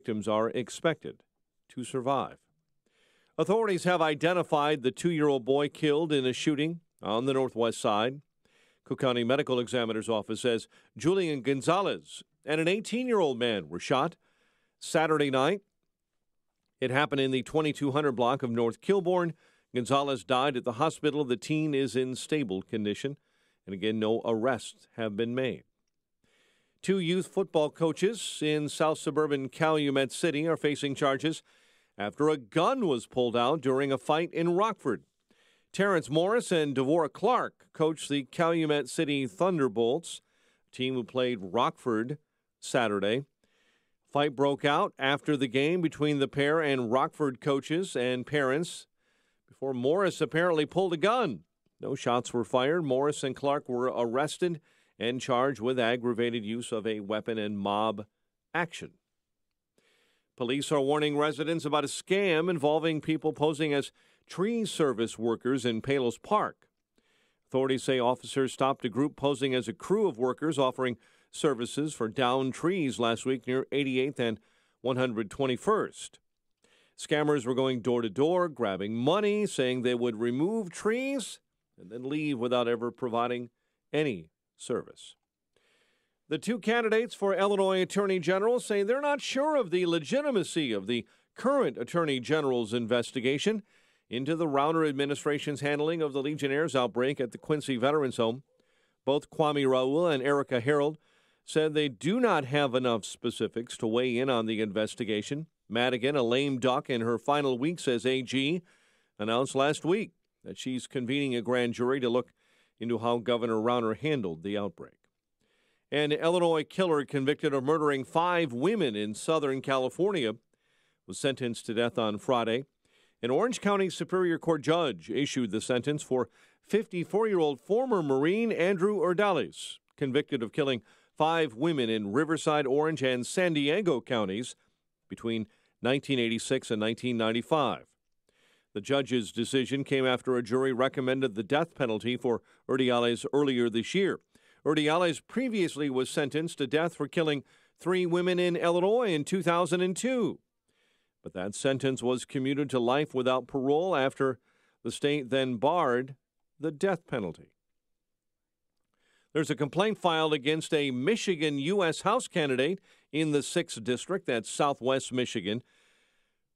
victims are expected to survive. Authorities have identified the 2-year-old boy killed in a shooting on the Northwest Side. Cook County Medical Examiner's Office says Julian Gonzalez and an 18-year-old man were shot Saturday night. It happened in the 2200 block of North Kilbourne. Gonzalez died at the hospital. The teen is in stable condition. And again, no arrests have been made. 2 youth football coaches in south suburban Calumet City are facing charges after a gun was pulled out during a fight in Rockford. Terrence Morris and Devora Clark coached the Calumet City Thunderbolts, a team who played Rockford Saturday. Fight broke out after the game between the pair and Rockford coaches and parents before Morris apparently pulled a gun. No shots were fired. Morris and Clark were arrested and charged with aggravated use of a weapon and mob action. Police are warning residents about a scam involving people posing as tree service workers in Palos Park. Authorities say officers stopped a group posing as a crew of workers offering services for downed trees last week near 88th and 121st. Scammers were going door to door, grabbing money, saying they would remove trees and then leave without ever providing any service. The 2 candidates for Illinois Attorney General say they're not sure of the legitimacy of the current Attorney General's investigation into the Rauner administration's handling of the Legionnaires outbreak at the Quincy Veterans Home. Both Kwame Raoul and Erica Harold said they do not have enough specifics to weigh in on the investigation. Madigan, a lame duck in her final weeks as AG, announced last week that she's convening a grand jury to look into how Governor Rauner handled the outbreak. An Illinois killer convicted of murdering 5 women in Southern California was sentenced to death on Friday. An Orange County Superior Court judge issued the sentence for 54-year-old former Marine Andrew Ordales, convicted of killing 5 women in Riverside, Orange, and San Diego counties between 1986 and 1995. The judge's decision came after a jury recommended the death penalty for Ordales earlier this year. Ordales previously was sentenced to death for killing 3 women in Illinois in 2002. But that sentence was commuted to life without parole after the state then barred the death penalty. There's a complaint filed against a Michigan U.S. House candidate in the 6th District, that's Southwest Michigan,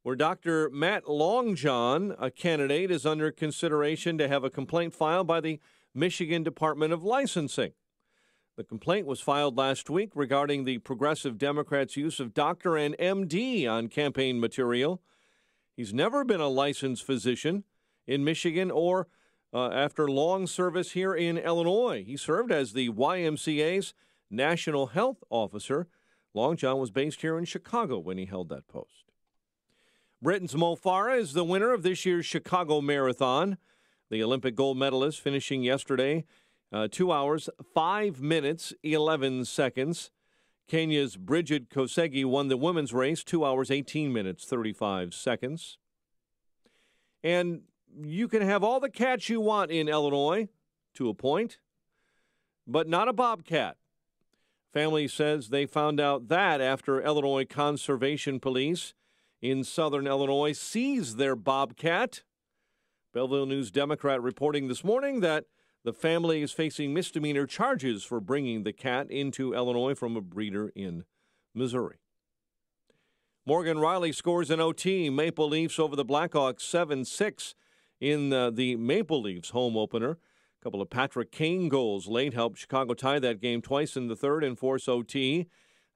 where Dr. Matt Longjohn, a candidate, is under consideration to have a complaint filed by the Michigan Department of Licensing. The complaint was filed last week regarding the Progressive Democrats' use of Dr. and MD on campaign material. He's never been a licensed physician in Michigan or after long service here in Illinois. He served as the YMCA's National Health Officer. Longjohn was based here in Chicago when he held that post. Britain's Mo Farah is the winner of this year's Chicago Marathon. The Olympic gold medalist finishing yesterday 2 hours, 5 minutes, 11 seconds. Kenya's Bridget Kosgei won the women's race, 2 hours, 18 minutes, 35 seconds. And you can have all the cats you want in Illinois, to a point, but not a bobcat. Family says they found out that after Illinois Conservation Police in southern Illinois seized their bobcat. Belleville News Democrat reporting this morning that the family is facing misdemeanor charges for bringing the cat into Illinois from a breeder in Missouri. Morgan Riley scores an OT. Maple Leafs over the Blackhawks 7-6 in the Maple Leafs home opener. A couple of Patrick Kane goals late helped Chicago tie that game twice in the third and force OT.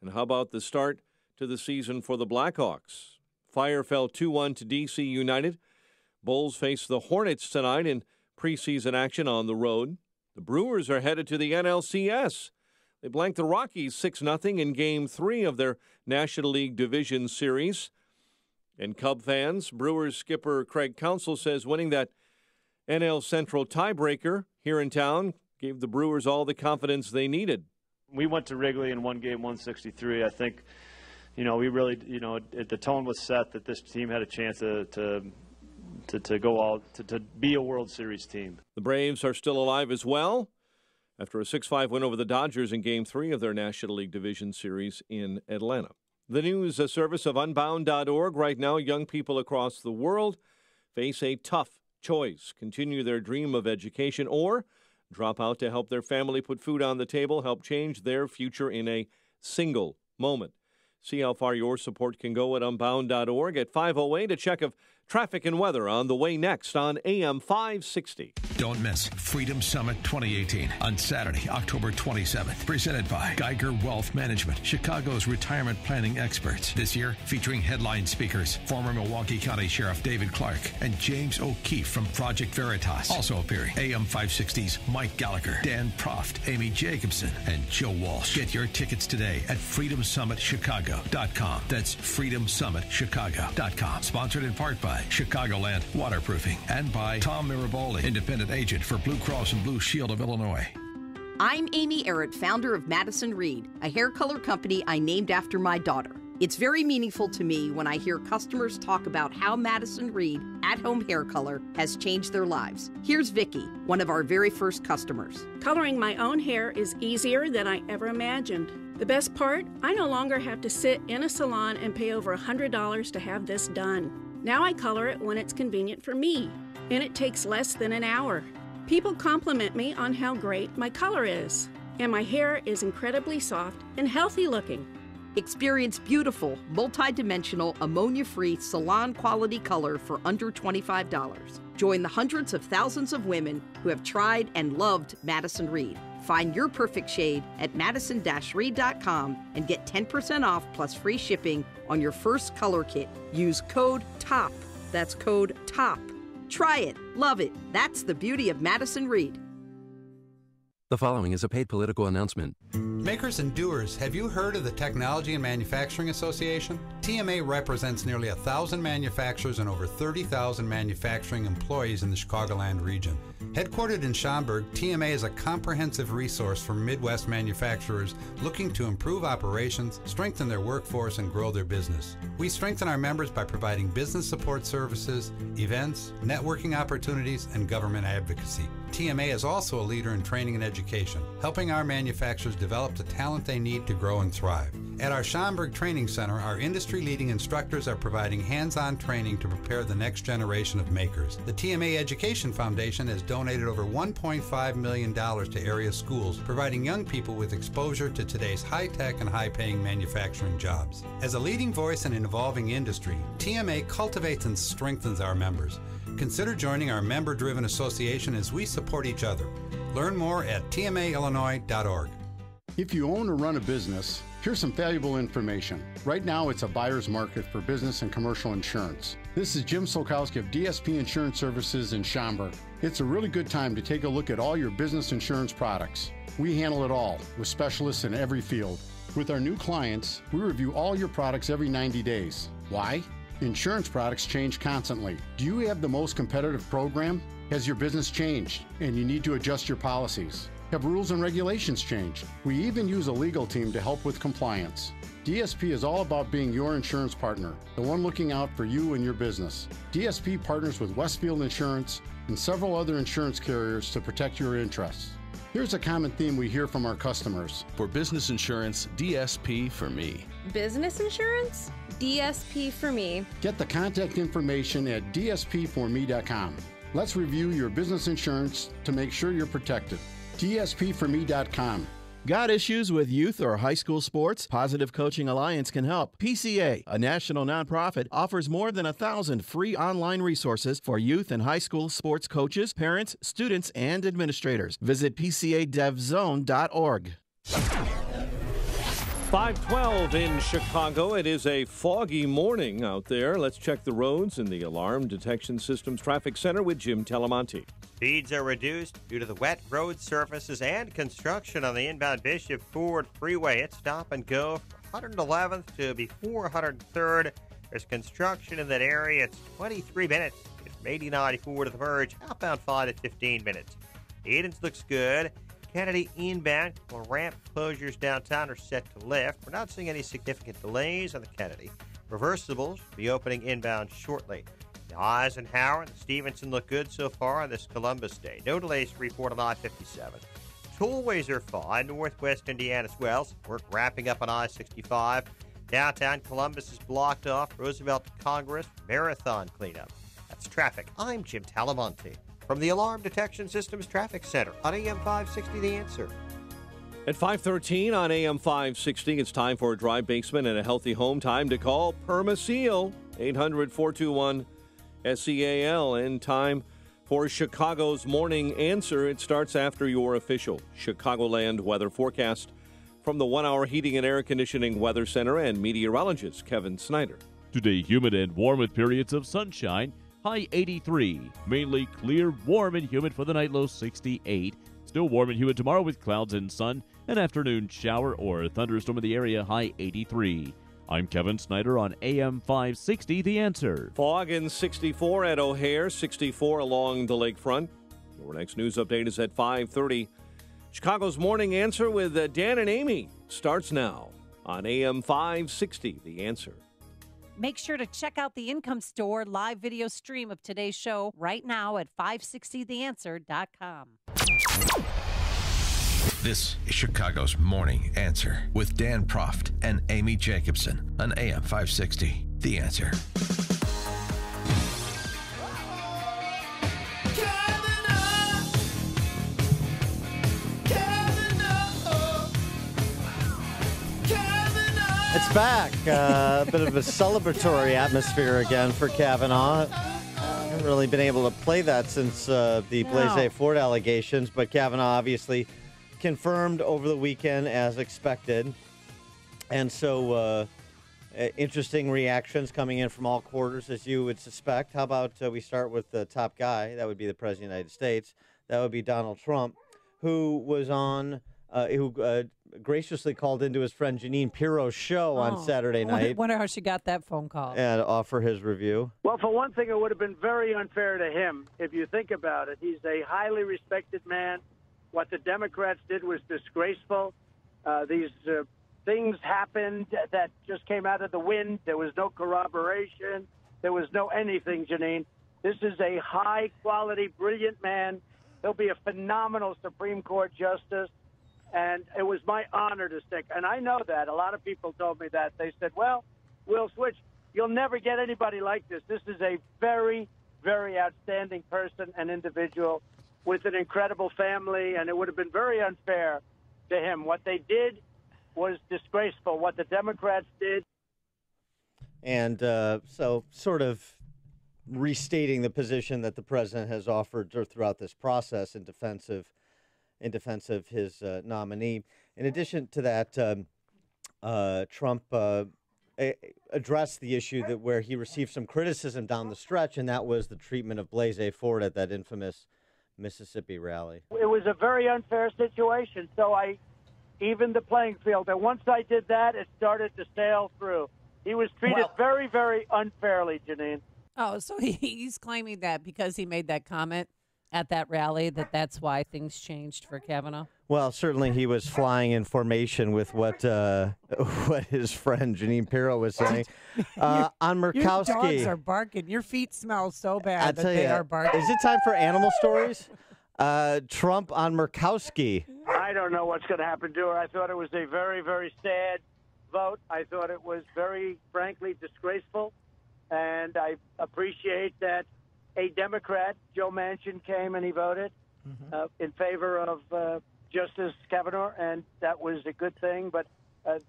And how about the start to the season for the Blackhawks? Fire fell 2-1 to D.C. United. Bulls face the Hornets tonight in preseason action on the road. The Brewers are headed to the NLCS. They blanked the Rockies 6-0 in Game 3 of their National League Division Series. And Cub fans, Brewers skipper Craig Counsell says winning that NL Central tiebreaker here in town gave the Brewers all the confidence they needed. We went to Wrigley and won Game 163. I think, we really, the tone was set that this team had a chance to go out, to be a World Series team. The Braves are still alive as well after a 6-5 win over the Dodgers in Game 3 of their National League Division Series in Atlanta. The news service of Unbound.org. Right now, young people across the world face a tough choice: continue their dream of education or drop out to help their family put food on the table, help change their future in a single moment. See how far your support can go at Unbound.org at 5:08. A check of traffic and weather on the way next on AM 560. Don't miss Freedom Summit 2018 on Saturday, October 27th. Presented by Geiger Wealth Management, Chicago's retirement planning experts. This year, featuring headline speakers, former Milwaukee County Sheriff David Clark and James O'Keefe from Project Veritas. Also appearing, AM 560's Mike Gallagher, Dan Proft, Amy Jacobson, and Joe Walsh. Get your tickets today at freedomsummitchicago.com. That's freedomsummitchicago.com. Sponsored in part by Chicagoland Waterproofing and by Tom Miraboli, independent agent for Blue Cross and Blue Shield of Illinois. I'm Amy Errett, founder of Madison Reed, a hair color company I named after my daughter. It's very meaningful to me when I hear customers talk about how Madison Reed at-home hair color has changed their lives. Here's Vicky, one of our very first customers. Coloring my own hair is easier than I ever imagined. The best part, I no longer have to sit in a salon and pay over $100 to have this done. Now I color it when it's convenient for me, and it takes less than an hour. People compliment me on how great my color is, and my hair is incredibly soft and healthy looking. Experience beautiful, multi-dimensional, ammonia-free, salon-quality color for under $25. Join the hundreds of thousands of women who have tried and loved Madison Reed. Find your perfect shade at madison-reed.com and get 10% off plus free shipping on your first color kit. Use code TOP. That's code TOP. Try it. Love it. That's the beauty of Madison Reed. The following is a paid political announcement. Makers and doers, have you heard of the Technology and Manufacturing Association? TMA represents nearly 1,000 manufacturers and over 30,000 manufacturing employees in the Chicagoland region. Headquartered in Schaumburg, TMA is a comprehensive resource for Midwest manufacturers looking to improve operations, strengthen their workforce, and grow their business. We strengthen our members by providing business support services, events, networking opportunities, and government advocacy. TMA is also a leader in training and education, helping our manufacturers develop the talent they need to grow and thrive. At our Schaumburg Training Center, our industry-leading instructors are providing hands-on training to prepare the next generation of makers. The TMA Education Foundation has donated over $1.5 million to area schools, providing young people with exposure to today's high-tech and high-paying manufacturing jobs. As a leading voice in an evolving industry, TMA cultivates and strengthens our members. Consider joining our member-driven association as we support each other. Learn more at tmaillinois.org. If you own or run a business, here's some valuable information. Right now, it's a buyer's market for business and commercial insurance. This is Jim Solkowski of DSP Insurance Services in Schaumburg. It's a really good time to take a look at all your business insurance products. We handle it all with specialists in every field. With our new clients, we review all your products every 90 days. Why? Insurance products change constantly. Do you have the most competitive program? Has your business changed and you need to adjust your policies? Have rules and regulations changed? We even use a legal team to help with compliance. DSP is all about being your insurance partner, the one looking out for you and your business. DSP partners with Westfield Insurance and several other insurance carriers to protect your interests. Here's a common theme we hear from our customers. For business insurance, DSP for me. Business insurance? DSP for me. Get the contact information at dspforme.com. Let's review your business insurance to make sure you're protected. dspforme.com. Got issues with youth or high school sports? Positive Coaching Alliance can help. PCA, a national nonprofit, offers more than 1,000 free online resources for youth and high school sports coaches, parents, students, and administrators. Visit PCADevZone.org. 5:12 in Chicago. It is a foggy morning out there. Let's check the roads in the Alarm Detection Systems Traffic Center with Jim Telemonte. Speeds are reduced due to the wet road surfaces and construction on the inbound Bishop Ford Freeway. It's stop and go from 111th to before 103rd. There's construction in that area. It's 23 minutes. It's from 8094 to the Verge. Outbound 5 to 15 minutes. Edens looks good. Kennedy inbound. Well, ramp closures downtown are set to lift. We're not seeing any significant delays on the Kennedy. Reversibles will be opening inbound shortly. The Eisenhower and the Stevenson look good so far on this Columbus Day. No delays to report on I-57. Tollways are fine. Northwest Indiana as well. Work wrapping up on I-65. Downtown Columbus is blocked off. Roosevelt to Congress, marathon cleanup. That's traffic. I'm Jim Talamonte from the Alarm Detection Systems Traffic Center on AM 560 The Answer. At 5:13 on AM 560, it's time for a dry basement and a healthy home. Time to call Permaseal, 800-421-SEAL, and time for Chicago's Morning Answer. It starts after your official Chicagoland weather forecast from the 1-hour heating and air conditioning weather center and meteorologist Kevin Snyder. Today, humid and warm with periods of sunshine, high 83. Mainly clear, warm and humid for the night, low 68. Still warm and humid tomorrow with clouds and sun. An afternoon shower or thunderstorm in the area, high 83. I'm Kevin Snyder on AM 560, The Answer. Fog and 64 at O'Hare, 64 along the lakefront. Your next news update is at 5:30. Chicago's Morning Answer with Dan and Amy starts now on AM 560, The Answer. Make sure to check out the Income Store live video stream of today's show right now at 560theanswer.com. This is Chicago's Morning Answer with Dan Proft and Amy Jacobson on AM 560, The Answer. It's back. A bit of a celebratory atmosphere again for Kavanaugh. Haven't really been able to play that since the Blasey Ford allegations, but Kavanaugh obviously confirmed over the weekend as expected. And so interesting reactions coming in from all quarters, as you would suspect. How about we start with the top guy? That would be the President of the United States. That would be Donald Trump, who was on... who graciously called into his friend Jeanine Pirro's show on Saturday night. I wonder how she got that phone call. And offer his review. Well, for one thing, it would have been very unfair to him if you think about it. He's a highly respected man. What the Democrats did was disgraceful. These things happened that just came out of the wind. There was no corroboration. There was no anything, Jeanine. This is a high-quality, brilliant man. He'll be a phenomenal Supreme Court justice. And it was my honor to stick. And I know that. A lot of people told me that. They said, well, we'll switch. You'll never get anybody like this. This is a very, very outstanding person and individual with an incredible family. And it would have been very unfair to him. What they did was disgraceful. What the Democrats did. And so sort of restating the position that the president has offered throughout this process in defense of his nominee. In addition to that, Trump addressed the issue that where he received some criticism down the stretch, and that was the treatment of Blasey Ford at that infamous Mississippi rally. It was a very unfair situation, so I evened the playing field. And once I did that, it started to sail through. He was treated very, very unfairly, Jeanine. Oh, so he's claiming that because he made that comment at that rally, that's why things changed for Kavanaugh? Well, certainly he was flying in formation with what his friend Jeanine Pirro was saying. On Murkowski. Your dogs are barking. Your feet smell so bad that they are barking. Is it time for animal stories? Trump on Murkowski. I don't know what's going to happen to her. I thought it was a very, very sad vote. I thought it was very, frankly, disgraceful. And I appreciate that a Democrat, Joe Manchin, came and he voted in favor of Justice Kavanaugh, and that was a good thing. But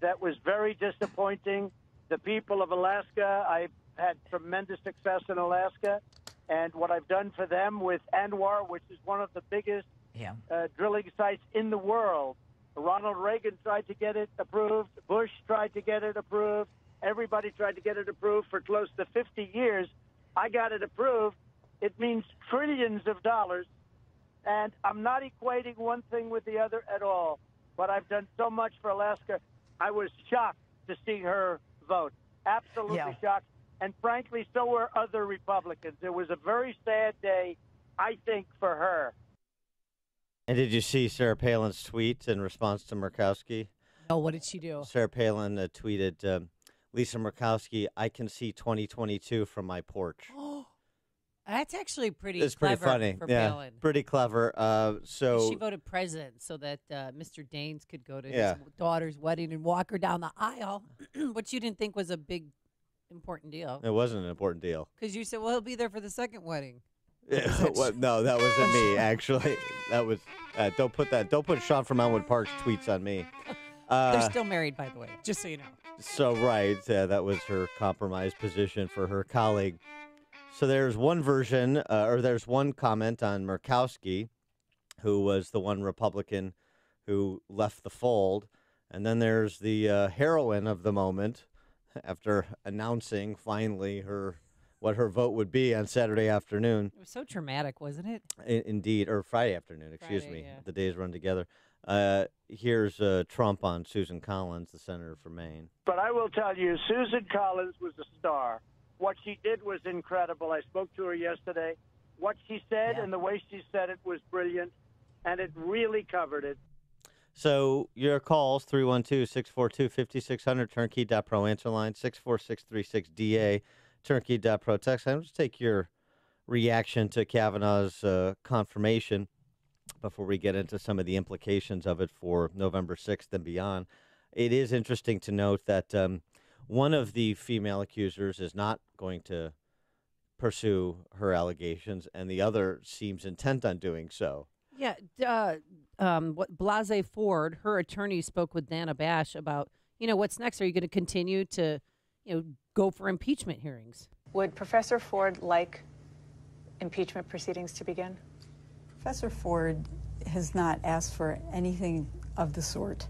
that was very disappointing. The people of Alaska, I've had tremendous success in Alaska, and what I've done for them with Anwar, which is one of the biggest drilling sites in the world. Ronald Reagan tried to get it approved. Bush tried to get it approved. Everybody tried to get it approved for close to 50 years. I got it approved. It means trillions of dollars, and I'm not equating one thing with the other at all. But I've done so much for Alaska. I was shocked to see her vote. Absolutely shocked. And frankly, so were other Republicans. It was a very sad day, I think, for her. And did you see Sarah Palin's tweet in response to Murkowski? Oh, what did she do? Sarah Palin tweeted, Lisa Murkowski, I can see 2022 from my porch. That's actually pretty It's clever pretty funny. for Yeah, Palin. pretty clever. So She voted president so that Mr. Daines could go to Yeah. his daughter's wedding and walk her down the aisle, which you didn't think was a big, important deal. it wasn't an important deal. Because you said, well, he'll be there for the second wedding. Well, no, that wasn't me. Actually, that was. Don't put Sean from Elmwood Park's tweets on me. They're still married, by the way, just so you know. So right, that was her compromised position for her colleague. So there's one version, or there's one comment on Murkowski, who was the one Republican who left the fold, and then there's the heroine of the moment, after announcing finally what her vote would be on Saturday afternoon. It was so dramatic, wasn't it? Indeed, or Friday afternoon, excuse Friday, me. yeah. The days run together. Here's Trump on Susan Collins, the senator from Maine. But I will tell you, Susan Collins was a star. What she did was incredible. I spoke to her yesterday. What she said and the way she said it was brilliant, and it really covered it. So your calls, 312-642-5600, turnkey.pro answer line, 64636-DA, turnkey.pro text. I'll just take your reaction to Kavanaugh's confirmation before we get into some of the implications of it for November 6th and beyond. It is interesting to note that one of the female accusers is not going to pursue her allegations, and the other seems intent on doing so. Yeah, Blasey Ford, her attorney spoke with Dana Bash about, what's next? Are you going to continue to, go for impeachment hearings? Would Professor Ford like impeachment proceedings to begin? Professor Ford has not asked for anything of the sort.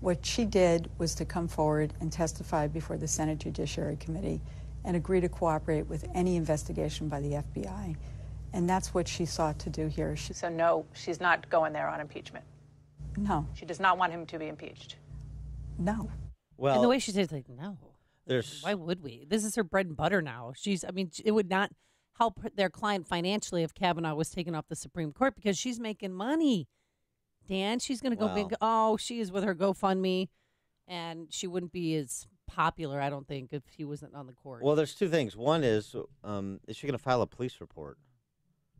What she did was to come forward and testify before the Senate Judiciary Committee and agree to cooperate with any investigation by the FBI. And that's what she sought to do here. So no, she's not going there on impeachment? No. She does not want him to be impeached? No. Well, and the way she says, no. There's why would we? This is her bread and butter now. It would not help their client financially if Kavanaugh was taken off the Supreme Court because she's making money. Dan, she's going to go big. Oh, she is with her GoFundMe, and she wouldn't be as popular, I don't think, if he wasn't on the court. Well, there's two things. One is she going to file a police report?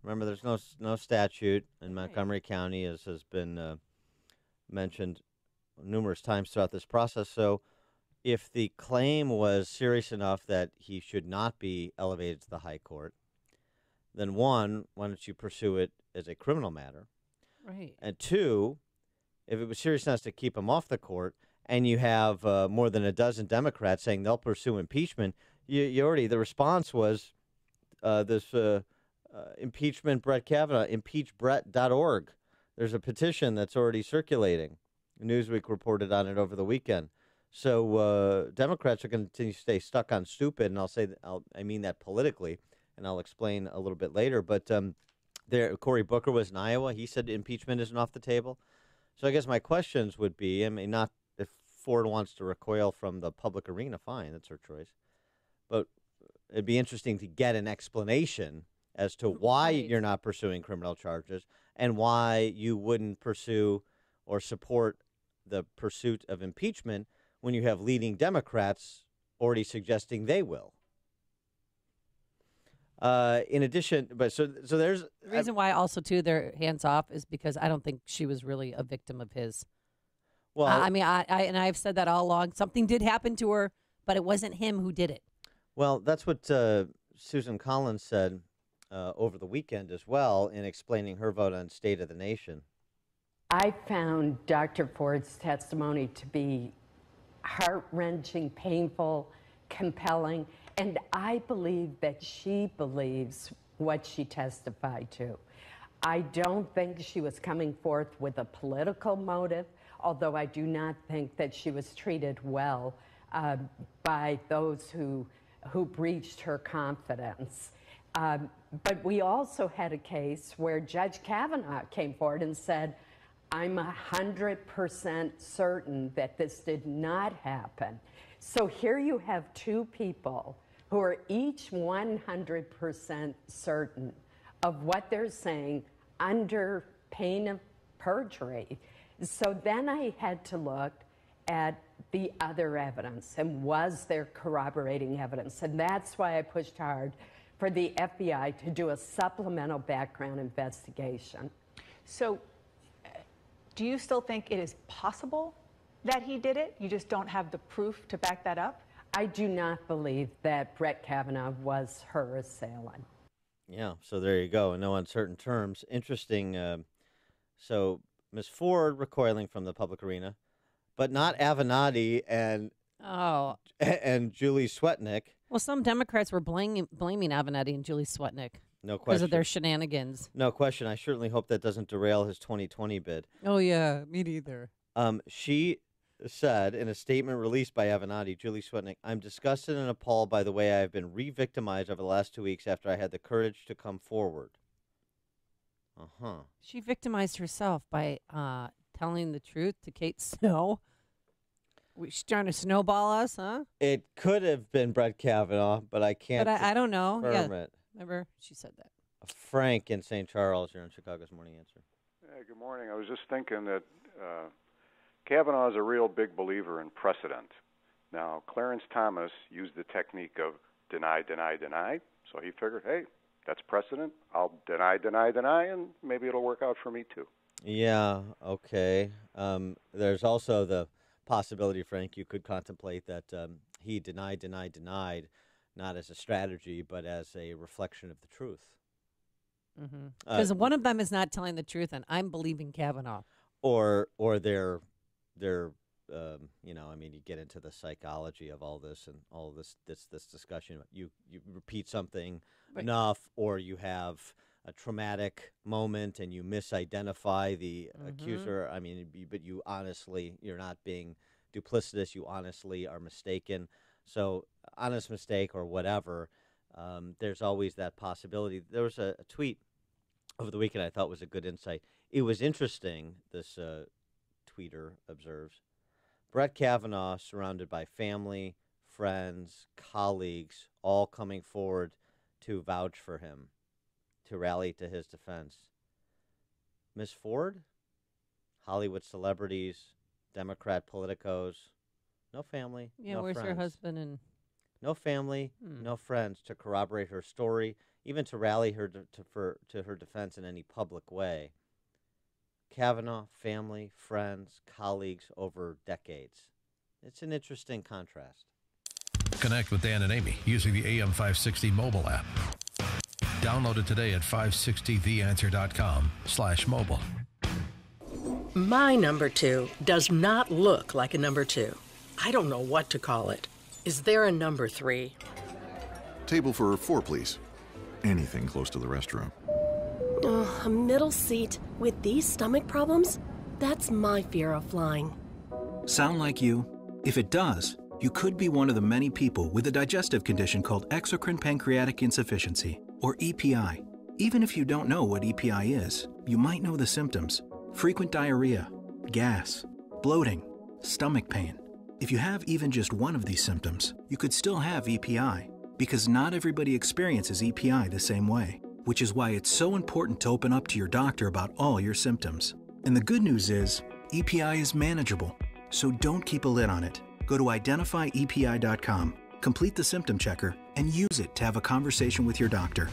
Remember, there's no statute in Montgomery County, as has been mentioned numerous times throughout this process. So if the claim was serious enough that he should not be elevated to the high court, then one, why don't you pursue it as a criminal matter? Right. And two, if it was serious enough to keep him off the court, and you have more than a dozen Democrats saying they'll pursue impeachment, you already, the response was this impeachment Brett Kavanaugh, impeachbrett.org. There's a petition that's already circulating. Newsweek reported on it over the weekend. So Democrats are going to continue to stay stuck on stupid, and I mean that politically, and I'll explain a little bit later. But Cory Booker was in Iowa. He said impeachment isn't off the table. So I guess my questions would be, not if Ford wants to recoil from the public arena, fine, that's her choice. But it'd be interesting to get an explanation as to why you're not pursuing criminal charges and why you wouldn't pursue or support the pursuit of impeachment when you have leading Democrats already suggesting they will. In addition, so there's the reason why also too they're hands off is because I don't think she was really a victim of his. Well, I've said that all along. Something did happen to her, but it wasn't him who did it. Well, that's what Susan Collins said over the weekend as well in explaining her vote on State of the Nation. I found Dr. Ford's testimony to be heart-wrenching, painful, compelling, and I believe that she believes what she testified to. I don't think she was coming forth with a political motive, although I do not think that she was treated well by those who breached her confidence. But we also had a case where Judge Kavanaugh came forward and said, I'm 100% certain that this did not happen. So here you have two people who are each 100% certain of what they're saying under pain of perjury. So then I had to look at the other evidence and was there corroborating evidence? And that's why I pushed hard for the FBI to do a supplemental background investigation. So, do you still think it is possible that he did it? You just don't have the proof to back that up? I do not believe that Brett Kavanaugh was her assailant. Yeah, so there you go. In no uncertain terms. Interesting. So Ms. Ford recoiling from the public arena, but not Avenatti and Julie Swetnick. Well, some Democrats were blaming Avenatti and Julie Swetnick. No question. Because of their shenanigans. No question. I certainly hope that doesn't derail his 2020 bid. Oh, yeah, me neither. She said in a statement released by Avenatti, Julie Swetnick, "I'm disgusted and appalled by the way I have been re-victimized over the last 2 weeks after I had the courage to come forward." She victimized herself by telling the truth to Kate Snow. She's trying to snowball us, huh? It could have been Brett Kavanaugh, but I can't. But I don't know. Confirm Yeah. it. Remember, she said that. Frank in St. Charles, you're on Chicago's Morning Answer. Hey, good morning. I was just thinking that Kavanaugh is a real big believer in precedent. Now, Clarence Thomas used the technique of deny, deny, deny. So he figured, hey, that's precedent. I'll deny, deny, deny, and maybe it'll work out for me too. Yeah, okay. There's also the possibility, Frank, you could contemplate that he denied, not as a strategy, but as a reflection of the truth. Because one of them is not telling the truth, and I'm believing Kavanaugh. Or they're I mean, you get into the psychology of all this and all this discussion. You repeat something enough, or you have a traumatic moment and you misidentify the accuser. I mean, but you're not being duplicitous. You honestly are mistaken. So honest mistake or whatever, there's always that possibility. There was a tweet over the weekend I thought was a good insight. It was interesting, this tweeter observes, Brett Kavanaugh surrounded by family, friends, colleagues, all coming forward to vouch for him, to rally to his defense. Ms. Ford, Hollywood celebrities, Democrat politicos, no family, Yeah, no where's friends. her husband and No family, no friends to corroborate her story, even to rally her to her defense in any public way. Kavanaugh, family, friends, colleagues over decades. It's an interesting contrast. Connect with Dan and Amy using the AM 560 mobile app. Download it today at 560theanswer.com/mobile. My number two does not look like a number two. I don't know what to call it. Is there a number three? Table for 4, please. Anything close to the restroom. A middle seat with these stomach problems? That's my fear of flying. Sound like you? If it does, you could be one of the many people with a digestive condition called exocrine pancreatic insufficiency, or EPI. Even if you don't know what EPI is, you might know the symptoms: frequent diarrhea, gas, bloating, stomach pain. If you have even just one of these symptoms, you could still have EPI, because not everybody experiences EPI the same way, which is why it's so important to open up to your doctor about all your symptoms. And the good news is, EPI is manageable, so don't keep a lid on it. Go to identifyepi.com, complete the symptom checker, and use it to have a conversation with your doctor.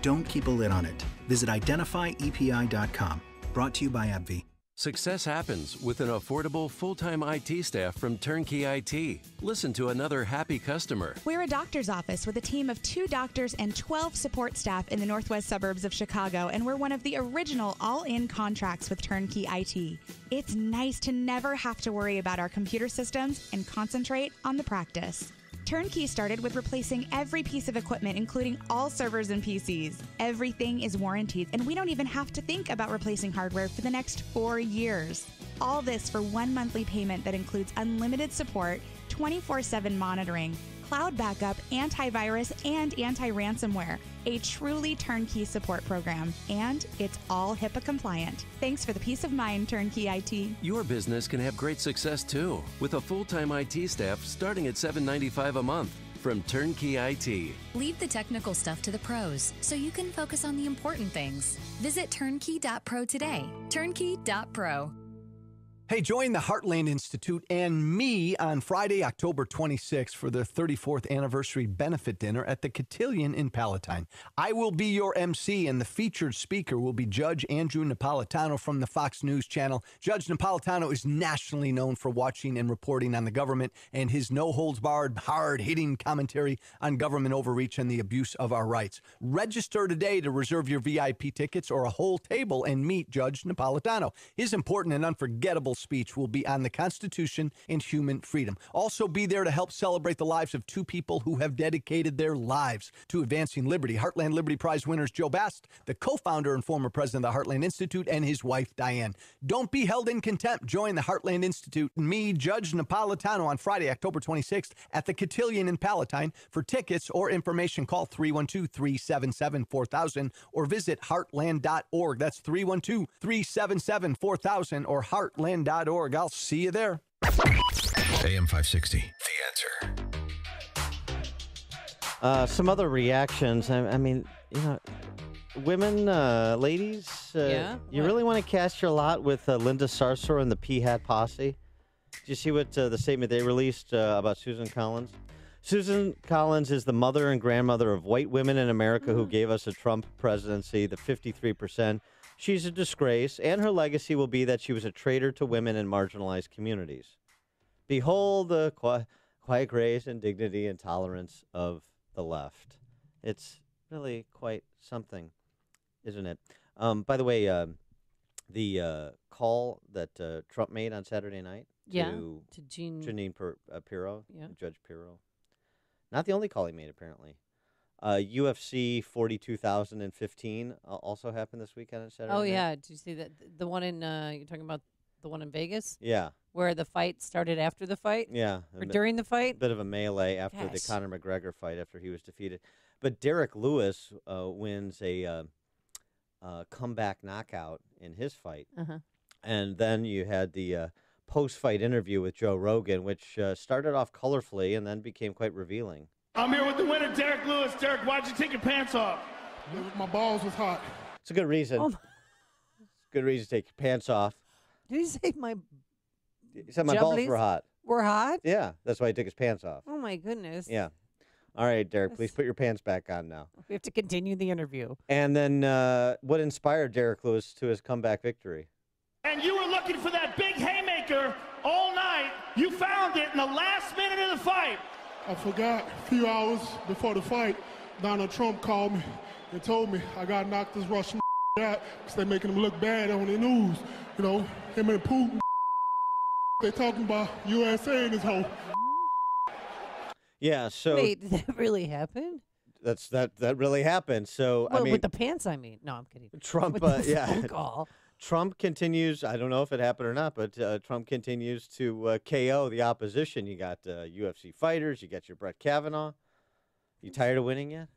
Don't keep a lid on it. Visit identifyepi.com. Brought to you by AbbVie. Success happens with an affordable full-time IT staff from Turnkey IT. Listen to another happy customer. We're a doctor's office with a team of 2 doctors and 12 support staff in the northwest suburbs of Chicago, and we're one of the original all-in contracts with Turnkey IT. It's nice to never have to worry about our computer systems and concentrate on the practice. Turnkey started with replacing every piece of equipment, including all servers and PCs. Everything is warranted, and we don't even have to think about replacing hardware for the next 4 years. All this for one monthly payment that includes unlimited support, 24/7 monitoring, cloud backup, antivirus, and anti-ransomware. A truly turnkey support program. And it's all HIPAA compliant. Thanks for the peace of mind, Turnkey IT. Your business can have great success too, with a full-time IT staff starting at $7.95 a month from Turnkey IT. Leave the technical stuff to the pros so you can focus on the important things. Visit turnkey.pro today. Turnkey.pro. Hey, join the Heartland Institute and me on Friday, October 26th for the 34th anniversary benefit dinner at the Cotillion in Palatine. I will be your MC, and the featured speaker will be Judge Andrew Napolitano from the Fox News Channel. Judge Napolitano is nationally known for watching and reporting on the government, and his no-holds-barred, hard-hitting commentary on government overreach and the abuse of our rights. Register today to reserve your VIP tickets or a whole table and meet Judge Napolitano. His important and unforgettable speech will be on the Constitution and human freedom. Also be there to help celebrate the lives of two people who have dedicated their lives to advancing liberty. Heartland Liberty Prize winners Joe Bast, the co-founder and former president of the Heartland Institute, and his wife Diane. Don't be held in contempt. Join the Heartland Institute and me, Judge Napolitano, on Friday, October 26th at the Cotillion in Palatine. For tickets or information, call 312-377-4000 or visit heartland.org. That's 312-377-4000 or heartland.org. I'll see you there. AM 560, The Answer. Some other reactions. I mean, women, ladies, you really want to cast your lot with Linda Sarsour and the P-Hat Posse? Did you see what the statement they released about Susan Collins? Susan Collins is the mother and grandmother of white women in America who gave us a Trump presidency, the 53%. She's a disgrace, and her legacy will be that she was a traitor to women in marginalized communities. Behold the quiet grace and dignity and tolerance of the left. It's really quite something, isn't it? By the way, the call that Trump made on Saturday night to Jeanine Pirro, Judge Pirro. Not the only call he made, apparently. UFC 42,015 also happened this weekend on Saturday night. Yeah. Did you see that? The one in, you're talking about the one in Vegas? Yeah. Where the fight started after the fight? Yeah. Or during the fight? Bit of a melee after the Conor McGregor fight, after he was defeated. But Derek Lewis wins a comeback knockout in his fight. And then you had the post-fight interview with Joe Rogan, which started off colorfully and then became quite revealing. I'm here with the winner, Derek Lewis. Derek, why'd you take your pants off? My balls was hot. It's a good reason. It's a good reason to take your pants off. Did he say my He said my balls were hot. Were hot? Yeah, that's why he took his pants off. Oh, my goodness. Yeah. All right, Derek, please put your pants back on now. We have to continue the interview. And then what inspired Derek Lewis to his comeback victory? And you were looking for that big haymaker all night. You found it in the last minute of the fight. I forgot a few hours before the fight, Donald Trump called me and told me I got to knock this Russian out because they're making him look bad on the news. You know, him and Putin, they're talking about USA and his whole. Yeah, so. Wait, did that really happen? That really happened. So, well, I mean. With the pants, I mean. No, I'm kidding. Trump, phone call. Trump continues, I don't know if it happened or not, but Trump continues to KO the opposition. You got UFC fighters. You got your Brett Kavanaugh. You tired of winning yet?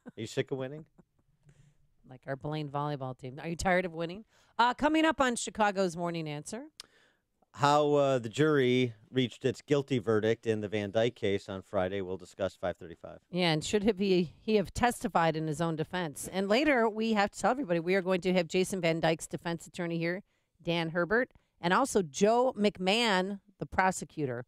Are you sick of winning? Like our Blaine volleyball team. Are you tired of winning? Coming up on Chicago's Morning Answer. How the jury reached its guilty verdict in the Van Dyke case on Friday. We'll discuss 5:35. Yeah, and should he have testified in his own defense? And later, we have to tell everybody we are going to have Jason Van Dyke's defense attorney here, Dan Herbert, and also Joe McMahon, the prosecutor,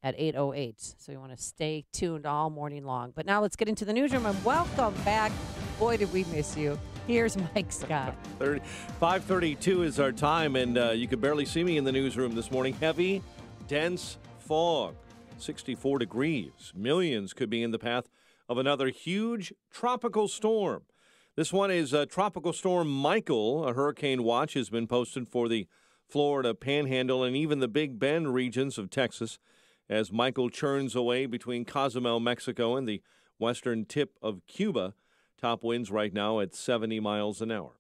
at 8:08. So you want to stay tuned all morning long. But now let's get into the newsroom, and welcome back. Boy, did we miss you. Here's Mike Scott. 5:32 is our time, and you could barely see me in the newsroom this morning. Heavy, dense fog, 64 degrees. Millions could be in the path of another huge tropical storm. This one is Tropical Storm Michael. A hurricane watch has been posted for the Florida Panhandle and even the Big Bend regions of Texas as Michael churns away between Cozumel, Mexico, and the western tip of Cuba. Top winds right now at 70 miles an hour.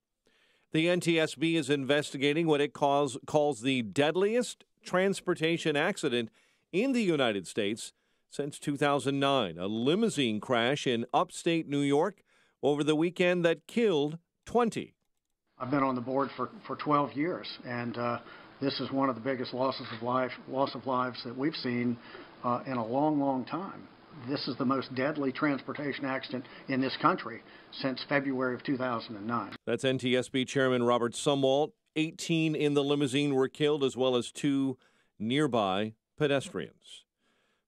The NTSB is investigating what it calls the deadliest transportation accident in the United States since 2009, a limousine crash in upstate New York over the weekend that killed 20. I've been on the board for 12 years, and this is one of the biggest loss of lives that we've seen in a long, long time. This is the most deadly transportation accident in this country since February of 2009. That's NTSB Chairman Robert Sumwalt. 18 in the limousine were killed, as well as 2 nearby pedestrians.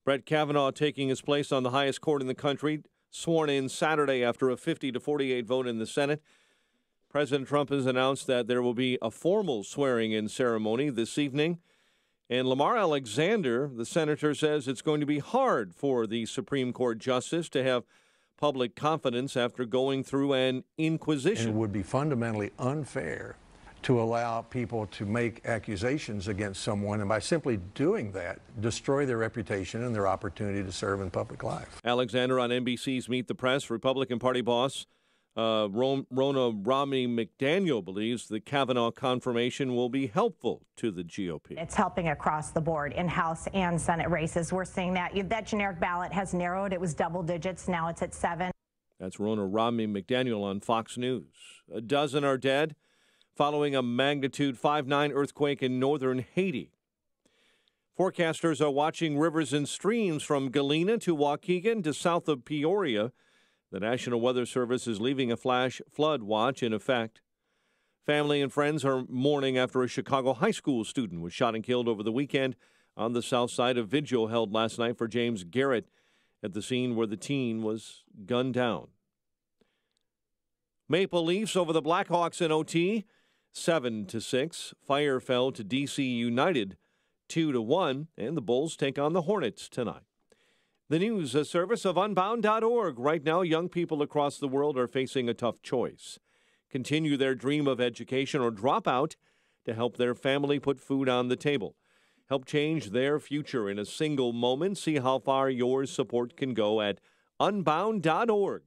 Brett Kavanaugh taking his place on the highest court in the country, sworn in Saturday after a 50-48 vote in the Senate. President Trump has announced that there will be a formal swearing-in ceremony this evening. And Lamar Alexander, the senator, says it's going to be hard for the Supreme Court justice to have public confidence after going through an inquisition. And it would be fundamentally unfair to allow people to make accusations against someone, and by simply doing that, destroy their reputation and their opportunity to serve in public life. Alexander on NBC's Meet the Press. Republican Party boss Rona Romney McDaniel believes the Kavanaugh confirmation will be helpful to the GOP. It's helping across the board in House and Senate races. We're seeing that generic ballot has narrowed. It was double digits. Now it's at 7. That's Rona Romney McDaniel on Fox News. A dozen are dead following a magnitude 5.9 earthquake in northern Haiti. Forecasters are watching rivers and streams from Galena to Waukegan to south of Peoria. The National Weather Service is leaving a flash flood watch in effect. Family and friends are mourning after a Chicago high school student was shot and killed over the weekend on the south side. Of vigil held last night for James Garrett at the scene where the teen was gunned down. Maple Leafs over the Blackhawks in OT, 7-6. Fire fell to D.C. United, 2-1, and the Bulls take on the Hornets tonight. The news service of Unbound.org. Right now, young people across the world are facing a tough choice. Continue their dream of education or drop out to help their family put food on the table. Help change their future in a single moment. See how far your support can go at Unbound.org.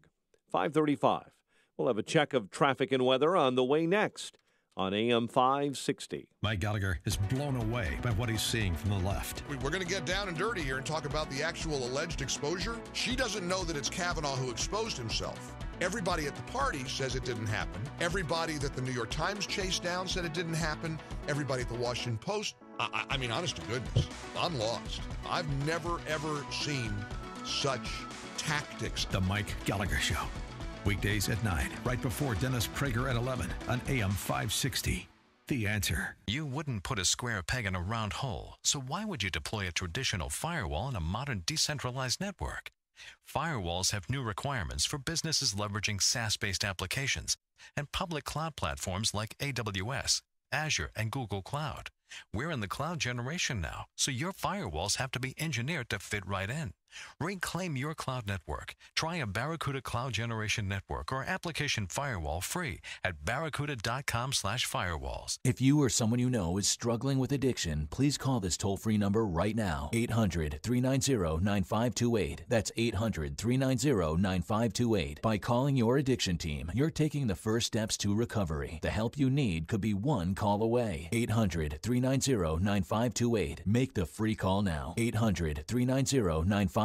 5:35. We'll have a check of traffic and weather on the way next on AM 560. Mike Gallagher is blown away by what he's seeing from the left. We're going to get down and dirty here and talk about the actual alleged exposure. She doesn't know that it's Kavanaugh who exposed himself. Everybody at the party says it didn't happen. Everybody that the New York Times chased down said it didn't happen. Everybody at the Washington Post. I mean, honest to goodness, I'm lost. I've never, ever seen such tactics. The Mike Gallagher Show. Weekdays at 9, right before Dennis Prager at 11 on AM 560. The Answer. You wouldn't put a square peg in a round hole, so why would you deploy a traditional firewall in a modern decentralized network? Firewalls have new requirements for businesses leveraging SaaS-based applications and public cloud platforms like AWS, Azure, and Google Cloud. We're in the cloud generation now, so your firewalls have to be engineered to fit right in. Reclaim your cloud network. Try a Barracuda Cloud Generation Network or application firewall free at barracuda.com/firewalls. If you or someone you know is struggling with addiction, please call this toll-free number right now. 800-390-9528. That's 800-390-9528. By calling your addiction team, you're taking the first steps to recovery. The help you need could be one call away. 800-390-9528. Make the free call now. 800-390-9528.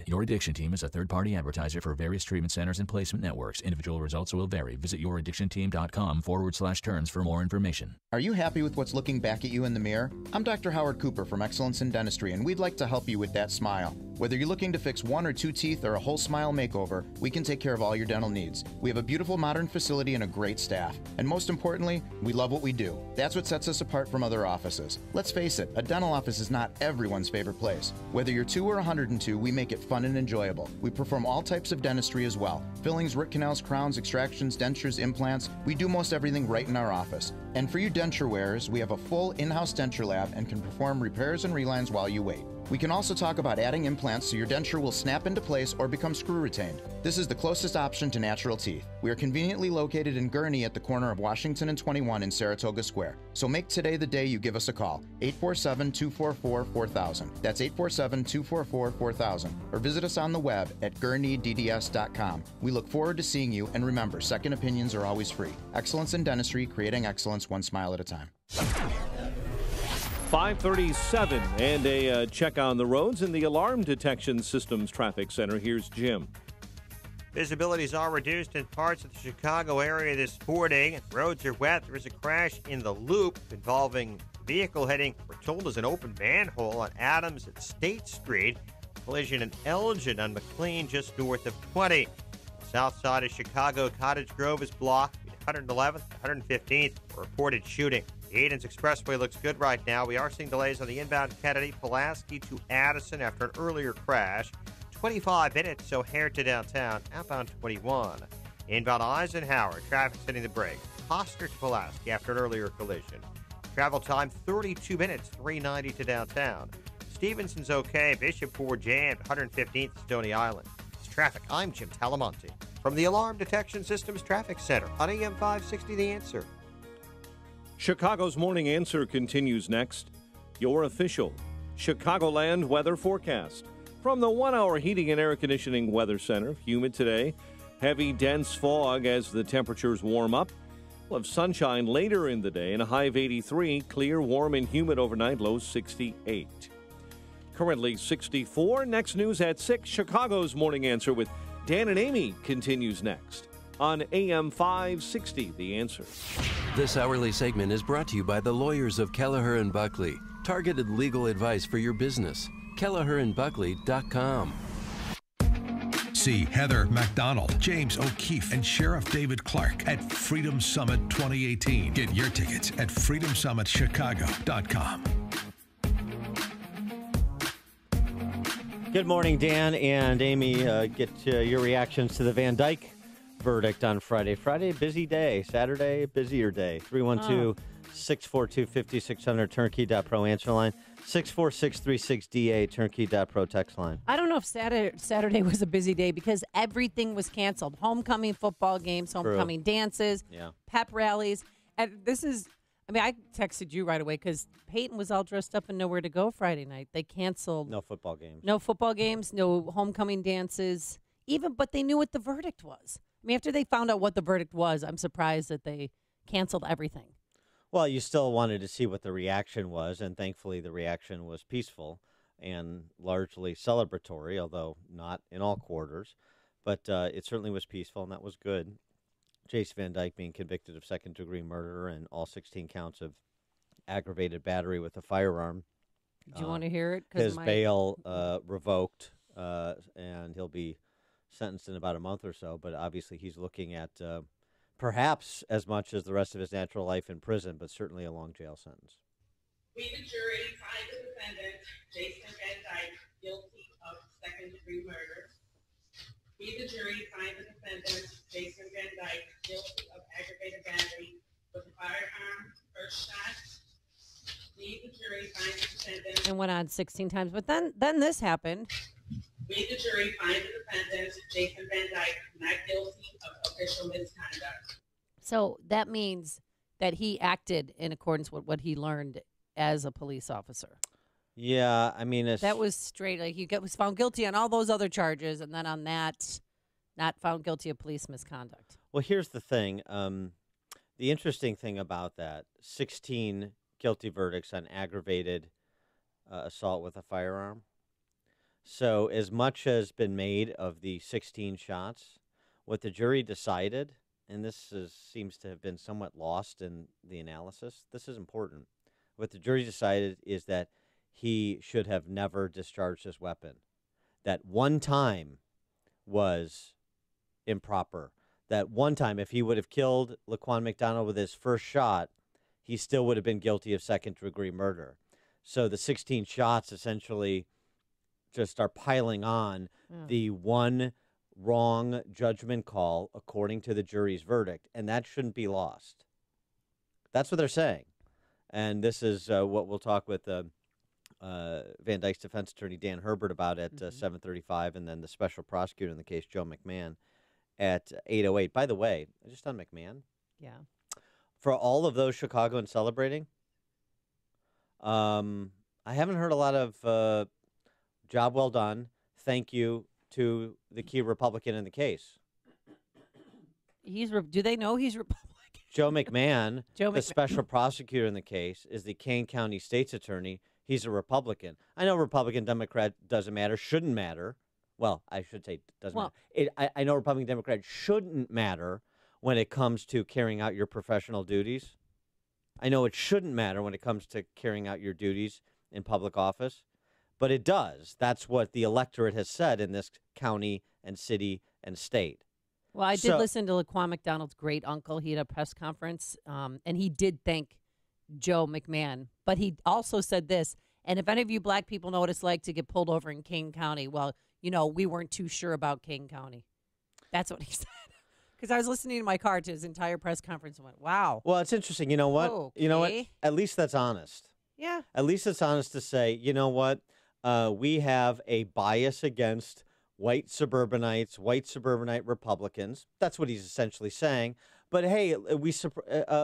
Your Addiction Team is a third-party advertiser for various treatment centers and placement networks. Individual results will vary. Visit youraddictionteam.com/terms for more information. Are you happy with what's looking back at you in the mirror? I'm Dr. Howard Cooper from Excellence in Dentistry, and we'd like to help you with that smile. Whether you're looking to fix 1 or 2 teeth or a whole smile makeover, we can take care of all your dental needs. We have a beautiful modern facility and a great staff. And most importantly, we love what we do. That's what sets us apart from other offices. Let's face it, a dental office is not everyone's favorite place. Whether you're 2 or 102, we make it fun and enjoyable. We perform all types of dentistry as well. Fillings, root canals, crowns, extractions, dentures, implants. We do most everything right in our office. And for you denture wearers, we have a full in-house denture lab and can perform repairs and relines while you wait. We can also talk about adding implants so your denture will snap into place or become screw retained. This is the closest option to natural teeth. We are conveniently located in Gurnee at the corner of Washington and 21 in Saratoga Square. So make today the day you give us a call. 847-244-4000. That's 847-244-4000. Or visit us on the web at gurneedds.com. We look forward to seeing you, and remember, second opinions are always free. Excellence in dentistry, creating excellence one smile at a time. 5:37 and a check on the roads in the Alarm Detection Systems Traffic Center. Here's Jim. Visibilities are reduced in parts of the Chicago area this morning. Roads are wet. There is a crash in the loop involving a vehicle heading, we're told, as an open manhole on Adams at State Street. Collision in Elgin on McLean just north of 20. The south side of Chicago, Cottage Grove is blocked. 111th, 115th, reported shooting. The Aiden's Expressway looks good right now. We are seeing delays on the inbound Kennedy, Pulaski to Addison after an earlier crash. 25 minutes, O'Hare to downtown, outbound 21. Inbound Eisenhower, traffic setting the brake. Foster to Pulaski after an earlier collision. Travel time 32 minutes, 390 to downtown. Stevenson's okay. Bishop Ford jammed, 115th, Stony Island. It's traffic. I'm Jim Talamonte from the Alarm Detection Systems Traffic Center on AM 560 The Answer. Chicago's Morning Answer continues next. Your official Chicagoland weather forecast. From the 1-hour heating and air conditioning weather center, humid today. Heavy, dense fog as the temperatures warm up. We'll have sunshine later in the day and a high of 83. Clear, warm, and humid overnight, low 68. Currently 64. Next news at 6. Chicago's Morning Answer with Dan and Amy continues next on AM 560, The Answer. This hourly segment is brought to you by the lawyers of Kelleher and Buckley. Targeted legal advice for your business. KelleherandBuckley.com. See Heather McDonald, James O'Keefe, and Sheriff David Clark at Freedom Summit 2018. Get your tickets at freedomsummitchicago.com. Good morning, Dan and Amy. Get your reactions to the Van Dyke verdict on Friday. Friday, busy day. Saturday, busier day. 312-642-5600, turnkey.pro answer line. 64636DA, turnkey.pro text line. I don't know if Saturday was a busy day because everything was canceled. Homecoming football games, homecoming dances, pep rallies. And I texted you right away because Peyton was all dressed up and nowhere to go Friday night. They canceled. No football games. No football games, no homecoming dances, but they knew what the verdict was. I mean, after they found out what the verdict was, I'm surprised that they canceled everything. Well, you still wanted to see what the reaction was, and thankfully the reaction was peaceful and largely celebratory, although not in all quarters. But it certainly was peaceful, and that was good. Jason Van Dyke being convicted of second-degree murder and all 16 counts of aggravated battery with a firearm. Do you want to hear it? His bail revoked, and he'll be sentenced in about a month or so. But obviously he's looking at perhaps as much as the rest of his natural life in prison, but certainly a long jail sentence. We, the jury, find the defendant, Jason Van Dyke, guilty of second-degree murder. We, the jury, find the defendant, Jason Van Dyke, guilty of aggravated battery with a firearm, first shot. We, the jury, find the defendant. And went on 16 times. But then this happened. We, the jury, find the defendant, Jason Van Dyke, not guilty of official misconduct. So that means that he acted in accordance with what he learned as a police officer. Yeah, I mean, that was straight. Like he was found guilty on all those other charges, and then on that, not found guilty of police misconduct. Well, here's the thing. The interesting thing about that, 16 guilty verdicts on aggravated assault with a firearm. So as much has been made of the 16 shots, what the jury decided, and this seems to have been somewhat lost in the analysis, this is important. What the jury decided is that he should have never discharged his weapon. That one time was improper. That one time, if he would have killed Laquan McDonald with his first shot, he still would have been guilty of second-degree murder. So the 16 shots essentially just are piling on the one wrong judgment call according to the jury's verdict, and that shouldn't be lost. That's what they're saying. And this is what we'll talk with Van Dyke's defense attorney Dan Herbert about at 7:35, and then the special prosecutor in the case, Joe McMahon, at 8:08. By the way, just on McMahon. Yeah. For all of those Chicagoans celebrating, I haven't heard a lot of job well done, thank you to the key Republican in the case. Do they know he's Republican? Joe McMahon, the special prosecutor in the case, is the Kane County State's attorney. He's a Republican. I know Republican, Democrat doesn't matter, shouldn't matter. Well, I should say doesn't matter. I know Republican, Democrat shouldn't matter when it comes to carrying out your professional duties. I know it shouldn't matter when it comes to carrying out your duties in public office, but it does. That's what the electorate has said in this county and city and state. Well, I did listen to Laquan McDonald's great uncle. He had a press conference, and he did thank Joe McMahon. But he also said this, and if any of you black people know what it's like to get pulled over in King County, well, we weren't too sure about King County. That's what he said. Because I was listening to my car to his entire press conference and went, wow. Well, it's interesting. You know what? Okay. You know what? At least that's honest. Yeah. At least it's honest to say, you know what? We have a bias against white suburbanite Republicans. That's what he's essentially saying. But hey,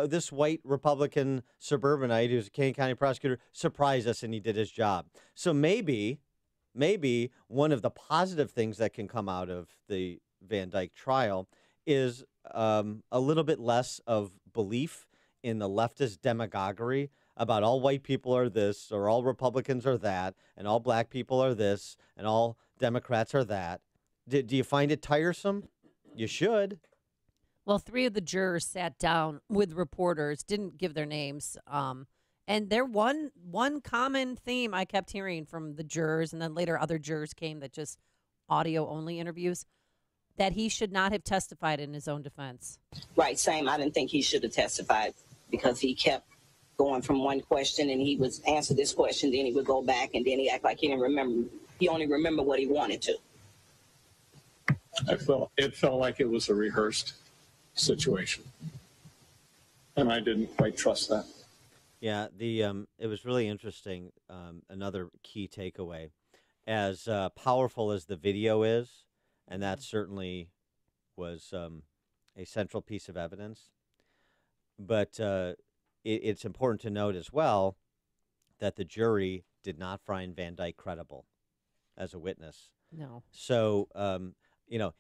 this white Republican suburbanite who's a Kane County prosecutor surprised us, and he did his job. So maybe one of the positive things that can come out of the Van Dyke trial is a little bit less of belief in the leftist demagoguery about all white people are this, or all Republicans are that, and all black people are this, and all Democrats are that. Do you find it tiresome? You should. Well, 3 of the jurors sat down with reporters, didn't give their names. And there one common theme I kept hearing from the jurors, and then later other jurors came that just audio-only interviews, that he should not have testified in his own defense. Right, same. I didn't think he should have testified because he kept going from one question, and he would answer this question, then he would go back, and then he act like he didn't remember. He only remembered what he wanted to. It felt like it was a rehearsed situation, and I didn't quite trust that. Yeah, it was really interesting. Another key takeaway, as powerful as the video is, and that certainly was a central piece of evidence. But it's important to note as well that the jury did not find Van Dyke credible as a witness. No. So,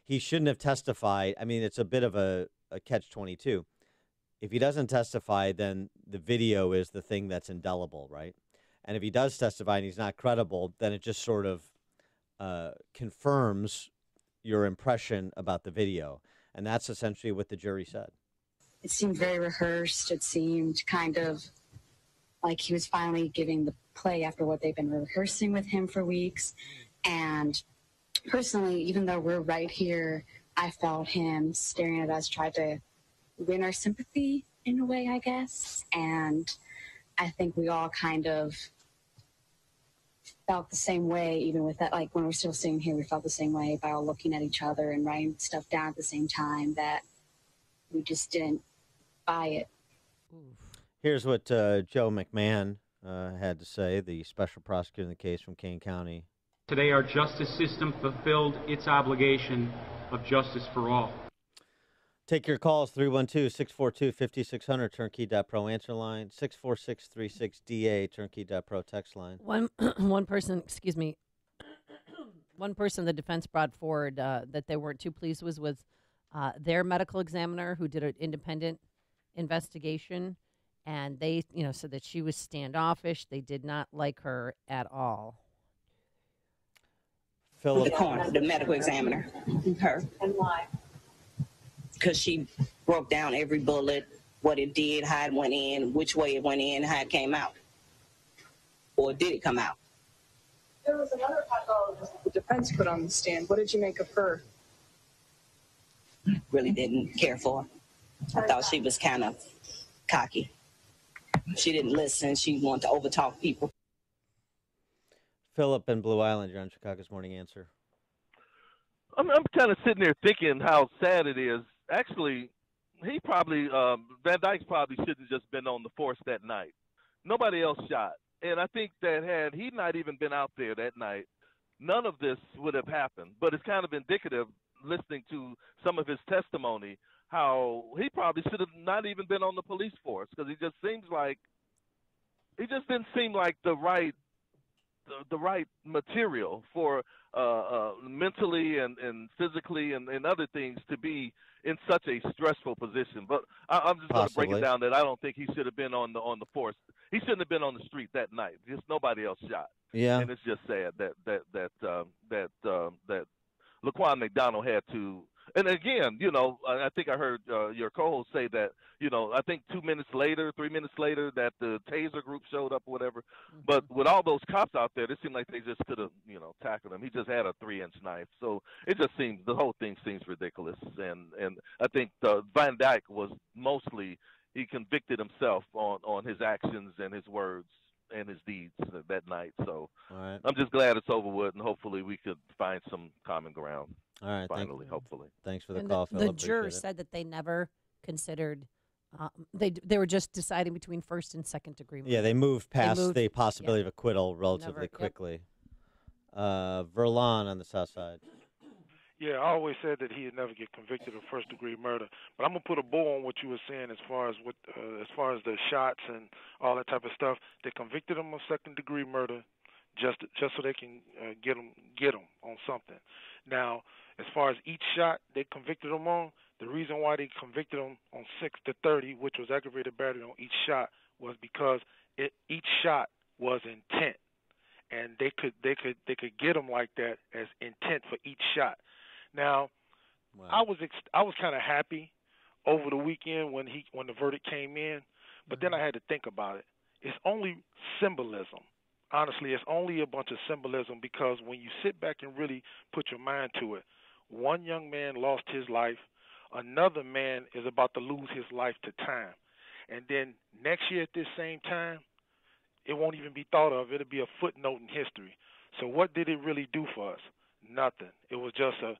he shouldn't have testified. I mean, it's a bit of a catch-22. If he doesn't testify, then the video is the thing that's indelible, right? And if he does testify and he's not credible, then it just sort of confirms your impression about the video. And that's essentially what the jury said. It seemed very rehearsed. It seemed kind of like he was finally giving the play after what they've been rehearsing with him for weeks. And personally, even though we're right here, I felt him staring at us, tried to win our sympathy in a way, I guess. And I think we all kind of felt the same way, even with that. Like when we're still sitting here, we felt the same way by all looking at each other and writing stuff down at the same time, that we just didn't buy it. Here's what Joe McMahon had to say, the special prosecutor in the case from Kane County. Today, our justice system fulfilled its obligation of justice for all. Take your calls, 312-642-5600, turnkey.pro answer line, 64636-DA, turnkey.pro text line. One person the defense brought forward that they weren't too pleased was with their medical examiner who did an independent investigation, and they said that she was standoffish. They did not like her at all. Philip. The coroner, the medical examiner, her. And why? Because she broke down every bullet, what it did, how it went in, which way it went in, how it came out. Or did it come out? There was another pathologist the defense put on the stand. What did you make of her? Really didn't care for her. I thought she was kind of cocky. She didn't listen. She wanted to overtalk people. Philip in Blue Island, you're on Chicago's Morning Answer. I'm kind of sitting there thinking how sad it is. Actually, he probably, Van Dyke probably shouldn't have just been on the force that night. Nobody else shot. And I think that had he not even been out there that night, none of this would have happened. But it's kind of indicative, listening to some of his testimony, how he probably should have not even been on the police force, because he just didn't seem like the right material for mentally and physically and other things to be in such a stressful position. But I'm just going to break it down that I don't think he should have been on the force. He shouldn't have been on the street that night. Just nobody else shot. Yeah. And it's just sad that Laquan McDonald had to And again, I think I heard your co-host say that, I think 2 minutes later, 3 minutes later, that the taser group showed up or whatever. Mm-hmm. But with all those cops out there, it seemed like they just could have, tackled him. He just had a 3-inch knife. So it just seems, the whole thing seems ridiculous. And I think Van Dyke was mostly, he convicted himself on his actions and his words and his deeds that night. So I'm just glad it's over with, and hopefully we could find some common ground. All right. Finally, hopefully. Thanks for the And call, Phil. The jurors said that they never considered, they were just deciding between first and second degree murder. Yeah, they moved past the possibility of acquittal relatively quickly. Verlon on the south side. Yeah, I always said that he'd never get convicted of first-degree murder. But I'm gonna put a bow on what you were saying as far as the shots and all that type of stuff. They convicted him of second-degree murder just so they can get him on something. Now, as far as each shot they convicted him on, the reason why they convicted him on 6 to 30, which was aggravated battery on each shot, was because each shot was intent, and they could get him like that as intent for each shot. Now, I was kind of happy over the weekend when the verdict came in, but then I had to think about it. It's only symbolism. Honestly, it's only a bunch of symbolism, because when you sit back and really put your mind to it, one young man lost his life, another man is about to lose his life to time. And then next year at this same time, it won't even be thought of. It'll be a footnote in history. So what did it really do for us? Nothing. It was just a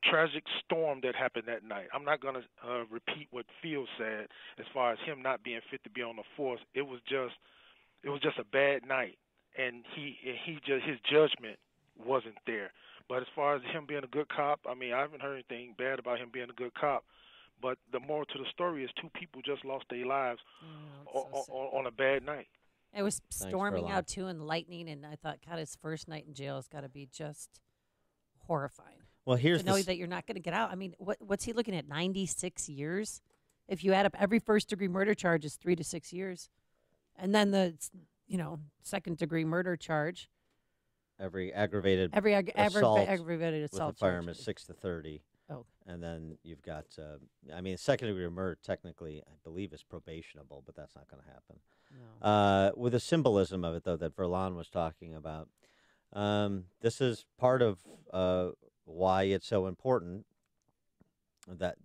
tragic storm that happened that night. I'm not going to repeat what Phil said as far as him not being fit to be on the force. It was just a bad night, and his judgment wasn't there. But as far as him being a good cop, I mean, I haven't heard anything bad about him being a good cop. But the moral to the story is 2 people just lost their lives on a bad night. It was storming out, too, and lightning, and I thought, God, his first night in jail has got to be just horrifying. Well, here's to know that you're not going to get out. I mean, what's he looking at, 96 years? If you add up every first-degree murder charge is 3 to 6 years. And then the, second-degree murder charge. Every aggravated aggravated with assault a firearm charge. is 6 to 30. Oh. And then you've got, second-degree murder technically, I believe, is probationable, but that's not going to happen. No. With the symbolism of it, though, that Verlon was talking about, this is part of why it's so important that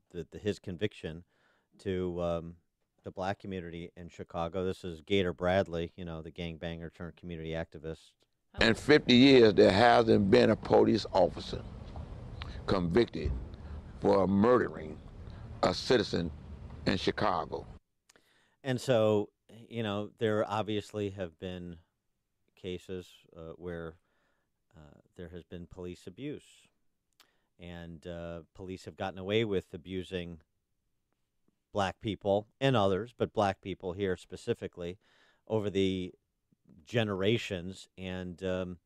his conviction to the black community in Chicago. This is Gator Bradley, the gangbanger turned community activist. In 50 years, there hasn't been a police officer convicted for murdering a citizen in Chicago. And so, there obviously have been cases where there has been police abuse. And police have gotten away with abusing black people and others, but black people here specifically, over the generations. And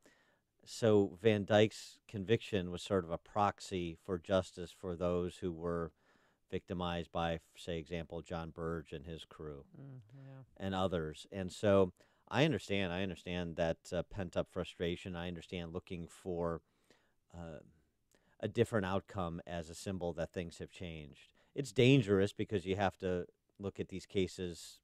so Van Dyke's conviction was sort of a proxy for justice for those who were victimized by, say, example, John Burge and his crew and others. And so I understand that pent-up frustration. I understand looking for a different outcome as a symbol that things have changed. It's dangerous because you have to look at these cases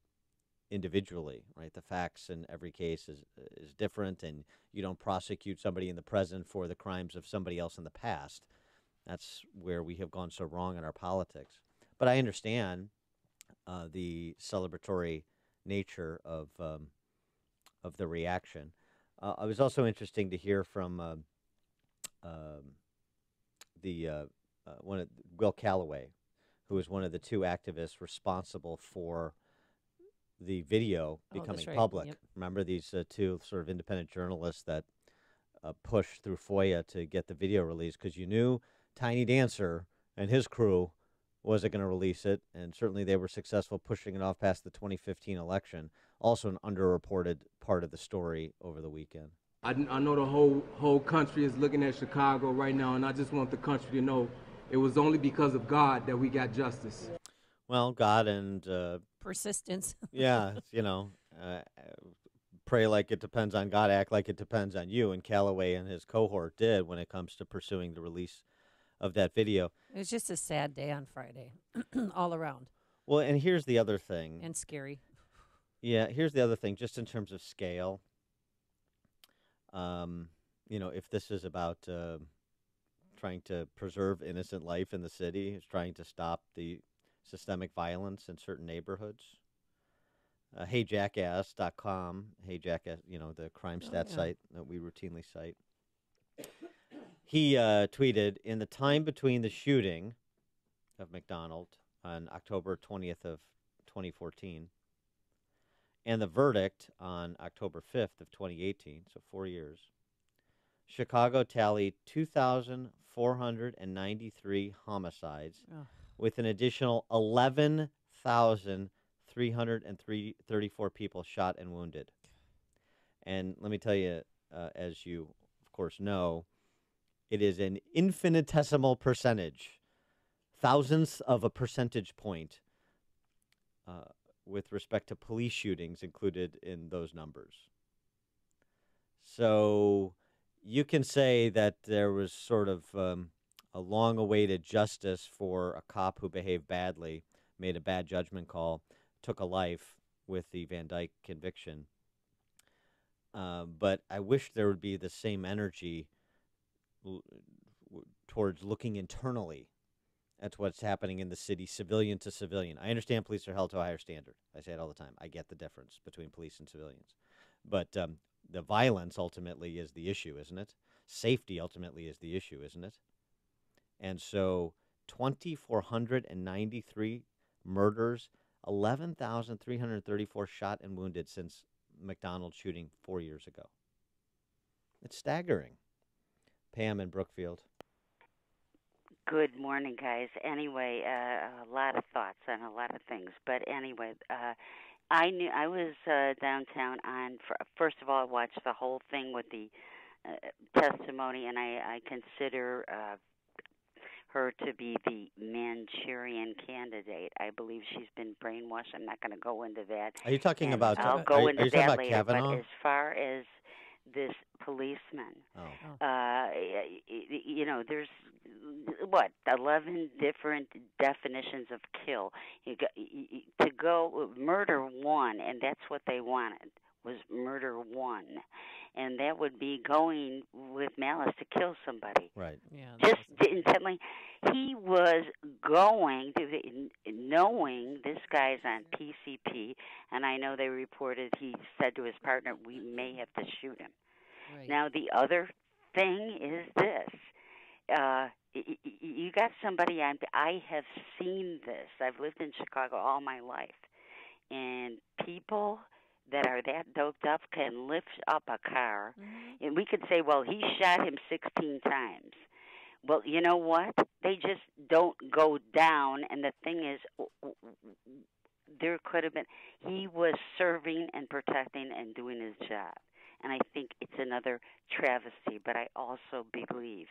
individually, right? The facts in every case is different, and you don't prosecute somebody in the present for the crimes of somebody else in the past. That's where we have gone so wrong in our politics. But I understand the celebratory nature of the reaction. It was also interesting to hear from Will Calloway, who was one of the 2 activists responsible for the video becoming public. Yep. Remember these 2 sort of independent journalists that pushed through FOIA to get the video released because you knew Tiny Dancer and his crew wasn't going to release it, and certainly they were successful pushing it off past the 2015 election. Also an underreported part of the story over the weekend. I know the whole country is looking at Chicago right now, and I just want the country to know it was only because of God that we got justice. Well, God and persistence. Yeah, pray like it depends on God, act like it depends on you. And Calloway and his cohort did when it comes to pursuing the release of that video. It was just a sad day on Friday, all around. Well, and here's the other thing. And scary. Yeah, here's the other thing, just in terms of scale. If this is about trying to preserve innocent life in the city, it's trying to stop the systemic violence in certain neighborhoods. HeyJackass.com, HeyJackass, the crime stat site that we routinely cite. He tweeted, in the time between the shooting of McDonald on October 20th of 2014 and the verdict on October 5th of 2018, so 4 years, Chicago tallied 2,493 homicides with an additional 11,334 people shot and wounded. And let me tell you, as you, of course, know, it is an infinitesimal percentage, thousandths of a percentage point, with respect to police shootings included in those numbers. So you can say that there was sort of a long-awaited justice for a cop who behaved badly, made a bad judgment call, took a life with the Van Dyke conviction. But I wish there would be the same energy towards looking internally at what's happening in the city, civilian to civilian. I understand police are held to a higher standard. I say it all the time. I get the difference between police and civilians. But the violence ultimately is the issue, isn't it? Safety ultimately is the issue, isn't it? And so 2,493 murders, 11,334 shot and wounded since McDonald's shooting 4 years ago. It's staggering. Pam in Brookfield. Good morning, guys. Anyway, a lot of thoughts on a lot of things. But anyway, I was downtown on, first of all, I watched the whole thing with the testimony, and I consider her to be the Manchurian candidate. I believe she's been brainwashed. I'm not going to go into that. Are you talking about? I'll go into that later. Kavanaugh? But as far as this policeman, there's 11 different definitions of kill. To go murder one, and that's what they wanted, was murder one, and that would be going with malice to kill somebody. Right. Yeah. Just intently, he was going to, knowing this guy's on PCP, and I know they reported he said to his partner, "We may have to shoot him." Right. Now the other thing is this. You got somebody I have seen this. I've lived in Chicago all my life, and people that are that doped up can lift up a car, and we could say, well, he shot him 16 times. Well, you know what? They just don't go down, and the thing is, there could have been, he was serving and protecting and doing his job. And I think it's another travesty, but I also believe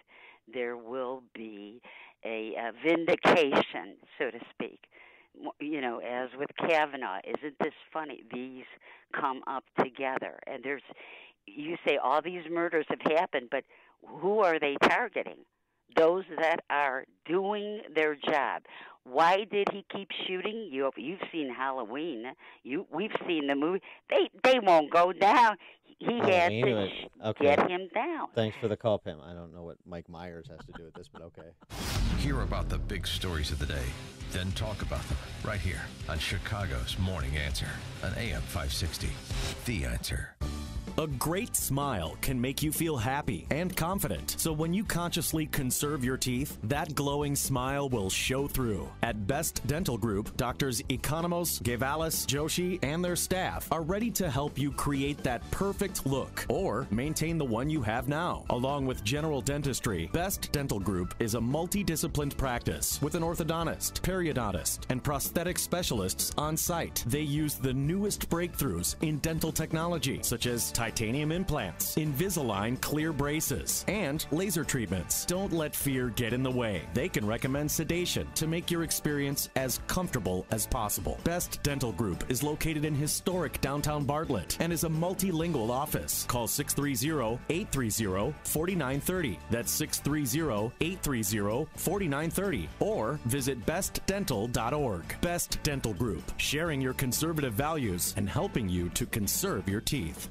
there will be a vindication, so to speak. As with Kavanaugh, isn't this funny? These come up together. And you say all these murders have happened, but who are they targeting? Those that are doing their job. Why did he keep shooting? You've seen Halloween. We've seen the movie. They won't go down. He had to get him down. Thanks for the call, Pam. I don't know what Mike Myers has to do with this, but okay. Hear about the big stories of the day, then talk about them right here on Chicago's Morning Answer on AM 560. The Answer. A great smile can make you feel happy and confident. So when you consciously conserve your teeth, that glowing smile will show through. At Best Dental Group, Doctors Economos, Gavalis, Joshi, and their staff are ready to help you create that perfect look or maintain the one you have now. Along with general dentistry, Best Dental Group is a multidisciplined practice with an orthodontist, periodontist, and prosthetic specialists on site. They use the newest breakthroughs in dental technology, such as titanium implants, Invisalign clear braces, and laser treatments. Don't let fear get in the way. They can recommend sedation to make your experience as comfortable as possible. Best Dental Group is located in historic downtown Bartlett and is a multilingual office. Call 630-830-4930. That's 630-830-4930. Or visit bestdental.org. Best Dental Group, sharing your conservative values and helping you to conserve your teeth.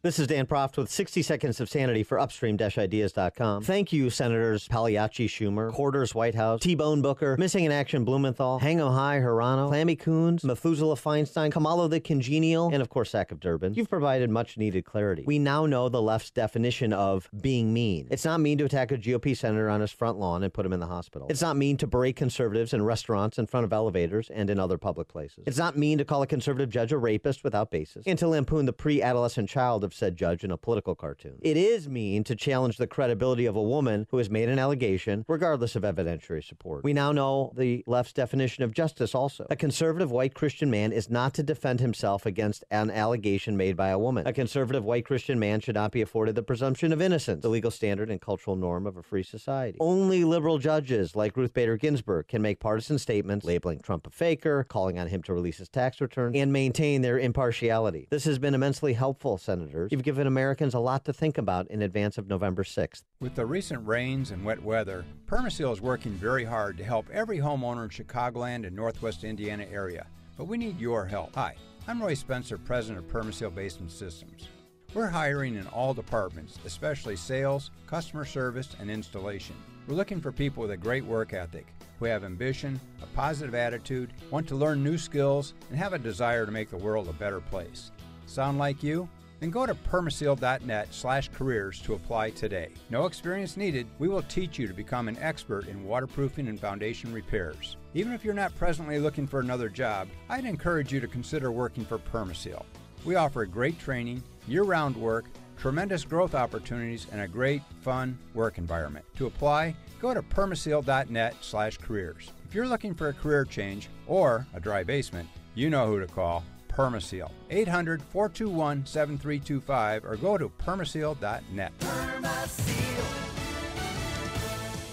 This is Dan Proft with 60 Seconds of Sanity for Upstream-Ideas.com. Thank you, Senators Pagliacci, Schumer, Quarters, White House, T-Bone Booker, Missing in Action Blumenthal, Hango High, Hirano, Clammy Coons, Methuselah Feinstein, Kamalo the Congenial, and of course, Sack of Durbin. You've provided much-needed clarity. We now know the left's definition of being mean. It's not mean to attack a GOP senator on his front lawn and put him in the hospital. It's not mean to berate conservatives in restaurants, in front of elevators, and in other public places. It's not mean to call a conservative judge a rapist without basis, and to lampoon the pre-adolescent child of said judge in a political cartoon. It is mean to challenge the credibility of a woman who has made an allegation, regardless of evidentiary support. We now know the left's definition of justice also. A conservative white Christian man is not to defend himself against an allegation made by a woman. A conservative white Christian man should not be afforded the presumption of innocence, the legal standard and cultural norm of a free society. Only liberal judges like Ruth Bader Ginsburg can make partisan statements, labeling Trump a faker, calling on him to release his tax returns, and maintain their impartiality. This has been immensely helpful, Senators. You've given Americans a lot to think about in advance of November 6th. With the recent rains and wet weather, Permaseal is working very hard to help every homeowner in Chicagoland and Northwest Indiana area. But we need your help. Hi, I'm Roy Spencer, president of Permaseal Basement Systems. We're hiring in all departments, especially sales, customer service, and installation. We're looking for people with a great work ethic, who have ambition, a positive attitude, want to learn new skills, and have a desire to make the world a better place. Sound like you? Then go to permaseal.net/careers to apply today. No experience needed. We will teach you to become an expert in waterproofing and foundation repairs. Even if you're not presently looking for another job, I'd encourage you to consider working for Permaseal. We offer great training, year-round work, tremendous growth opportunities, and a great, fun work environment. To apply, go to permaseal.net/careers. If you're looking for a career change or a dry basement, you know who to call. Permaseal. 800-421-7325 or go to permaseal.net.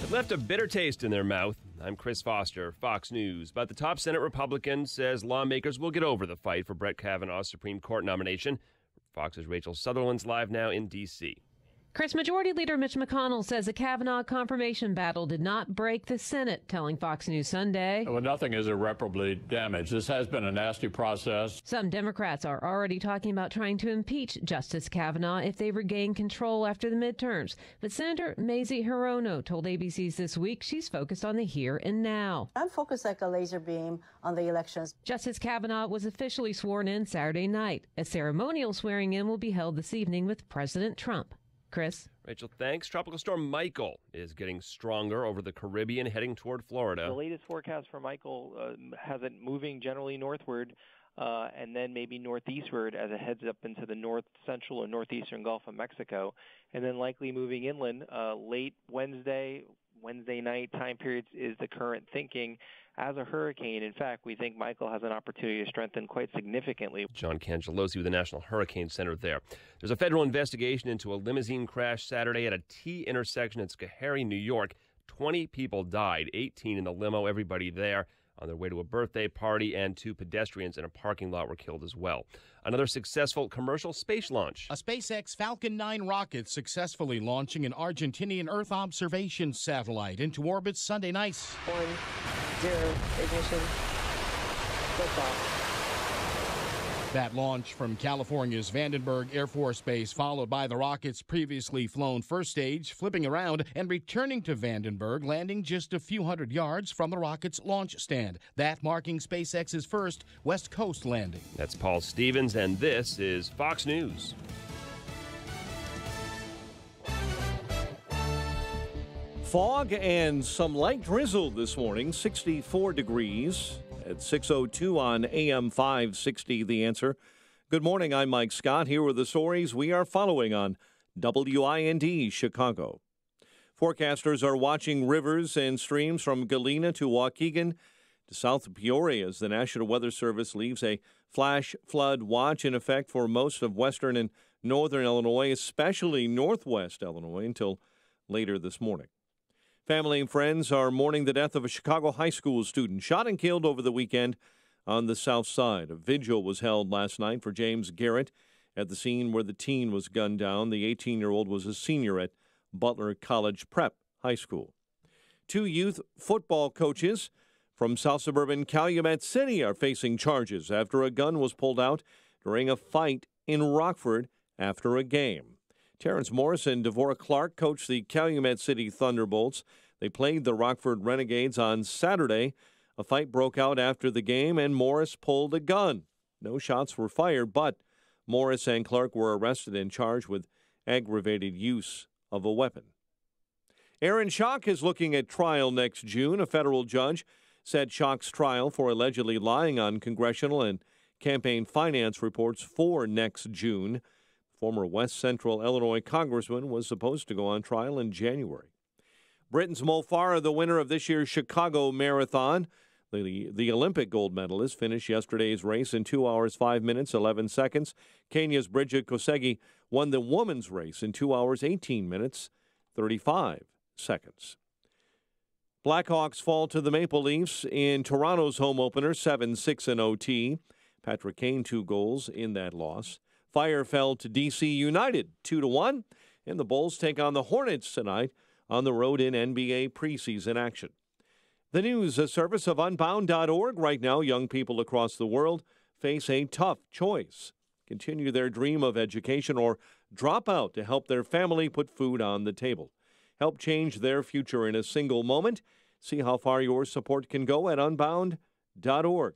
It left a bitter taste in their mouth. I'm Chris Foster, Fox News. But the top Senate Republican says lawmakers will get over the fight for Brett Kavanaugh's Supreme Court nomination. Fox's Rachel Sutherland's live now in D.C. Chris, Majority Leader Mitch McConnell says a Kavanaugh confirmation battle did not break the Senate, telling Fox News Sunday. Well, nothing is irreparably damaged. This has been a nasty process. Some Democrats are already talking about trying to impeach Justice Kavanaugh if they regain control after the midterms. But Senator Mazie Hirono told ABC's This Week she's focused on the here and now. I'm focused like a laser beam on the elections. Justice Kavanaugh was officially sworn in Saturday night. A ceremonial swearing in will be held this evening with President Trump. Chris. Rachel, thanks. Tropical storm Michael is getting stronger over the Caribbean, heading toward Florida. The latest forecast for Michael has it moving generally northward and then maybe northeastward as it heads up into the north central or northeastern Gulf of Mexico, and then likely moving inland late Wednesday night time periods is the current thinking as a hurricane. In fact, we think Michael has an opportunity to strengthen quite significantly. John Cangelosi with the National Hurricane Center there. There's a federal investigation into a limousine crash Saturday at a T intersection in Schoharie, New York. 20 people died, 18 in the limo, everybody there on their way to a birthday party, and 2 pedestrians in a parking lot were killed as well. Another successful commercial space launch. A SpaceX Falcon 9 rocket successfully launching an Argentinian Earth observation satellite into orbit Sunday night. 1, 0, ignition, liftoff. That launch from California's Vandenberg Air Force Base, followed by the rocket's previously flown first stage, flipping around and returning to Vandenberg, landing just a few hundred yards from the rocket's launch stand. That marking SpaceX's first West Coast landing. That's Paul Stevens, and this is Fox News. Fog and some light drizzle this morning, 64 degrees. At 6:02 on AM 560, The Answer. Good morning, I'm Mike Scott. Here are the stories we are following on WIND Chicago. Forecasters are watching rivers and streams from Galena to Waukegan to south of Peoria as the National Weather Service leaves a flash flood watch in effect for most of western and northern Illinois, especially northwest Illinois, until later this morning. Family and friends are mourning the death of a Chicago high school student shot and killed over the weekend on the south side. A vigil was held last night for James Garrett at the scene where the teen was gunned down. The 18-year-old was a senior at Butler College Prep High School. 2 youth football coaches from south suburban Calumet City are facing charges after a gun was pulled out during a fight in Rockford after a game. Terrence Morris and Devorah Clark coached the Calumet City Thunderbolts. They played the Rockford Renegades on Saturday. A fight broke out after the game, and Morris pulled a gun. No shots were fired, but Morris and Clark were arrested and charged with aggravated use of a weapon. Aaron Schock is looking at trial next June. A federal judge set Schock's trial for allegedly lying on congressional and campaign finance reports for next June. Former West Central Illinois congressman was supposed to go on trial in January. Britain's Mo Farah, the winner of this year's Chicago Marathon. The Olympic gold medalist finished yesterday's race in 2 hours, 5 minutes, 11 seconds. Kenya's Bridget Kosgei won the women's race in 2 hours, 18 minutes, 35 seconds. Blackhawks fall to the Maple Leafs in Toronto's home opener, 7-6 in OT. Patrick Kane 2 goals in that loss. Fire fell to D.C. United 2-1, and the Bulls take on the Hornets tonight on the road in NBA preseason action. The news service of Unbound.org. Right now, young people across the world face a tough choice. Continue their dream of education or drop out to help their family put food on the table. Help change their future in a single moment. See how far your support can go at Unbound.org.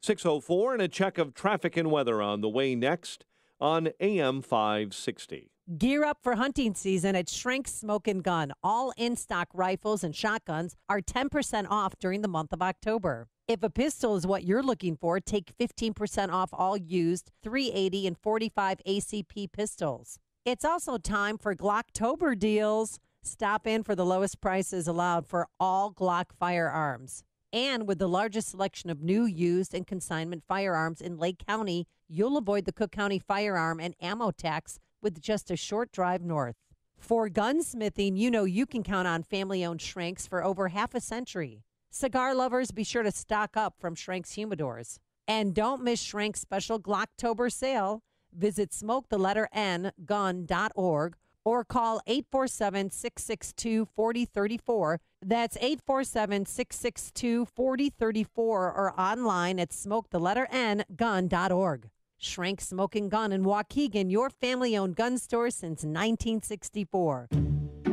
6:04 and a check of traffic and weather on the way next on AM 560. Gear up for hunting season at Shrink Smoke and Gun. All in-stock rifles and shotguns are 10% off during the month of October. If a pistol is what you're looking for, take 15% off all used 380 and 45 ACP pistols. It's also time for Glocktober deals. Stop in for the lowest prices allowed for all Glock firearms. And with the largest selection of new, used, and consignment firearms in Lake County, you'll avoid the Cook County firearm and ammo tax with just a short drive north. For gunsmithing, you know you can count on family-owned Shrinks for over half a century. Cigar lovers, be sure to stock up from Shrink's Humidors. And don't miss Shrink's special Glocktober sale. Visit smoketheletterN.gun.org or call 847-662-4034. That's 847-662-4034 or online at smoketheletterN.gun.org. Shrink Smoke and Gun in Waukegan, your family-owned gun store since 1964.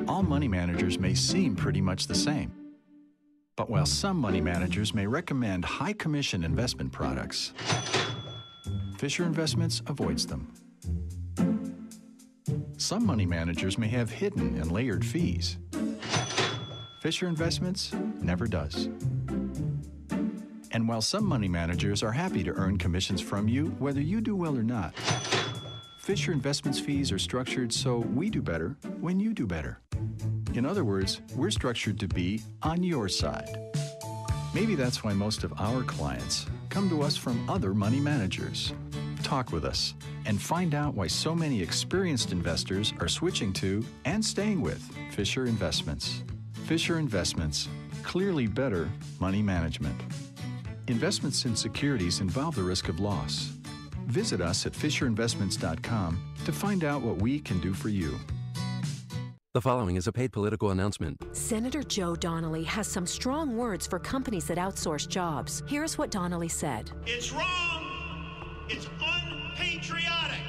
All money managers may seem pretty much the same. But while some money managers may recommend high-commission investment products, Fisher Investments avoids them. Some money managers may have hidden and layered fees. Fisher Investments never does. And while some money managers are happy to earn commissions from you, whether you do well or not, Fisher Investments fees are structured so we do better when you do better. In other words, we're structured to be on your side. Maybe that's why most of our clients come to us from other money managers. Talk with us and find out why so many experienced investors are switching to and staying with Fisher Investments. Fisher Investments, clearly better money management. Investments in securities involve the risk of loss. Visit us at FisherInvestments.com to find out what we can do for you. The following is a paid political announcement. Senator Joe Donnelly has some strong words for companies that outsource jobs. Here's what Donnelly said. It's wrong. It's unpatriotic.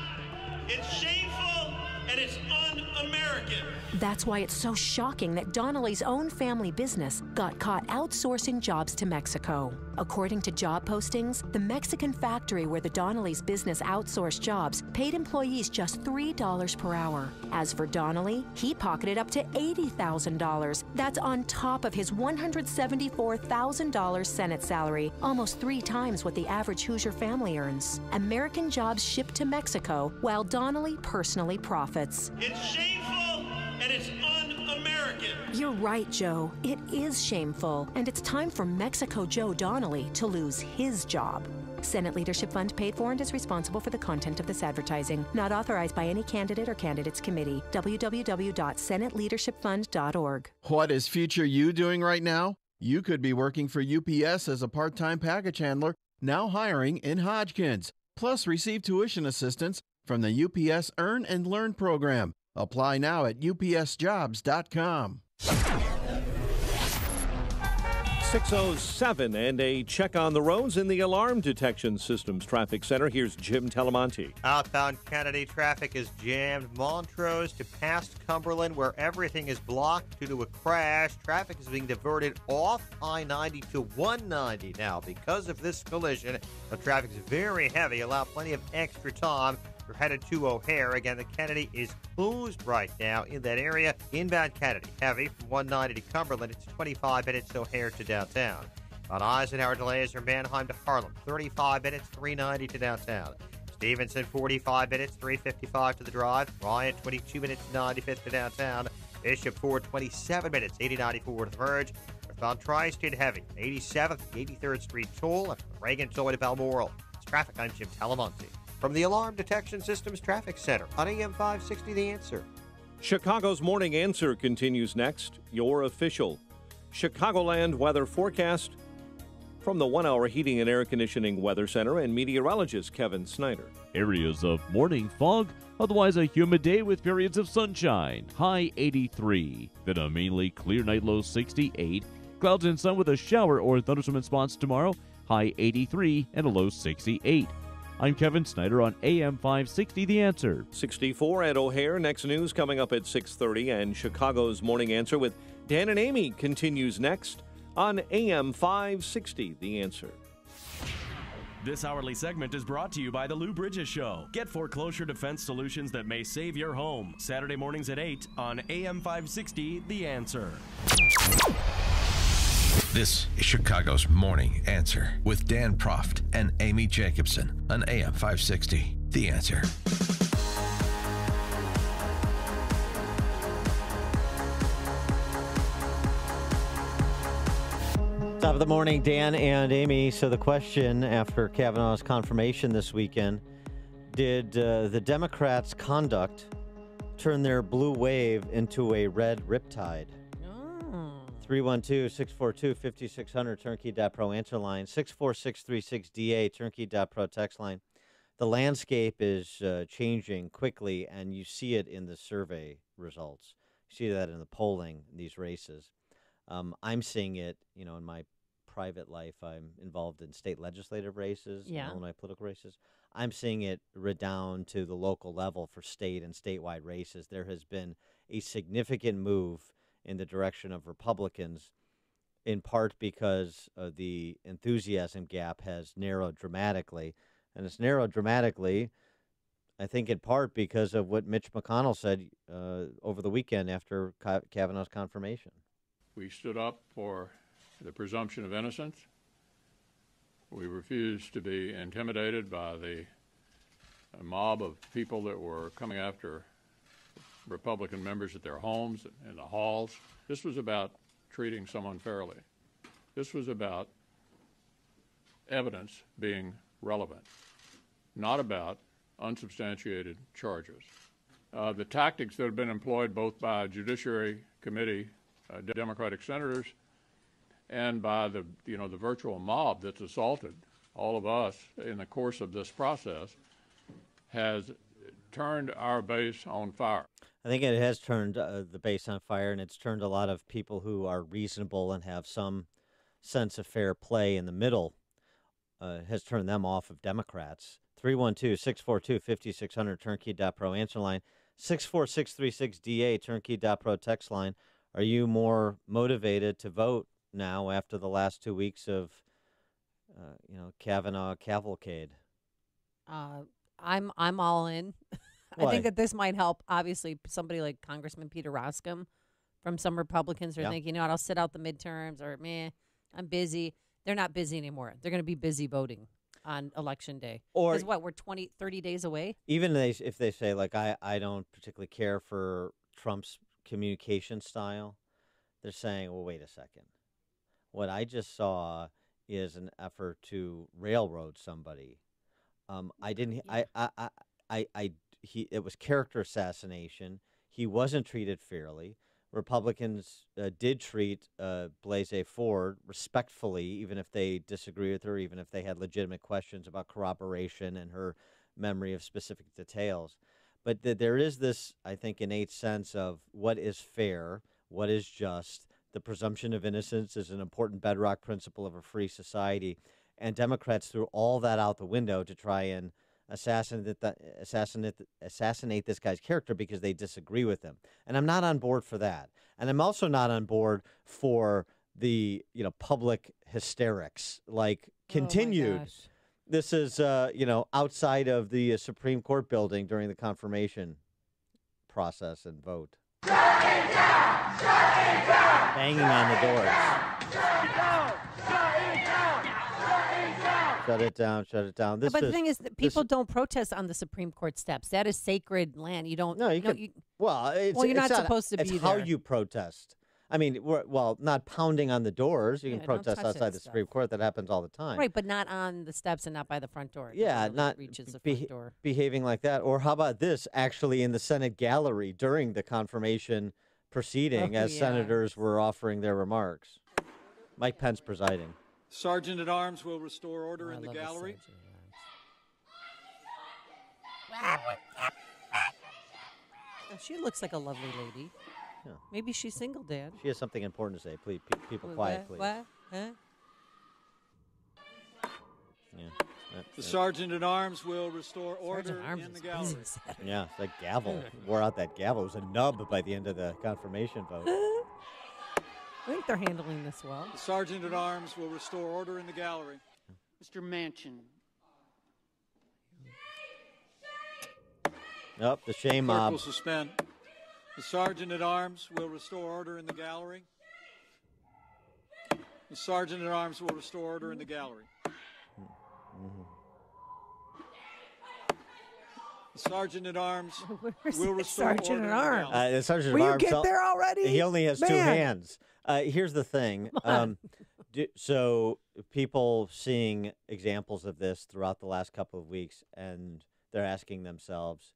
It's shameful. And it's un-American. That's why it's so shocking that Donnelly's own family business got caught outsourcing jobs to Mexico. According to job postings, the Mexican factory where the Donnelly's business outsourced jobs paid employees just $3 per hour. As for Donnelly, he pocketed up to $80,000. That's on top of his $174,000 Senate salary, almost 3 times what the average Hoosier family earns. American jobs shipped to Mexico while Donnelly personally profits. It's shameful and it's un-American. You're right, Joe. It is shameful, and it's time for Mexico Joe Donnelly to lose his job. Senate Leadership Fund paid for and is responsible for the content of this advertising. Not authorized by any candidate or candidates committee. www.senateleadershipfund.org. What is future you doing right now? You could be working for UPS as a part-time package handler, now hiring in Hodgkins. Plus, receive tuition assistance from the UPS Earn and Learn program. Apply now at upsjobs.com. 6:07 and a check on the roads in the Alarm Detection Systems Traffic Center. Here's Jim Telemonte. Outbound Kennedy traffic is jammed Montrose to past Cumberland, where everything is blocked due to a crash. Traffic is being diverted off I-90 to 190 now because of this collision. The traffic is very heavy. Allow plenty of extra time. You're headed to O'Hare. Again, the Kennedy is closed right now in that area. Inbound Kennedy, heavy from 190 to Cumberland. It's 25 minutes O'Hare to downtown. On Eisenhower, delays from Mannheim to Harlem. 35 minutes, 390 to downtown. Stevenson, 45 minutes, 355 to the drive. Ryan, 22 minutes, 95th to downtown. Bishop, 27 minutes, 8094 to the verge. Northbound Tri-State heavy, 87th, 83rd Street toll after the Reagan toll to Balmoral. It's traffic. I'm Jim Talamonte. From the Alarm Detection Systems Traffic Center on AM 560, The Answer. Chicago's Morning Answer continues next. Your official Chicagoland weather forecast from the 1 Hour Heating and Air Conditioning Weather Center and meteorologist Kevin Snyder. Areas of morning fog, otherwise a humid day with periods of sunshine. High 83. Then a mainly clear night, low 68. Clouds and sun with a shower or thunderstorm in spots tomorrow. High 83 and a low 68. I'm Kevin Snyder on AM 560, The Answer. 64 at O'Hare. Next news coming up at 6:30. And Chicago's Morning Answer with Dan and Amy continues next on AM 560, The Answer. This hourly segment is brought to you by the Lou Bridges Show. Get foreclosure defense solutions that may save your home. Saturday mornings at 8 on AM 560, The Answer. This is Chicago's Morning Answer with Dan Proft and Amy Jacobson on AM 560. The Answer. Top of the morning, Dan and Amy. So the question after Kavanaugh's confirmation this weekend, did the Democrats' conduct turn their blue wave into a red riptide? 312-642-5600, turnkey.pro answer line, 64636DA, turnkey.pro text line. The landscape is changing quickly, and you see it in the survey results. You see that in the polling, in these races. I'm seeing it, in my private life. I'm involved in state legislative races, Illinois political races. I'm seeing it redound to the local level for state and statewide races. There has been a significant move in the direction of Republicans, in part because the enthusiasm gap has narrowed dramatically. And it's narrowed dramatically, I think, in part because of what Mitch McConnell said over the weekend after Kavanaugh's confirmation. We stood up for the presumption of innocence. We refused to be intimidated by the mob of people that were coming after Republican members at their homes, in the halls. This was about treating someone fairly. This was about evidence being relevant, not about unsubstantiated charges. The tactics that have been employed both by Judiciary Committee Democratic senators and by the virtual mob that's assaulted all of us in the course of this process has turned our base on fire. I think it has turned the base on fire, and it's turned a lot of people who are reasonable and have some sense of fair play in the middle, has turned them off of Democrats. 312-642-5600, turnkey.pro answer line, 64636DA, turnkey.pro text line. Are you more motivated to vote now after the last 2 weeks of, Kavanaugh cavalcade? I'm all in. I think that this might help. Obviously, somebody like Congressman Peter Roscom from some Republicans are thinking, I'll sit out the midterms, or I'm busy. They're not busy anymore. They're going to be busy voting on Election Day. Or because we're 30 days away? Even if they say, I don't particularly care for Trump's communication style, they're saying, well, wait a second. What I just saw is an effort to railroad somebody. It was character assassination. He wasn't treated fairly. Republicans did treat Blasey Ford respectfully, even if they disagree with her, even if they had legitimate questions about corroboration and her memory of specific details. But there is this, I think, innate sense of what is fair, what is just. The presumption of innocence is an important bedrock principle of a free society. And Democrats threw all that out the window to try and assassinate this guy's character because they disagree with him. And I'm not on board for that. And I'm also not on board for the public hysterics, like continued. Oh this is outside of the Supreme Court building during the confirmation process and vote. Banging on the doors. Shut it down. Shut it down. But the thing is that people don't protest on the Supreme Court steps. That is sacred land. You don't. No, you can. You're not supposed to be there. It's how you protest. I mean, not pounding on the doors. You can protest outside the Supreme Court. That happens all the time. Right, but not on the steps and not by the front door. Yeah, not reaches the front door. Behaving like that. Or how about this? Actually, in the Senate gallery during the confirmation proceeding, as senators were offering their remarks. Mike Pence presiding. Sergeant at Arms will restore order in the gallery. She looks like a lovely lady. Yeah. Maybe she's single, Dad. She has something important to say. Please, people, quiet, please. What? Huh? Yeah. The Sergeant at Arms will restore order in the gallery. Yeah, the gavel. Wore out that gavel. It was a nub by the end of the confirmation vote. I think they're handling this well. The Sergeant at Arms will restore order in the gallery. Mr. Manchin. Nope, the shame Clerk mob. will suspend. The Sergeant at Arms will restore order in the gallery. The Sergeant at Arms will restore order in the gallery. Mm-hmm. The Sergeant at Arms will restore Sergeant order at Arms? in the gallery. The Sergeant Will at you Arms. get there already? He only has two Man. hands. Here's the thing. So people seeing examples of this throughout the last couple of weeks, and they're asking themselves,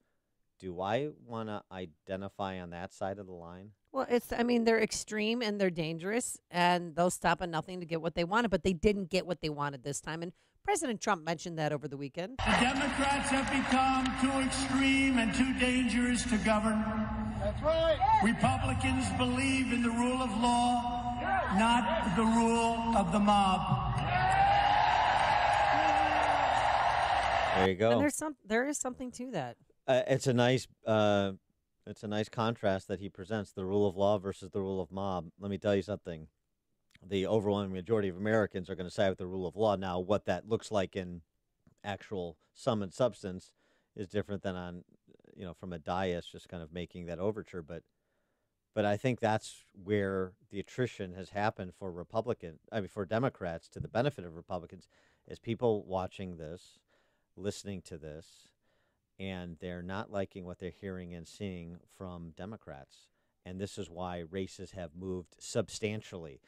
do I want to identify on that side of the line? Well, they're extreme and they're dangerous, and they'll stop at nothing to get what they wanted, but they didn't get what they wanted this time. And President Trump mentioned that over the weekend. The Democrats have become too extreme and too dangerous to govern. That's right. Republicans believe in the rule of law, not the rule of the mob. There you go. And there is something to that. It's a nice contrast that he presents, the rule of law versus the rule of mob. Let me tell you something. The overwhelming majority of Americans are going to side with the rule of law. Now, what that looks like in actual sum and substance is different than on, from a dais, just kind of making that overture. But I think that's where the attrition has happened for for Democrats, to the benefit of Republicans, is people watching this, listening to this, and they're not liking what they're hearing and seeing from Democrats. And this is why races have moved substantially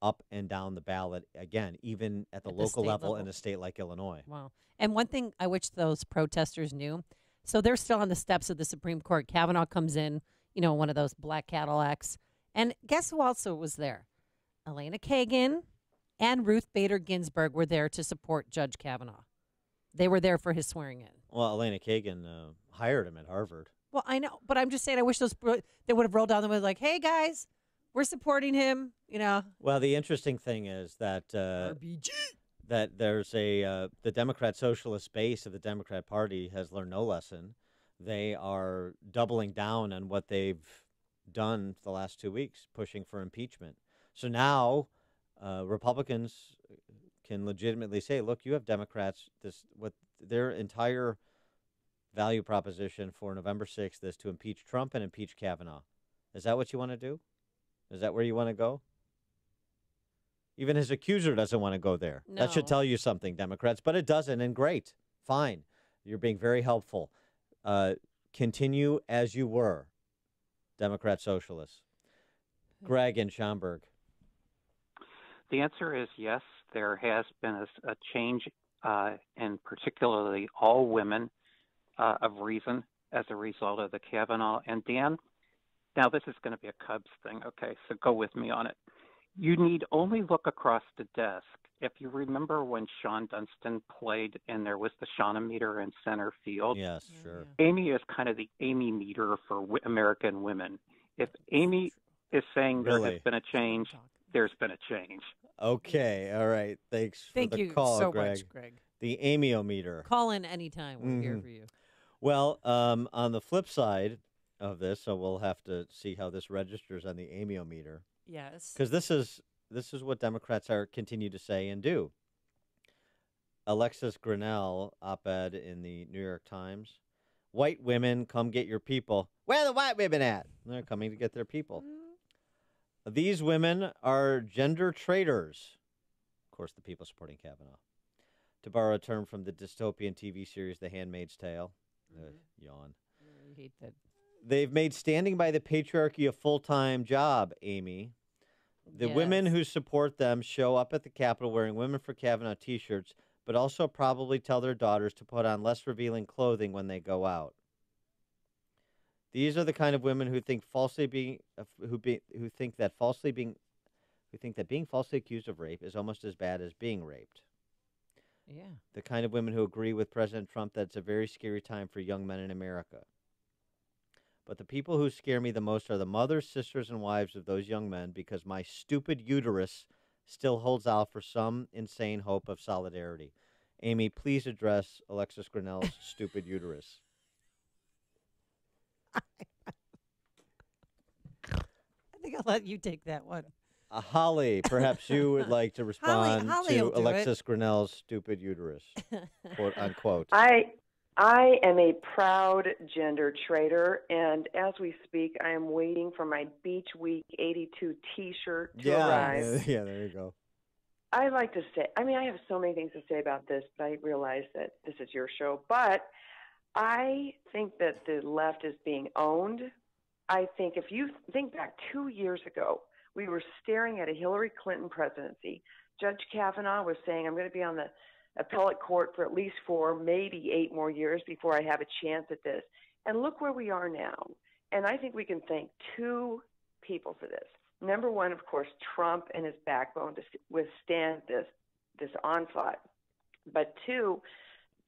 up and down the ballot, again, even at the local level in a state like Illinois. Wow. And one thing I wish those protesters knew, so they're still on the steps of the Supreme Court. Kavanaugh comes in, one of those black Cadillacs. And guess who also was there? Elena Kagan and Ruth Bader Ginsburg were there to support Judge Kavanaugh. They were there for his swearing in. Well, Elena Kagan hired him at Harvard. Well, I know, but I'm just saying I wish they would have rolled down the window like, hey, guys, we're supporting him, Well, the interesting thing is that that there's the Democrat socialist base of the Democrat Party has learned no lesson. They are doubling down on what they've done the last 2 weeks, pushing for impeachment. So now Republicans can legitimately say, look, you have Democrats, what their entire value proposition for November 6th is to impeach Trump and impeach Kavanaugh. Is that what you want to do? Is that where you want to go? Even his accuser doesn't want to go there. No. That should tell you something, Democrats, but it doesn't, and great. Fine. You're being very helpful. Continue as you were, Democrat socialists. Greg in Schaumburg. The answer is yes. There has been a change in particularly all women of reason as a result of the Kavanaugh. And Dan, now this is going to be a Cubs thing, okay, so go with me on it. You need only look across the desk. If you remember when Sean Dunston played and there was the Shawnometer in center field. Yes, sure. Amy is kind of the Amy meter for American women. If Amy is saying there has been a change, there's been a change. Okay, all right. Thanks for Thank the you call, so Greg. much, Greg. The Amiometer. Call in anytime. We're here for you. Well, on the flip side of this, so we'll have to see how this registers on the Amiometer. Yes. Because this is what Democrats continue to say and do. Alexis Grinnell op-ed in the New York Times. White women, come get your people. Where are the white women at? They're coming to get their people. These women are gender traitors. Of course, the people supporting Kavanaugh. To borrow a term from the dystopian TV series The Handmaid's Tale. Yawn. I hate that. They've made standing by the patriarchy a full-time job, Amy. The women who support them show up at the Capitol wearing Women for Kavanaugh T-shirts, but also probably tell their daughters to put on less revealing clothing when they go out. These are the kind of women who think being falsely accused of rape is almost as bad as being raped. Yeah. The kind of women who agree with President Trump that it's a very scary time for young men in America. But the people who scare me the most are the mothers, sisters, and wives of those young men, because my stupid uterus still holds out for some insane hope of solidarity. Amy, please address Alexis Grinnell's stupid uterus. I think I'll let you take that one. Holly, perhaps you would like to respond Holly to will do Alexis Grinnell's stupid uterus, quote unquote. I am a proud gender traitor, and as we speak, I am waiting for my Beach Week 82 T-shirt to arrive. Yeah, there you go. I like to say, I have so many things to say about this, but I realize that this is your show. But I think that the left is being owned. I think if you think back 2 years ago, we were staring at a Hillary Clinton presidency. Judge Kavanaugh was saying, I'm going to be on the appellate court for at least 4, maybe 8 more years before I have a chance at this. And look where we are now. And I think we can thank 2 people for this. Number one, of course, Trump and his backbone to withstand this onslaught. But 2,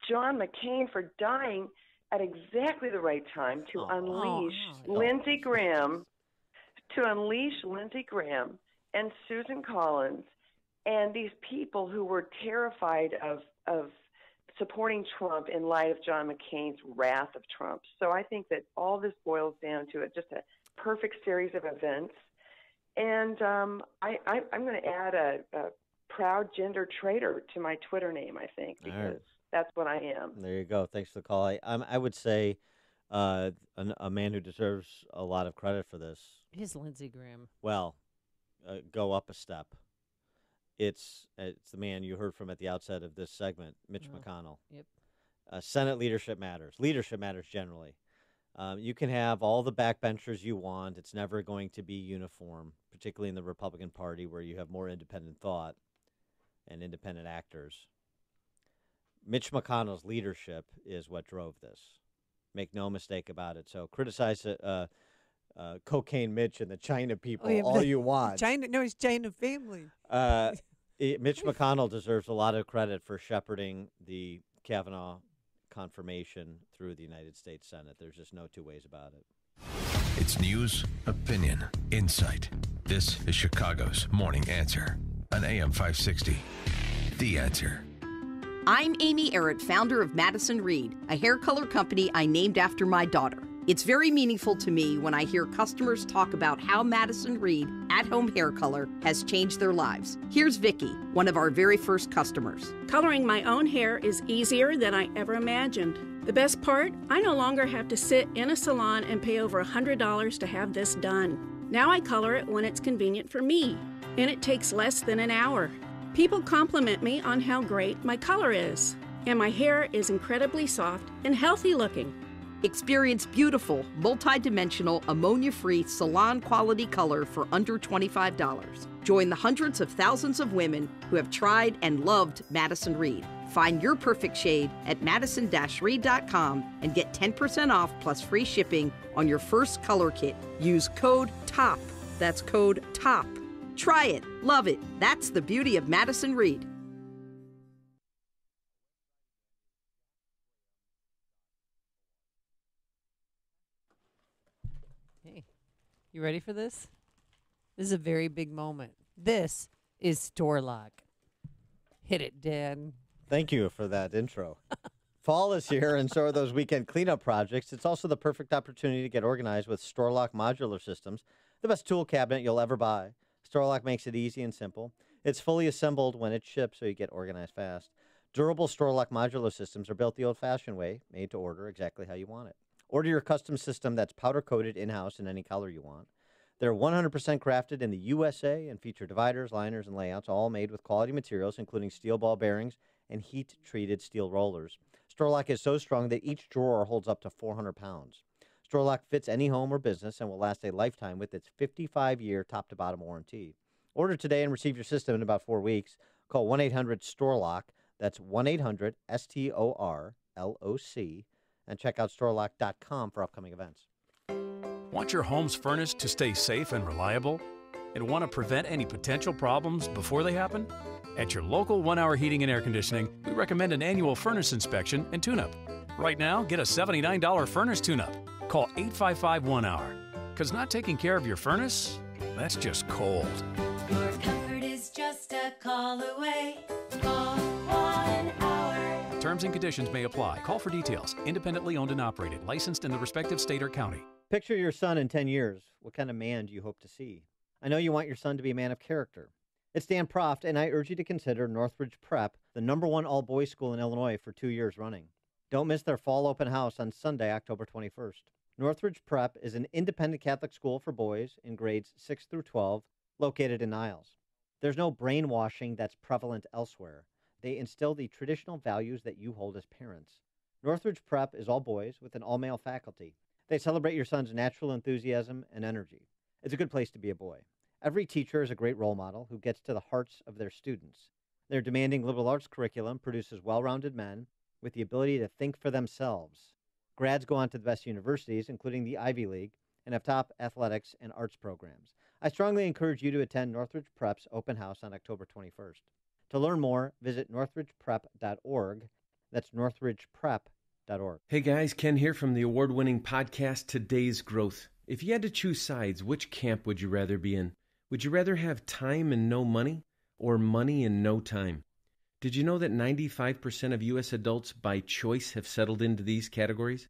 John McCain for dying at exactly the right time to unleash Lindsey Graham, and Susan Collins and these people who were terrified of supporting Trump in light of John McCain's wrath of Trump. So I think that all this boils down to just a perfect series of events. And I'm going to add a proud gender traitor to my Twitter name, I think, because that's what I am. There you go. Thanks for the call. I would say a man who deserves a lot of credit for this is Lindsey Graham. Well, go up a step. It's the man you heard from at the outset of this segment, Mitch McConnell. Yep. Senate leadership matters. Leadership matters generally. You can have all the backbenchers you want. It's never going to be uniform, particularly in the Republican Party where you have more independent thought and independent actors. Mitch McConnell's leadership is what drove this. Make no mistake about it. So criticize Cocaine Mitch and the China people all you want. It's China family. Mitch McConnell deserves a lot of credit for shepherding the Kavanaugh confirmation through the United States Senate. There's just no 2 ways about it. It's news, opinion, insight. This is Chicago's Morning Answer on AM 560. The Answer. I'm Amy Errett, founder of Madison Reed, a hair color company I named after my daughter. It's very meaningful to me when I hear customers talk about how Madison Reed at-home hair color has changed their lives. Here's Vicky, one of our very first customers. Coloring my own hair is easier than I ever imagined. The best part, I no longer have to sit in a salon and pay over $100 to have this done. Now I color it when it's convenient for me, and it takes less than an hour. People compliment me on how great my color is, and my hair is incredibly soft and healthy looking. Experience beautiful, multi-dimensional, ammonia-free, salon-quality color for under $25. Join the hundreds of thousands of women who have tried and loved Madison Reed. Find your perfect shade at madison-reed.com and get 10% off plus free shipping on your first color kit. Use code TOP. That's code TOP. Try it. Love it. That's the beauty of Madison Reed. Hey, you ready for this? This is a very big moment. This is Store Lock. Hit it, Dan. Thank you for that intro. Fall is here, and so are those weekend cleanup projects. It's also the perfect opportunity to get organized with Store Lock modular systems, the best tool cabinet you'll ever buy. Store Lock makes it easy and simple. It's fully assembled when it ships, so you get organized fast. Durable Store Lock modular systems are built the old-fashioned way, made to order exactly how you want it. Order your custom system that's powder-coated in-house in any color you want. They're 100% crafted in the USA and feature dividers, liners, and layouts, all made with quality materials, including steel ball bearings and heat-treated steel rollers. Store Lock is so strong that each drawer holds up to 400 pounds. Store Lock fits any home or business and will last a lifetime with its 55-year top-to-bottom warranty. Order today and receive your system in about 4 weeks. Call 1-800-STORE-LOCK. That's 1-800-STORLOC. And check out StoreLock.com for upcoming events. Want your home's furnace to stay safe and reliable? And want to prevent any potential problems before they happen? At your local 1 Hour Heating and Air Conditioning, we recommend an annual furnace inspection and tune-up. Right now, get a $79 furnace tune-up. Call 855-1-HOUR. Because not taking care of your furnace, that's just cold. Your comfort is just a call away. Call 1 Hour. Terms and conditions may apply. Call for details. Independently owned and operated. Licensed in the respective state or county. Picture your son in 10 years. What kind of man do you hope to see? I know you want your son to be a man of character. It's Dan Proft, and I urge you to consider Northridge Prep, the #1 all-boys school in Illinois for 2 years running. Don't miss their fall open house on Sunday, October 21st. Northridge Prep is an independent Catholic school for boys in grades 6 through 12, located in Niles. There's no brainwashing that's prevalent elsewhere. They instill the traditional values that you hold as parents. Northridge Prep is all boys with an all-male faculty. They celebrate your son's natural enthusiasm and energy. It's a good place to be a boy. Every teacher is a great role model who gets to the hearts of their students. Their demanding liberal arts curriculum produces well-rounded men with the ability to think for themselves. Grads go on to the best universities, including the Ivy League, and have top athletics and arts programs. I strongly encourage you to attend Northridge Prep's open house on October 21st. To learn more, visit northridgeprep.org. That's northridgeprep.org. Hey guys, Ken here from the award-winning podcast Today's Growth. If you had to choose sides, which camp would you rather be in? Would you rather have time and no money, or money and no time? Did you know that 95% of U.S. adults by choice have settled into these categories?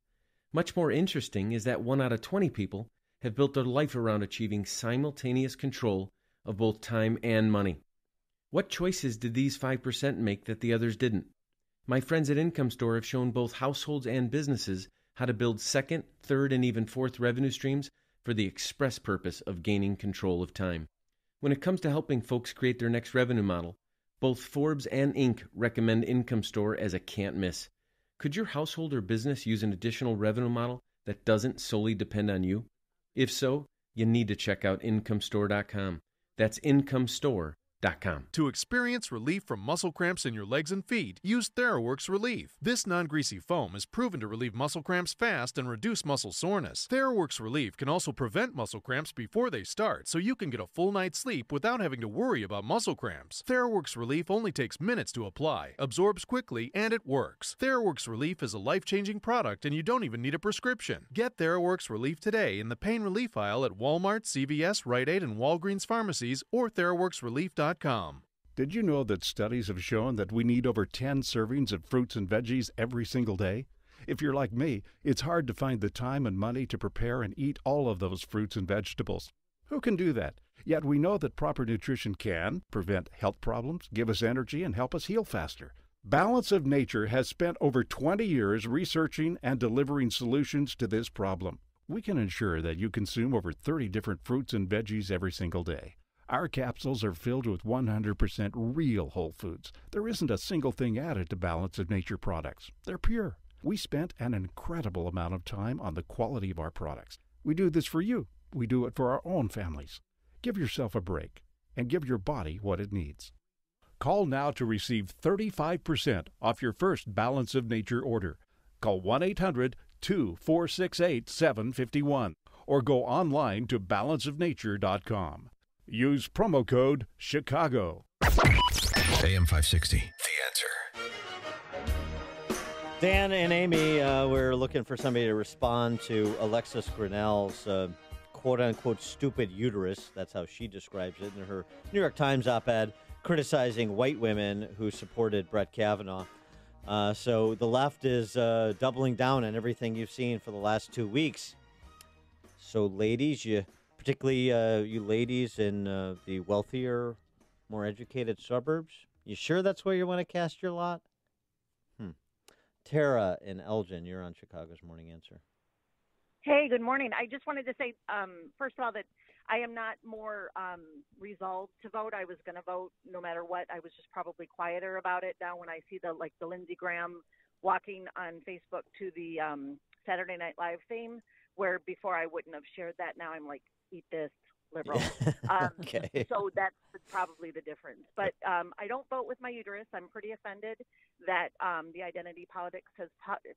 Much more interesting is that 1 out of 20 people have built their life around achieving simultaneous control of both time and money. What choices did these 5% make that the others didn't? My friends at Income Store have shown both households and businesses how to build second, third, and even fourth revenue streams for the express purpose of gaining control of time. When it comes to helping folks create their next revenue model, both Forbes and Inc. recommend Income Store as a can't miss. Could your household or business use an additional revenue model that doesn't solely depend on you? If so, you need to check out IncomeStore.com. That's IncomeStore.com. To experience relief from muscle cramps in your legs and feet, use TheraWorks Relief. This non-greasy foam is proven to relieve muscle cramps fast and reduce muscle soreness. TheraWorks Relief can also prevent muscle cramps before they start, so you can get a full night's sleep without having to worry about muscle cramps. TheraWorks Relief only takes minutes to apply, absorbs quickly, and it works. TheraWorks Relief is a life-changing product, and you don't even need a prescription. Get TheraWorks Relief today in the pain relief aisle at Walmart, CVS, Rite Aid, and Walgreens pharmacies, or TheraWorksRelief.com. Did you know that studies have shown that we need over 10 servings of fruits and veggies every single day? If you're like me, it's hard to find the time and money to prepare and eat all of those fruits and vegetables. Who can do that? Yet we know that proper nutrition can prevent health problems, give us energy, and help us heal faster. Balance of Nature has spent over 20 years researching and delivering solutions to this problem. We can ensure that you consume over 30 different fruits and veggies every single day. Our capsules are filled with 100% real whole foods. There isn't a single thing added to Balance of Nature products. They're pure. We spent an incredible amount of time on the quality of our products. We do this for you. We do it for our own families. Give yourself a break and give your body what it needs. Call now to receive 35% off your first Balance of Nature order. Call 1-800-2468-751 or go online to balanceofnature.com. Use promo code Chicago. AM 560, The Answer. Dan and Amy, we're looking for somebody to respond to Alexis Grinnell's quote-unquote stupid uterus. That's how she describes it in her New York Times op-ed criticizing white women who supported Brett Kavanaugh. So the left is doubling down on everything you've seen for the last 2 weeks. So ladies, particularly you ladies in the wealthier, more educated suburbs, you sure that's where you want to cast your lot? Tara in Elgin, you're on Chicago's Morning Answer. Hey, good morning. I just wanted to say, first of all, that I am not more resolved to vote. I was going to vote no matter what. I was just probably quieter about it. Now when I see the Lindsey Graham walking on Facebook to the Saturday Night Live theme, where before I wouldn't have shared that, now I'm like, eat this, liberal. Okay. So that's probably the difference. But I don't vote with my uterus. I'm pretty offended that the identity politics has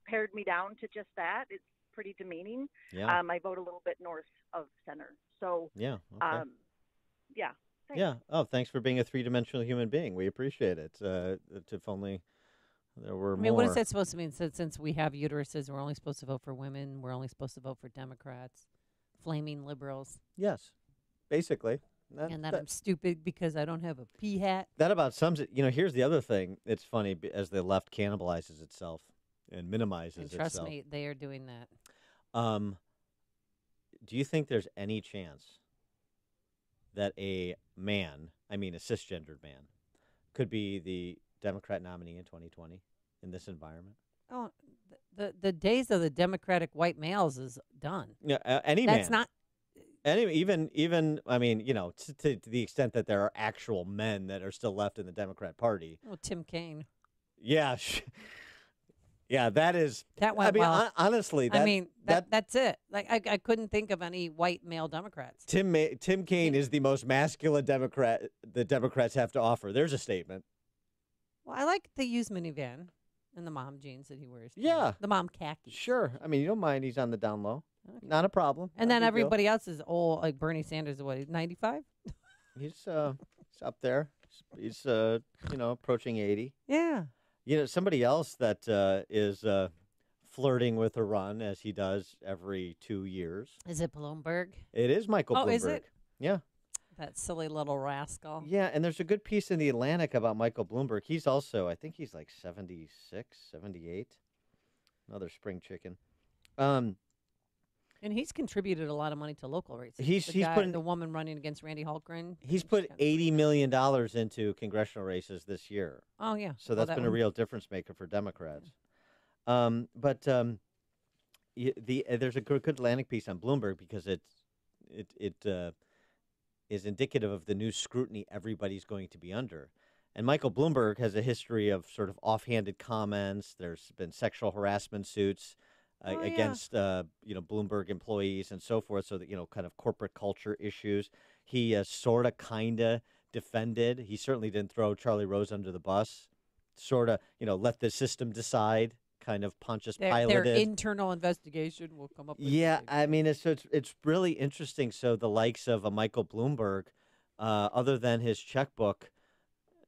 pared me down to just that. It's pretty demeaning. Yeah. I vote a little bit north of center. So yeah. Okay. Yeah. Thanks. Yeah. Oh, thanks for being a three-dimensional human being. We appreciate it. If only there were more. What is that supposed to mean? Since we have uteruses, we're only supposed to vote for women. We're only supposed to vote for Democrats, flaming liberals. Yes, basically. And that I'm stupid because I don't have a pea hat. That about sums it. Here's the other thing. It's funny as the left cannibalizes itself and minimizes and trust itself. me, they are doing that. Do you think there's any chance that a man, a cisgendered man, could be the Democrat nominee in 2020 in this environment? Oh, the days of the Democratic white males is done. Yeah, any That's man. not. Even to the extent that there are actual men that are still left in the Democrat Party. Well, Tim Kaine. Yeah. Yeah, that is. That went well. Honestly, that's it. I couldn't think of any white male Democrats. Tim Kaine is the most masculine Democrat the Democrats have to offer. There's a statement. Well, I like the used minivan and the mom jeans that he wears. Yeah. The mom khakis. Sure. You don't mind he's on the down low. Okay. Not a problem. And then everybody else is old, like Bernie Sanders. What, 95? He's up there. He's approaching 80. Yeah. Somebody else that is flirting with a run, as he does every 2 years. Is it Bloomberg? It is Michael Bloomberg. Oh, is it? Yeah. That silly little rascal. Yeah, and there's a good piece in The Atlantic about Michael Bloomberg. He's also, I think he's like 76, 78. Another spring chicken. And he's contributed a lot of money to local races. He's putting the woman running against Randy Hultgren. He's put $80 million into congressional races this year. Oh yeah, so that's been a real difference maker for Democrats. There's a good Atlantic piece on Bloomberg because it is indicative of the new scrutiny everybody's going to be under. And Michael Bloomberg has a history of sort of offhanded comments. There's been sexual harassment suits against Bloomberg employees and so forth, so that kind of corporate culture issues. He sort of kind of defended. He certainly didn't throw Charlie Rose under the bus. Sort of let the system decide. Kind of Pontius Pilate. Their internal investigation will come up with it's really interesting. So the likes of a Michael Bloomberg, other than his checkbook,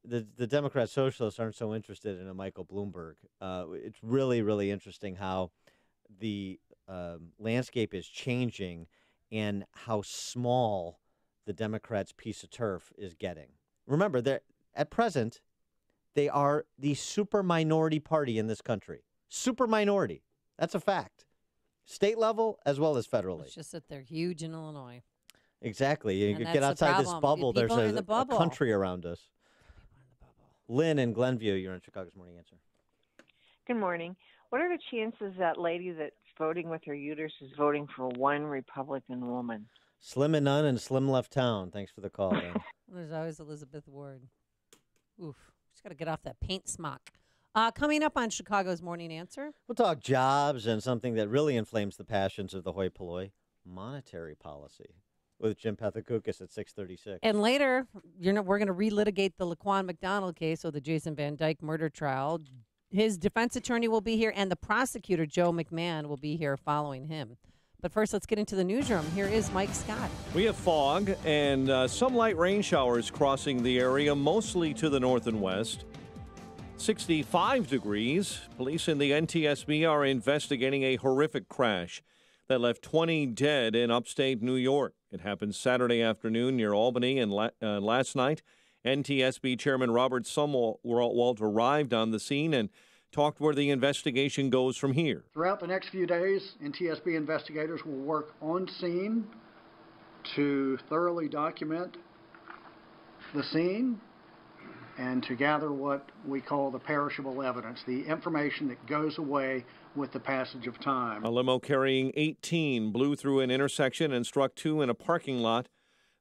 the Democrat socialists aren't so interested in a Michael Bloomberg. It's really, really interesting how the landscape is changing and how small the Democrats' piece of turf is getting. Remember, at present, they are the super minority party in this country. Super minority. That's a fact. State level as well as federally. It's just that they're huge in Illinois. Exactly. You get outside this bubble, there's a country around us. Lynn in Glenview, you're on Chicago's Morning Answer. Good morning. What are the chances that lady that's voting with her uterus is voting for one Republican woman? Slim and none, and Slim left town. Thanks for the call, Lynn. There's always Elizabeth Ward. Oof. She's got to get off that paint smock. Coming up on Chicago's Morning Answer. We'll talk jobs and something that really inflames the passions of the hoi polloi, monetary policy, with Jim Pethokoukis at 6:36. And later, we're going to relitigate the Laquan McDonald case, or the Jason Van Dyke murder trial. His defense attorney will be here, and the prosecutor, Joe McMahon, will be here following him. But first, let's get into the newsroom. Here is Mike Scott. We have fog and some light rain showers crossing the area, mostly to the north and west. 65 degrees. Police in the NTSB are investigating a horrific crash that left 20 dead in upstate New York. It happened Saturday afternoon near Albany, and last night, NTSB Chairman Robert Sumwalt arrived on the scene and talked where the investigation goes from here. Throughout the next few days, NTSB investigators will work on scene to thoroughly document the scene and to gather what we call the perishable evidence, the information that goes away with the passage of time. A limo carrying 18 blew through an intersection and struck 2 in a parking lot.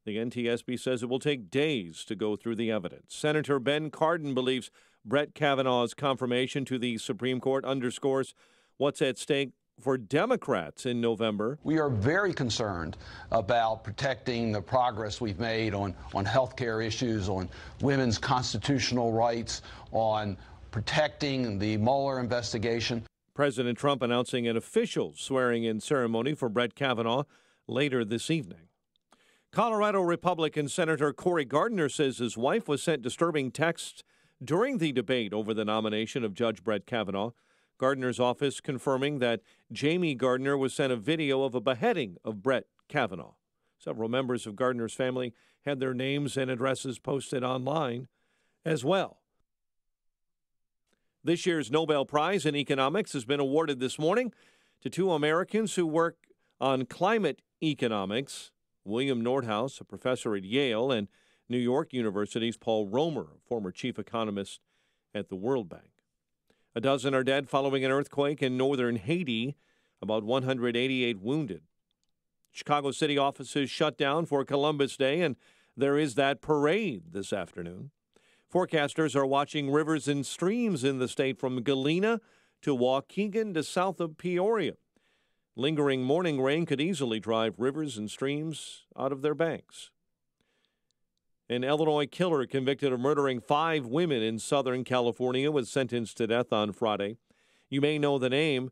The NTSB says it will take days to go through the evidence. Senator Ben Cardin believes Brett Kavanaugh's confirmation to the Supreme Court underscores what's at stake for Democrats in November. We are very concerned about protecting the progress we've made on health care issues, on women's constitutional rights, on protecting the Mueller investigation. President Trump announcing an official swearing-in ceremony for Brett Kavanaugh later this evening. Colorado Republican Senator Cory Gardner says his wife was sent disturbing texts during the debate over the nomination of Judge Brett Kavanaugh. Gardner's office confirming that Jamie Gardner was sent a video of a beheading of Brett Kavanaugh. Several members of Gardner's family had their names and addresses posted online as well. This year's Nobel Prize in Economics has been awarded this morning to 2 Americans who work on climate economics. William Nordhaus, a professor at Yale, and New York University's Paul Romer, former chief economist at the World Bank. A dozen are dead following an earthquake in northern Haiti, about 188 wounded. Chicago city offices shut down for Columbus Day, and there is that parade this afternoon. Forecasters are watching rivers and streams in the state from Galena to Waukegan to south of Peoria. Lingering morning rain could easily drive rivers and streams out of their banks. An Illinois killer convicted of murdering 5 women in Southern California was sentenced to death on Friday. You may know the name,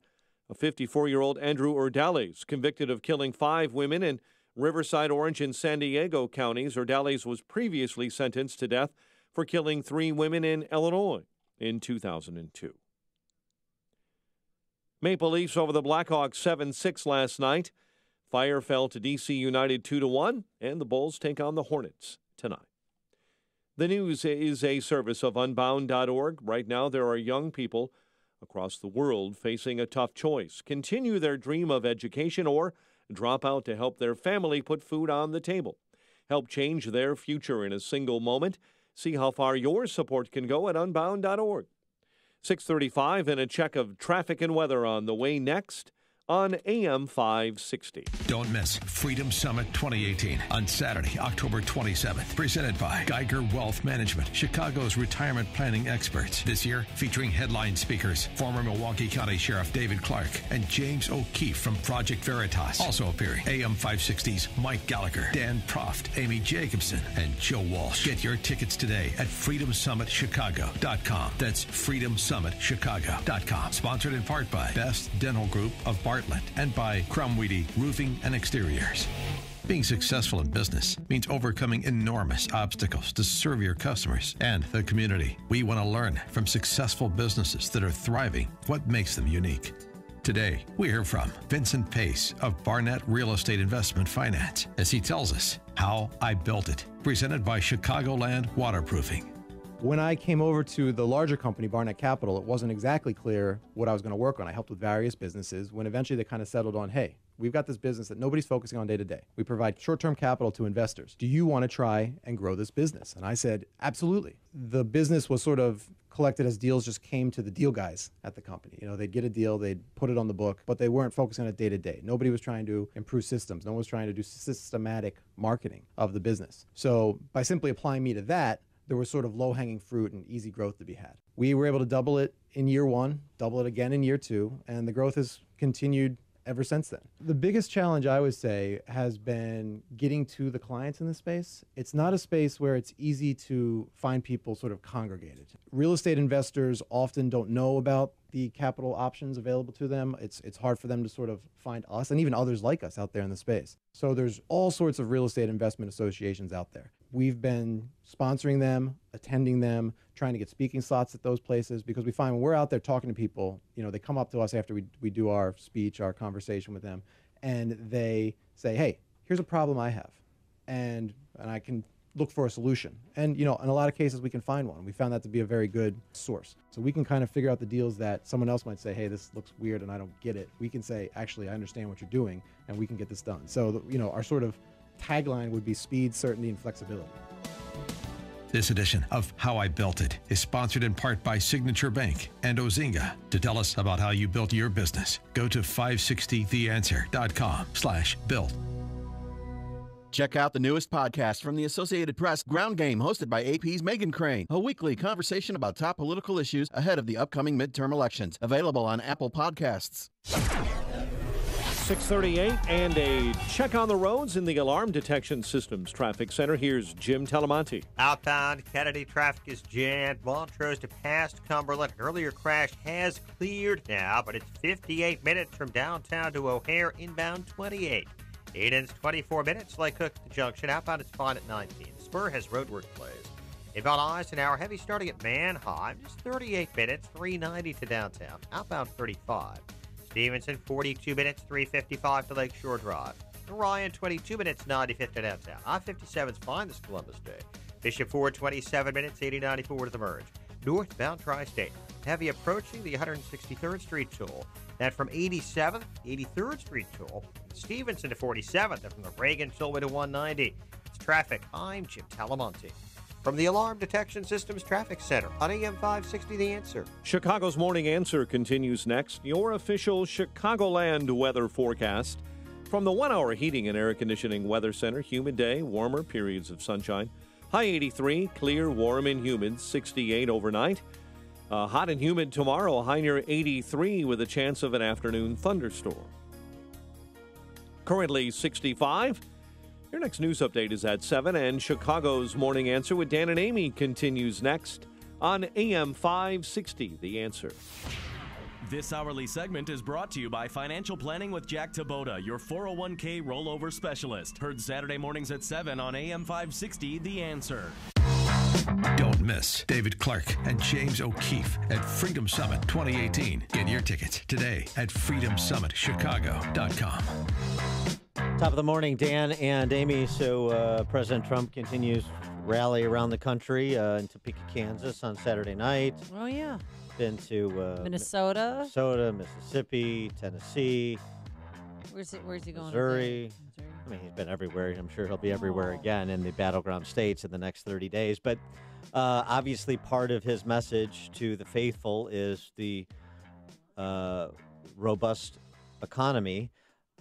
a 54-year-old Andrew Ordales, convicted of killing 5 women in Riverside, Orange, and San Diego counties. Ordales was previously sentenced to death for killing 3 women in Illinois in 2002. Maple Leafs over the Blackhawks 7-6 last night. Fire fell to D.C. United 2-1, and the Bulls take on the Hornets tonight. The news is a service of Unbound.org. Right now, there are young people across the world facing a tough choice: continue their dream of education or drop out to help their family put food on the table. Help change their future in a single moment. See how far your support can go at Unbound.org. 6:35 and a check of traffic and weather on the way next on AM 560. Don't miss Freedom Summit 2018 on Saturday, October 27th. Presented by Geiger Wealth Management, Chicago's retirement planning experts. This year, featuring headline speakers, former Milwaukee County Sheriff David Clark and James O'Keefe from Project Veritas. Also appearing, AM 560's Mike Gallagher, Dan Proft, Amy Jacobson, and Joe Walsh. Get your tickets today at freedomsummitchicago.com. That's freedomsummitchicago.com. Sponsored in part by Best Dental Group of Bartlett and by Crumweedy Roofing and Exteriors. Being successful in business means overcoming enormous obstacles to serve your customers and the community. We want to learn from successful businesses that are thriving what makes them unique. Today, we hear from Vincent Pace of Barnett Real Estate Investment Finance as he tells us how I built it. Presented by Chicagoland Waterproofing. When I came over to the larger company, Barnett Capital, it wasn't exactly clear what I was going to work on. I helped with various businesses when eventually they kind of settled on, hey, we've got this business that nobody's focusing on day to day. We provide short-term capital to investors. Do you want to try and grow this business? And I said, absolutely. The business was sort of collected as deals just came to the deal guys at the company. You know, they'd get a deal, they'd put it on the book, but they weren't focusing on it day to day. Nobody was trying to improve systems. No one was trying to do systematic marketing of the business. So by simply applying me to that, there was sort of low-hanging fruit and easy growth to be had. We were able to double it in year one, double it again in year two, and the growth has continued ever since then. The biggest challenge, I would say, has been getting to the clients in this space. It's not a space where it's easy to find people sort of congregated. Real estate investors often don't know about the capital options available to them. It's hard for them to sort of find us and even others like us out there in the space. So there's all sorts of real estate investment associations out there. We've been sponsoring them, attending them, trying to get speaking slots at those places, because we find when we're out there talking to people, they come up to us after we do our speech, our conversation with them, and they say, hey, here's a problem I have, and I can look for a solution. And, in a lot of cases, we can find one. We found that to be a very good source. So we can kind of figure out the deals that someone else might say, hey, this looks weird and I don't get it. We can say, actually, I understand what you're doing, and we can get this done. So, our sort of tagline would be speed, certainty, and flexibility. This edition of How I Built It is sponsored in part by Signature Bank and Ozinga. To tell us about how you built your business, go to 560theanswer.com/built. Check out the newest podcast from the Associated Press, Ground Game, hosted by AP's Meghan Crane. A weekly conversation about top political issues ahead of the upcoming midterm elections. Available on Apple Podcasts. 6:38 and a check on the roads in the Alarm Detection Systems Traffic Center. Here's Jim Talamonte. Outbound Kennedy traffic is jammed. Montrose to past Cumberland. Earlier crash has cleared now, but it's 58 minutes from downtown to O'Hare, inbound 28. Eden's 24 minutes. Lake Cook to Junction. Outbound it's fine at 19. Spur has roadwork plays. Inbound Eisenhower, heavy starting at Manheim. Just 38 minutes, 390 to downtown. Outbound 35. Stevenson, 42 minutes, 355 to Lakeshore Drive. Orion, 22 minutes, 95 to downtown. I-57 is fine this Columbus Day. Bishop Ford, 27 minutes, 8094 to the merge. Northbound Tri-State. Heavy approaching the 163rd Street toll. Then from 87th, 83rd Street toll. Stevenson to 47th, and from the Reagan tollway to 190. It's traffic. I'm Jim Talamonte. From the Alarm Detection Systems Traffic Center on AM 560, The Answer. Chicago's Morning Answer continues next. Your official Chicagoland weather forecast. From the 1-hour heating and air conditioning weather center, humid day, warmer periods of sunshine. High 83, clear, warm, and humid, 68 overnight. Hot and humid tomorrow, high near 83 with a chance of an afternoon thunderstorm. Currently 65. Your next news update is at 7, and Chicago's Morning Answer with Dan and Amy continues next on AM 560, The Answer. This hourly segment is brought to you by Financial Planning with Jack Taboda, your 401k rollover specialist. Heard Saturday mornings at 7 on AM 560, The Answer. Don't miss David Clark and James O'Keefe at Freedom Summit 2018. Get your tickets today at freedomsummitchicago.com. Top of the morning, Dan and Amy. So President Trump continues rally around the country in Topeka, Kansas on Saturday night. Oh, yeah. Been to Minnesota, Mississippi, Tennessee. Where's he going? Missouri. I mean, he's been everywhere. I'm sure he'll be everywhere again in the battleground states in the next 30 days. But obviously part of his message to the faithful is the robust economy.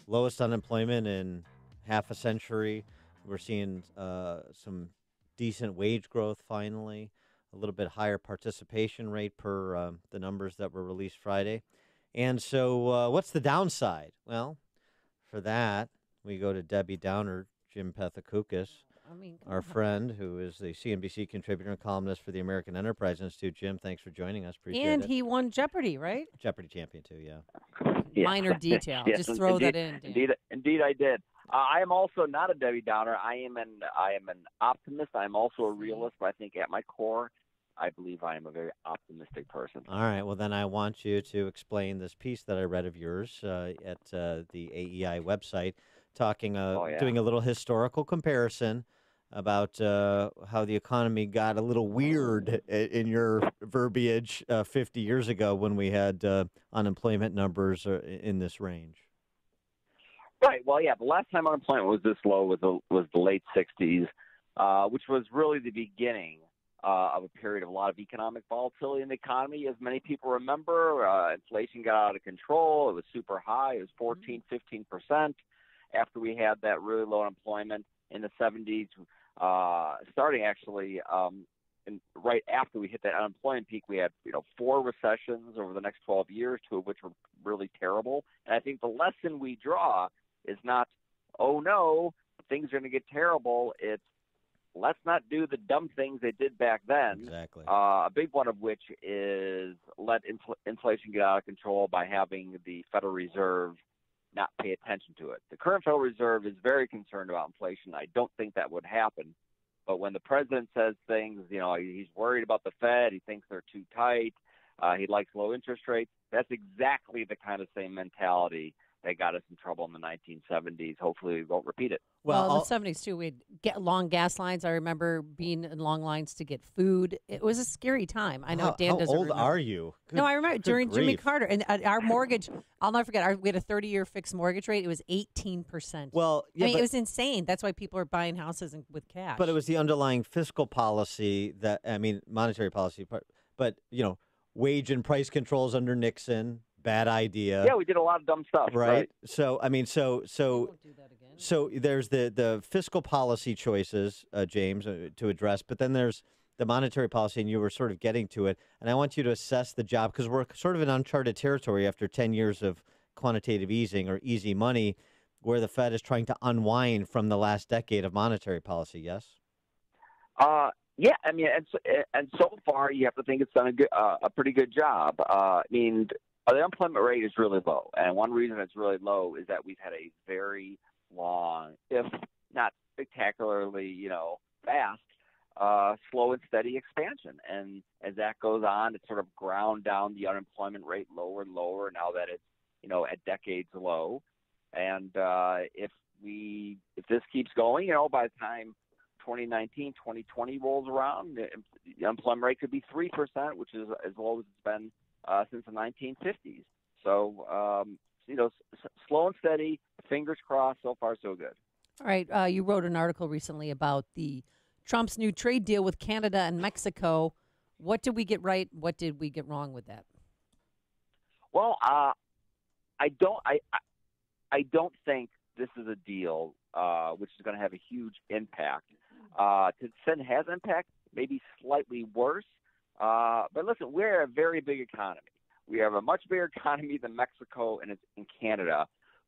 Lowest unemployment in half a century. We're seeing some decent wage growth finally, a little bit higher participation rate per the numbers that were released Friday. And so what's the downside? Well, for that, we go to Debbie Downer, Jim Pethokoukis, our friend, who is the CNBC contributor and columnist for the American Enterprise Institute. Jim, thanks for joining us. Appreciate it. And he won Jeopardy, right? Jeopardy champion, too, yeah. Minor detail. Yes, just throw indeed, that in. Dan. Indeed, I did. I am also not a Debbie Downer. I am an optimist. I am also a realist, but I think at my core, I believe I am a very optimistic person. All right. Well, then I want you to explain this piece that I read of yours at the AEI website, talking, doing a little historical comparison about how the economy got a little weird in your verbiage 50 years ago when we had unemployment numbers in this range. Right. Well, yeah, the last time unemployment was this low was the late 60s, which was really the beginning of a period of a lot of economic volatility in the economy. As many people remember, inflation got out of control. It was super high. It was 14, 15%. After we had that really low unemployment in the 70s, starting actually and right after we hit that unemployment peak, we had 4 recessions over the next 12 years, 2 of which were really terrible. And I think the lesson we draw is not, oh no, things are going to get terrible. It's let's not do the dumb things they did back then. Exactly. A big one of which is let inflation get out of control by having the Federal Reserve not pay attention to it. The current Federal Reserve is very concerned about inflation. I don't think that would happen. But when the president says things, he's worried about the Fed, he thinks they're too tight, he likes low interest rates, that's exactly the kind of same mentality that got us in trouble in the 1970s. Hopefully we won't repeat it. Well, in the 70s, too, we'd get long gas lines. I remember being in long lines to get food. It was a scary time. I know Dan doesn't remember. How old are you? No, I remember during Jimmy grief. Carter. And our mortgage, I'll never forget, we had a 30-year fixed mortgage rate. It was 18%. Well, yeah, it was insane. That's why people are buying houses with cash. But it was the underlying fiscal policy monetary policy, but wage and price controls under Nixon. Bad idea. Yeah, we did a lot of dumb stuff. Right. So so there's the fiscal policy choices, James, to address, but then there's the monetary policy, and you were sort of getting to it. And I want you to assess the job because we're sort of in uncharted territory after 10 years of quantitative easing or easy money, where the Fed is trying to unwind from the last decade of monetary policy. Yes. Yeah, and so far you have to think it's done a pretty good job. The unemployment rate is really low, and one reason it's really low is that we've had a very long, if not spectacularly, fast, slow and steady expansion. And as that goes on, it sort of ground down the unemployment rate lower and lower now that it's, at decades low. And if this keeps going, by the time 2019, 2020 rolls around, the unemployment rate could be 3%, which is as low as it's been since the 1950s. So, slow and steady, fingers crossed, so far so good. All right. You wrote an article recently about Trump's new trade deal with Canada and Mexico. What did we get right? What did we get wrong with that? Well, I don't think this is a deal which is going to have a huge impact. To the extent it has impact, maybe slightly worse. But listen, we're a very big economy. We have a much bigger economy than Mexico and Canada.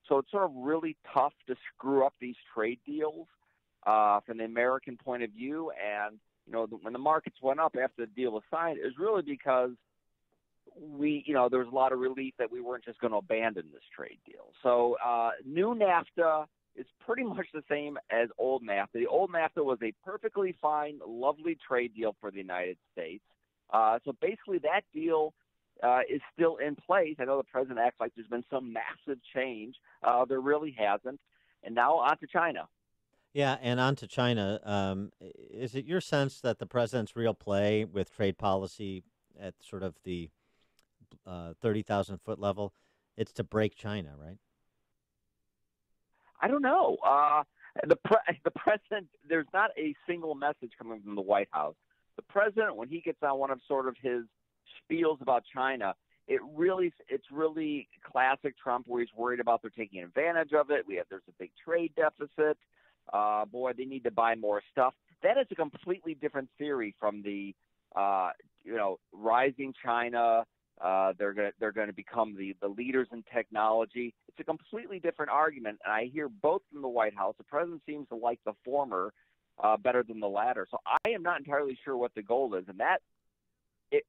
So it's sort of really tough to screw up these trade deals from the American point of view. And, when the markets went up after the deal was signed, it was really because there was a lot of relief that we weren't just going to abandon this trade deal. So new NAFTA is pretty much the same as old NAFTA. The old NAFTA was a perfectly fine, lovely trade deal for the United States. So basically that deal is still in place. I know the president acts like there's been some massive change. There really hasn't. And now on to China. Yeah, and on to China. Is it your sense that the president's real play with trade policy at sort of the 30,000-foot level, it's to break China, right? I don't know. The president, there's not a single message coming from the White House. The president, when he gets on one of sort of his spiels about China, it's really classic Trump, where he's worried about they're taking advantage of it. There's a big trade deficit. They need to buy more stuff. That is a completely different theory from the rising China. They're going to become the leaders in technology. It's a completely different argument, and I hear both from the White House. The president seems to like the former better than the latter. So I am not entirely sure what the goal is. And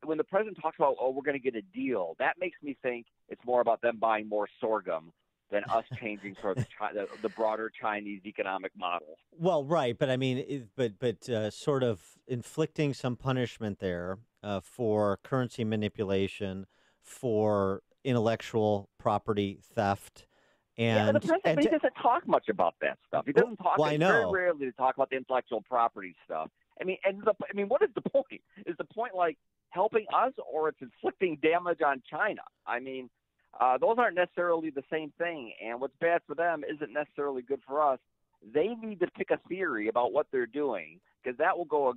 when the president talks about, we're going to get a deal, that makes me think it's more about them buying more sorghum than us changing sort of the broader Chinese economic model. Well, right, but I mean, sort of inflicting some punishment there for currency manipulation, for intellectual property theft. And the president he doesn't talk much about that stuff. He doesn't talk. Well, I know. Very rarely to talk about the intellectual property stuff. What is the point? Is the point like helping us, or it's inflicting damage on China? Those aren't necessarily the same thing. And what's bad for them isn't necessarily good for us. They need to pick a theory about what they're doing, because that will go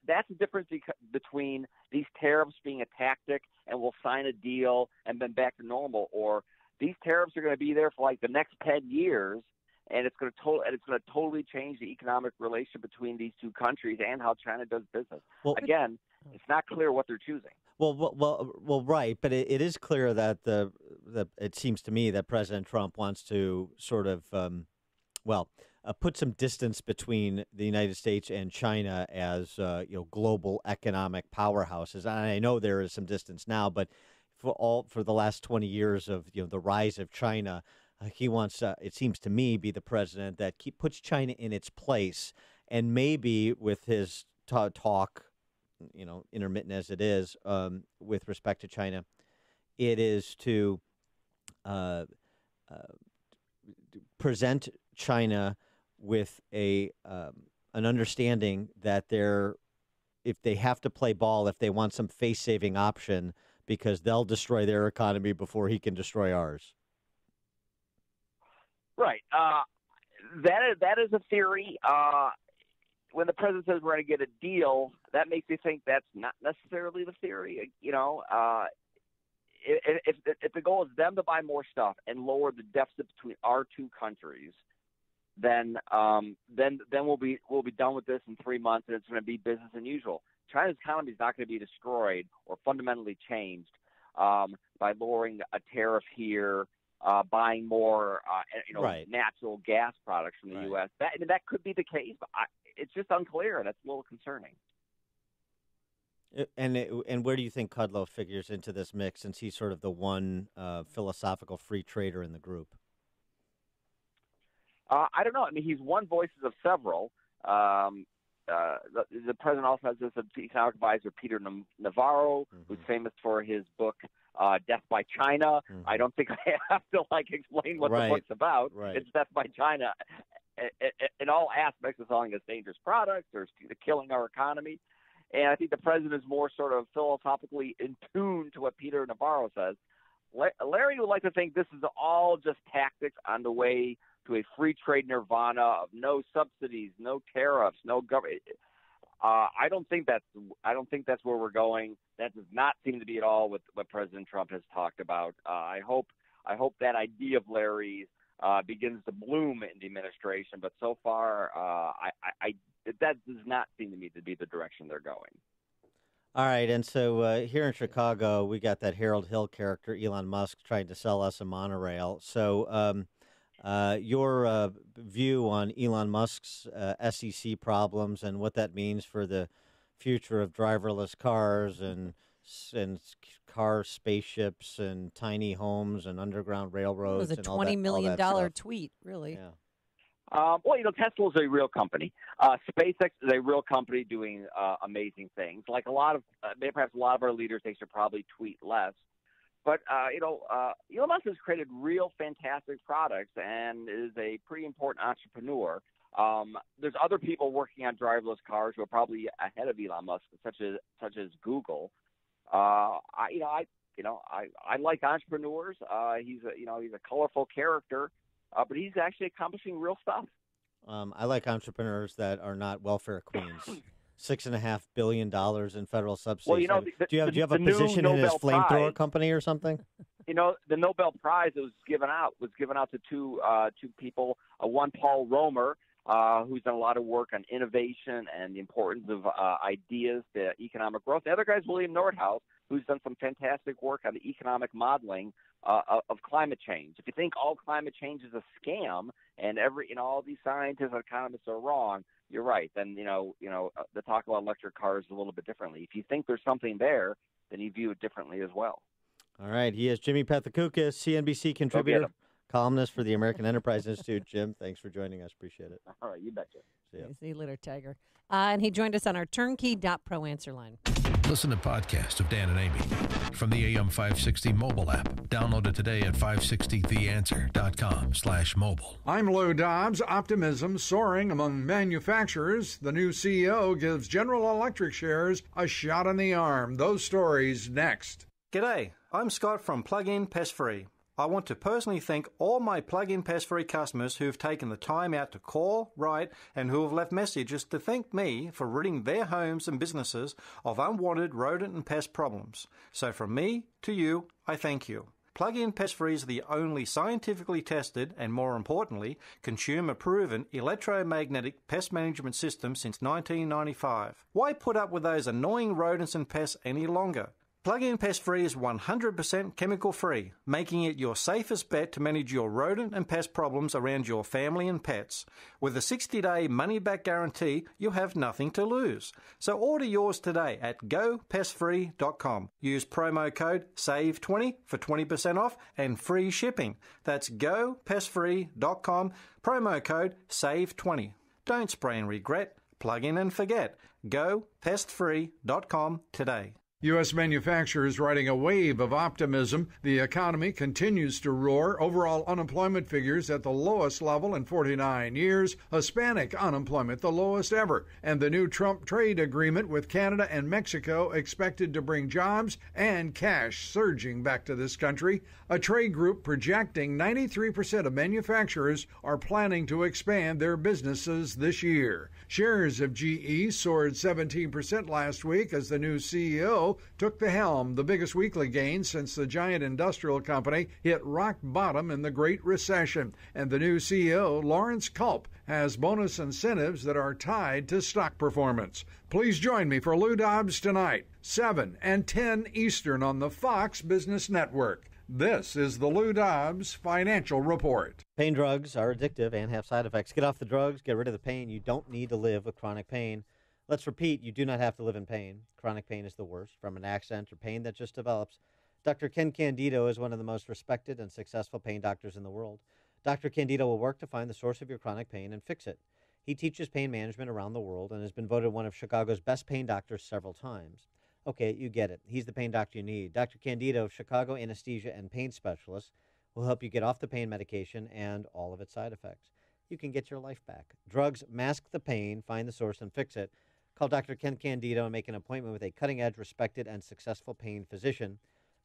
that's the difference between these tariffs being a tactic and we'll sign a deal and then back to normal, or these tariffs are going to be there for like the next 10 years and it's going to totally change the economic relationship between these two countries and how China does business. Well, again, it's not clear what they're choosing. Well, right, but it is clear that it seems to me that President Trump wants to sort of, put some distance between the United States and China as global economic powerhouses. And I know there is some distance now, but for the last 20 years of the rise of China, he wants, it seems to me, be the president that puts China in its place, and maybe with his talk, intermittent as it is, with respect to China, it is to present China with an understanding that if they have to play ball, if they want some face-saving option, because they'll destroy their economy before he can destroy ours. Right. That is a theory. When the president says we're going to get a deal, that makes me think that's not necessarily the theory. If the goal is them to buy more stuff and lower the deficit between our two countries, then we'll be done with this in 3 months, and it's going to be business as usual. China's economy is not going to be destroyed or fundamentally changed by lowering a tariff here, buying more natural gas products from the U.S. That could be the case, but it's just unclear. That's a little concerning. And where do you think Kudlow figures into this mix, since he's sort of the one philosophical free trader in the group? I don't know. I mean, he's one voices of several. The president also has this economic advisor, Peter Navarro, who's famous for his book, Death by China. I don't think I have to explain what the book's about. It's Death by China. In all aspects of selling us dangerous products or killing our economy. And I think the president is more sort of philosophically in tune to what Peter Navarro says. Larry would like to think this is all just tactics on the way to a free trade nirvana of no subsidies, no tariffs, no government. I don't think that's where we're going. That does not seem to be at all what President Trump has talked about. I hope that idea of Larry's begins to bloom in the administration, but so far, that does not seem to me to be the direction they're going. All right, and so here in Chicago, we got that Harold Hill character, Elon Musk, trying to sell us a monorail. So your view on Elon Musk's SEC problems and what that means for the future of driverless cars and car spaceships and tiny homes and underground railroads. It was a $20 million tweet, really. Yeah. Tesla is a real company. SpaceX is a real company doing amazing things. Like perhaps a lot of our leaders, they should probably tweet less. But Elon Musk has created real fantastic products and is a pretty important entrepreneur. There's other people working on driverless cars who are probably ahead of Elon Musk, such as Google. I like entrepreneurs. He's a colorful character. But he's actually accomplishing real stuff. I like entrepreneurs that are not welfare queens. $6.5 billion in federal subsidies. Well, do you have a position in his flamethrower company or something? The Nobel Prize that was given out to two people. One, Paul Romer, who's done a lot of work on innovation and the importance of ideas to economic growth. The other guy is William Nordhaus, who's done some fantastic work on the economic modeling of climate change. If you think all climate change is a scam and all these scientists and economists are wrong, you're right. Then the talk about electric cars a little bit differently. If you think there's something there, then you view it differently as well. All right. He is Jimmy Pethokoukis, CNBC contributor, columnist for the American Enterprise Institute. Jim, thanks for joining us. Appreciate it. All right, you betcha. See you later, Tiger. And he joined us on our turnkey.pro answer line. Listen to podcasts of Dan and Amy from the AM 560 mobile app. Download it today at 560theanswer.com/mobile. I'm Lou Dobbs. Optimism soaring among manufacturers. The new CEO gives General Electric shares a shot in the arm. Those stories next. G'day, I'm Scott from Plug-in Pest Free. I want to personally thank all my Plug-in Pest Free customers who've taken the time out to call, write, and who have left messages to thank me for ridding their homes and businesses of unwanted rodent and pest problems. So from me to you, I thank you. Plug-in Pest Free is the only scientifically tested and, more importantly, consumer-proven electromagnetic pest management system since 1995. Why put up with those annoying rodents and pests any longer? Plug-in Pest Free is 100% chemical-free, making it your safest bet to manage your rodent and pest problems around your family and pets. With a 60-day money-back guarantee, you have nothing to lose. So order yours today at gopestfree.com. Use promo code SAVE20 for 20% off and free shipping. That's gopestfree.com, promo code SAVE20. Don't spray and regret. Plug in and forget. Gopestfree.com today. U.S. manufacturers riding a wave of optimism. The economy continues to roar. Overall unemployment figures at the lowest level in 49 years. Hispanic unemployment the lowest ever. And the new Trump trade agreement with Canada and Mexico expected to bring jobs and cash surging back to this country. A trade group projecting 93% of manufacturers are planning to expand their businesses this year. Shares of GE soared 17% last week as the new CEO took the helm, the biggest weekly gain since the giant industrial company hit rock bottom in the Great Recession. And the new CEO, Lawrence Culp, has bonus incentives that are tied to stock performance. Please join me for Lou Dobbs tonight, 7 and 10 Eastern on the Fox Business Network. This is the Lou Dobbs Financial Report. Pain drugs are addictive and have side effects. Get off the drugs, get rid of the pain. You don't need to live with chronic pain. Let's repeat, you do not have to live in pain. Chronic pain is the worst, from an accident or pain that just develops. Dr. Ken Candido is one of the most respected and successful pain doctors in the world. Dr. Candido will work to find the source of your chronic pain and fix it. He teaches pain management around the world and has been voted one of Chicago's best pain doctors several times. Okay, you get it. He's the pain doctor you need. Dr. Candido, Chicago anesthesia and pain specialist, will help you get off the pain medication and all of its side effects. You can get your life back. Drugs mask the pain, find the source, and fix it. Call Dr. Ken Candido and make an appointment with a cutting-edge, respected, and successful pain physician.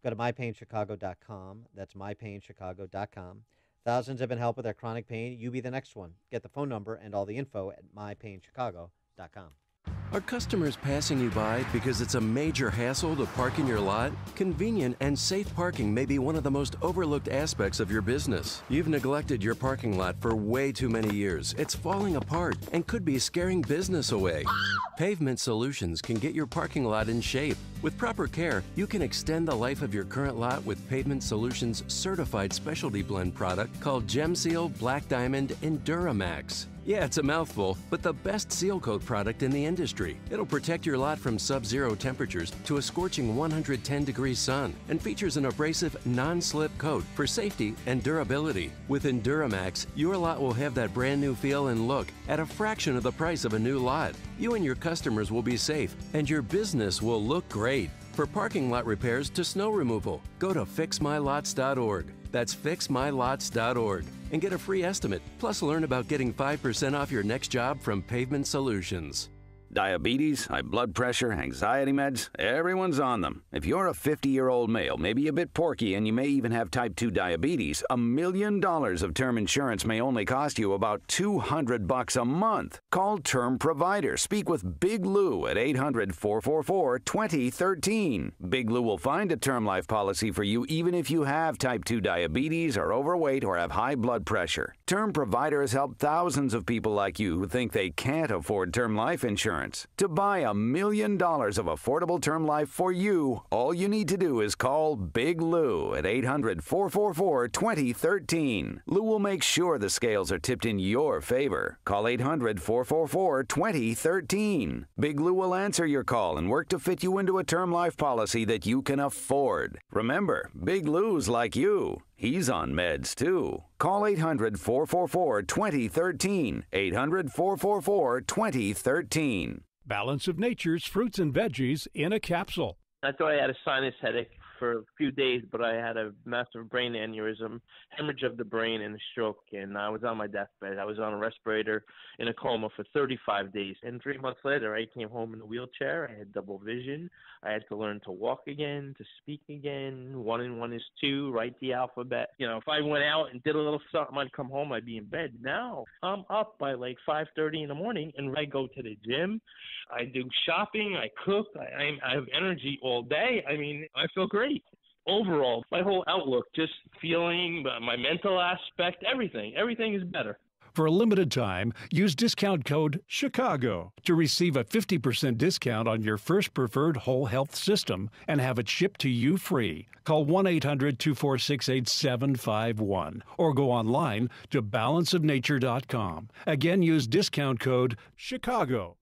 Go to mypainchicago.com. That's mypainchicago.com. Thousands have been helped with their chronic pain. You be the next one. Get the phone number and all the info at mypainchicago.com. Are customers passing you by because it's a major hassle to park in your lot? Convenient and safe parking may be one of the most overlooked aspects of your business. You've neglected your parking lot for way too many years. It's falling apart and could be scaring business away. Pavement Solutions can get your parking lot in shape. With proper care, you can extend the life of your current lot with Pavement Solutions' certified specialty blend product called Gem Seal, Black Diamond, and Duramax. Yeah, it's a mouthful, but the best seal coat product in the industry. It'll protect your lot from sub-zero temperatures to a scorching 110-degree sun and features an abrasive, non-slip coat for safety and durability. With Enduramax, your lot will have that brand new feel and look at a fraction of the price of a new lot. You and your customers will be safe, and your business will look great. For parking lot repairs to snow removal, go to fixmylots.org. That's fixmylots.org. And get a free estimate. Plus, learn about getting 5% off your next job from Pavement Solutions. Diabetes, high blood pressure, anxiety meds, everyone's on them. If you're a 50-year-old male, maybe a bit porky, and you may even have type 2 diabetes, $1 million of term insurance may only cost you about $200 a month. Call Term Provider. Speak with Big Lou at 800-444-2013. Big Lou will find a term life policy for you even if you have type 2 diabetes, are overweight, or have high blood pressure. Term Provider has helped thousands of people like you who think they can't afford term life insurance. To buy $1 million of affordable term life for you, all you need to do is call Big Lou at 800-444-2013. Lou will make sure the scales are tipped in your favor. Call 800-444-2013. Big Lou will answer your call and work to fit you into a term life policy that you can afford. Remember, Big Lou's like you. He's on meds, too. Call 800-444-2013. 800-444-2013. Balance of Nature's fruits and veggies in a capsule. I thought I had a sinus headache for a few days, but I had a massive brain aneurysm, hemorrhage of the brain, and a stroke, and I was on my deathbed. I was on a respirator in a coma for 35 days, and 3 months later, I came home in a wheelchair. I had double vision. I had to learn to walk again, to speak again. 1 and 1 is 2, write the alphabet. You know, if I went out and did a little something, I'd come home, I'd be in bed. Now, I'm up by like 5:30 in the morning, and I go to the gym. I do shopping. I cook. I have energy all day. I mean, I feel great. overall, my whole outlook, just feeling, my mental aspect, everything is better. For a limited time, use discount code CHICAGO to receive a 50% discount on your first preferred whole health system and have it shipped to you free. Call 1-800-246-8751 or go online to balanceofnature.com. Again, use discount code CHICAGO.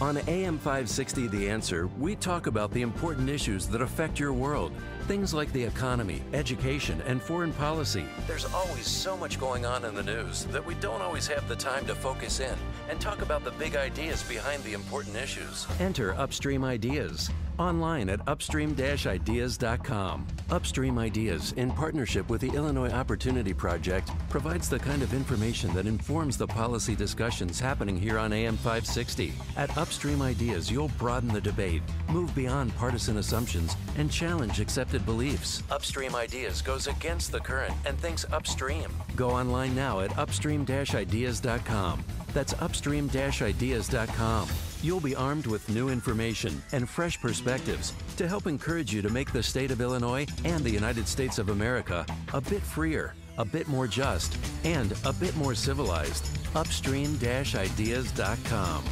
On AM 560 The Answer, we talk about the important issues that affect your world. Things like the economy, education, and foreign policy. There's always so much going on in the news that we don't always have the time to focus in and talk about the big ideas behind the important issues. Enter Upstream Ideas online at upstream-ideas.com. Upstream Ideas, in partnership with the Illinois Opportunity Project, provides the kind of information that informs the policy discussions happening here on AM 560. At Upstream Ideas, you'll broaden the debate, move beyond partisan assumptions, and challenge accepted beliefs. Upstream Ideas goes against the current and thinks upstream. Go online now at upstream-ideas.com. That's upstream-ideas.com. You'll be armed with new information and fresh perspectives to help encourage you to make the state of Illinois and the United States of America a bit freer, a bit more just, and a bit more civilized. Upstream-ideas.com.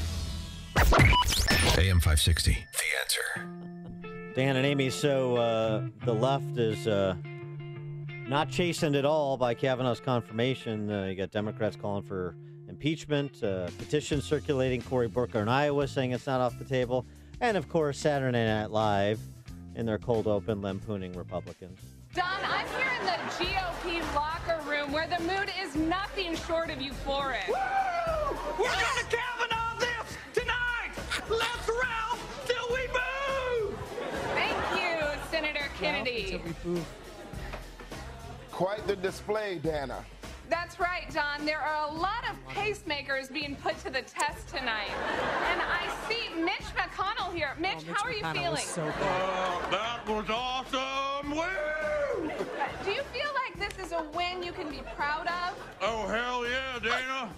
AM 560, The Answer. Dan and Amy, so the left is not chastened at all by Kavanaugh's confirmation. You got Democrats calling for impeachment, petition circulating, Cory Booker in Iowa saying it's not off the table, and of course Saturday Night Live in their cold open lampooning Republicans. Don, I'm here in the GOP locker room where the mood is nothing short of euphoric. Woo! We're gonna Kavanaugh this tonight! Let's Ralph till we boo! Thank you, Senator Kennedy. Quite the display, Dana. That's right, John. There are a lot of pacemakers being put to the test tonight. And I see Mitch McConnell here. Mitch, how are you feeling? So that was awesome! Woo! Do you feel like this is a win you can be proud of? Oh, hell yeah, Dana.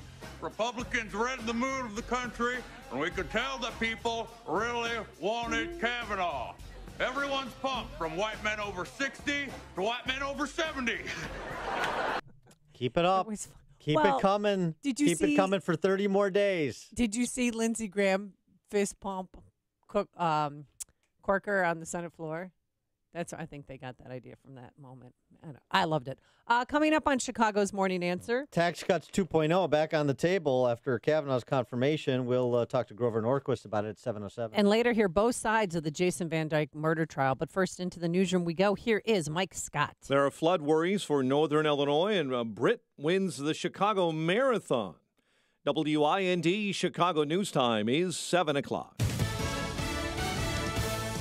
Republicans read the mood of the country, and we could tell that people really wanted Kavanaugh. Everyone's pumped, from white men over 60 to white men over 70. Keep it up. Keep it coming. Did you Keep see, it coming for 30 more days. Did you see Lindsey Graham fist pump Corker on the Senate floor? I think they got that idea from that moment. I loved it. Coming up on Chicago's Morning Answer. Tax Cuts 2.0 back on the table after Kavanaugh's confirmation. We'll talk to Grover Norquist about it at 7:07. And later hear both sides of the Jason Van Dyke murder trial. But first into the newsroom we go. Here is Mike Scott. There are flood worries for northern Illinois, and Britt wins the Chicago Marathon. WIND Chicago News Time is 7 o'clock.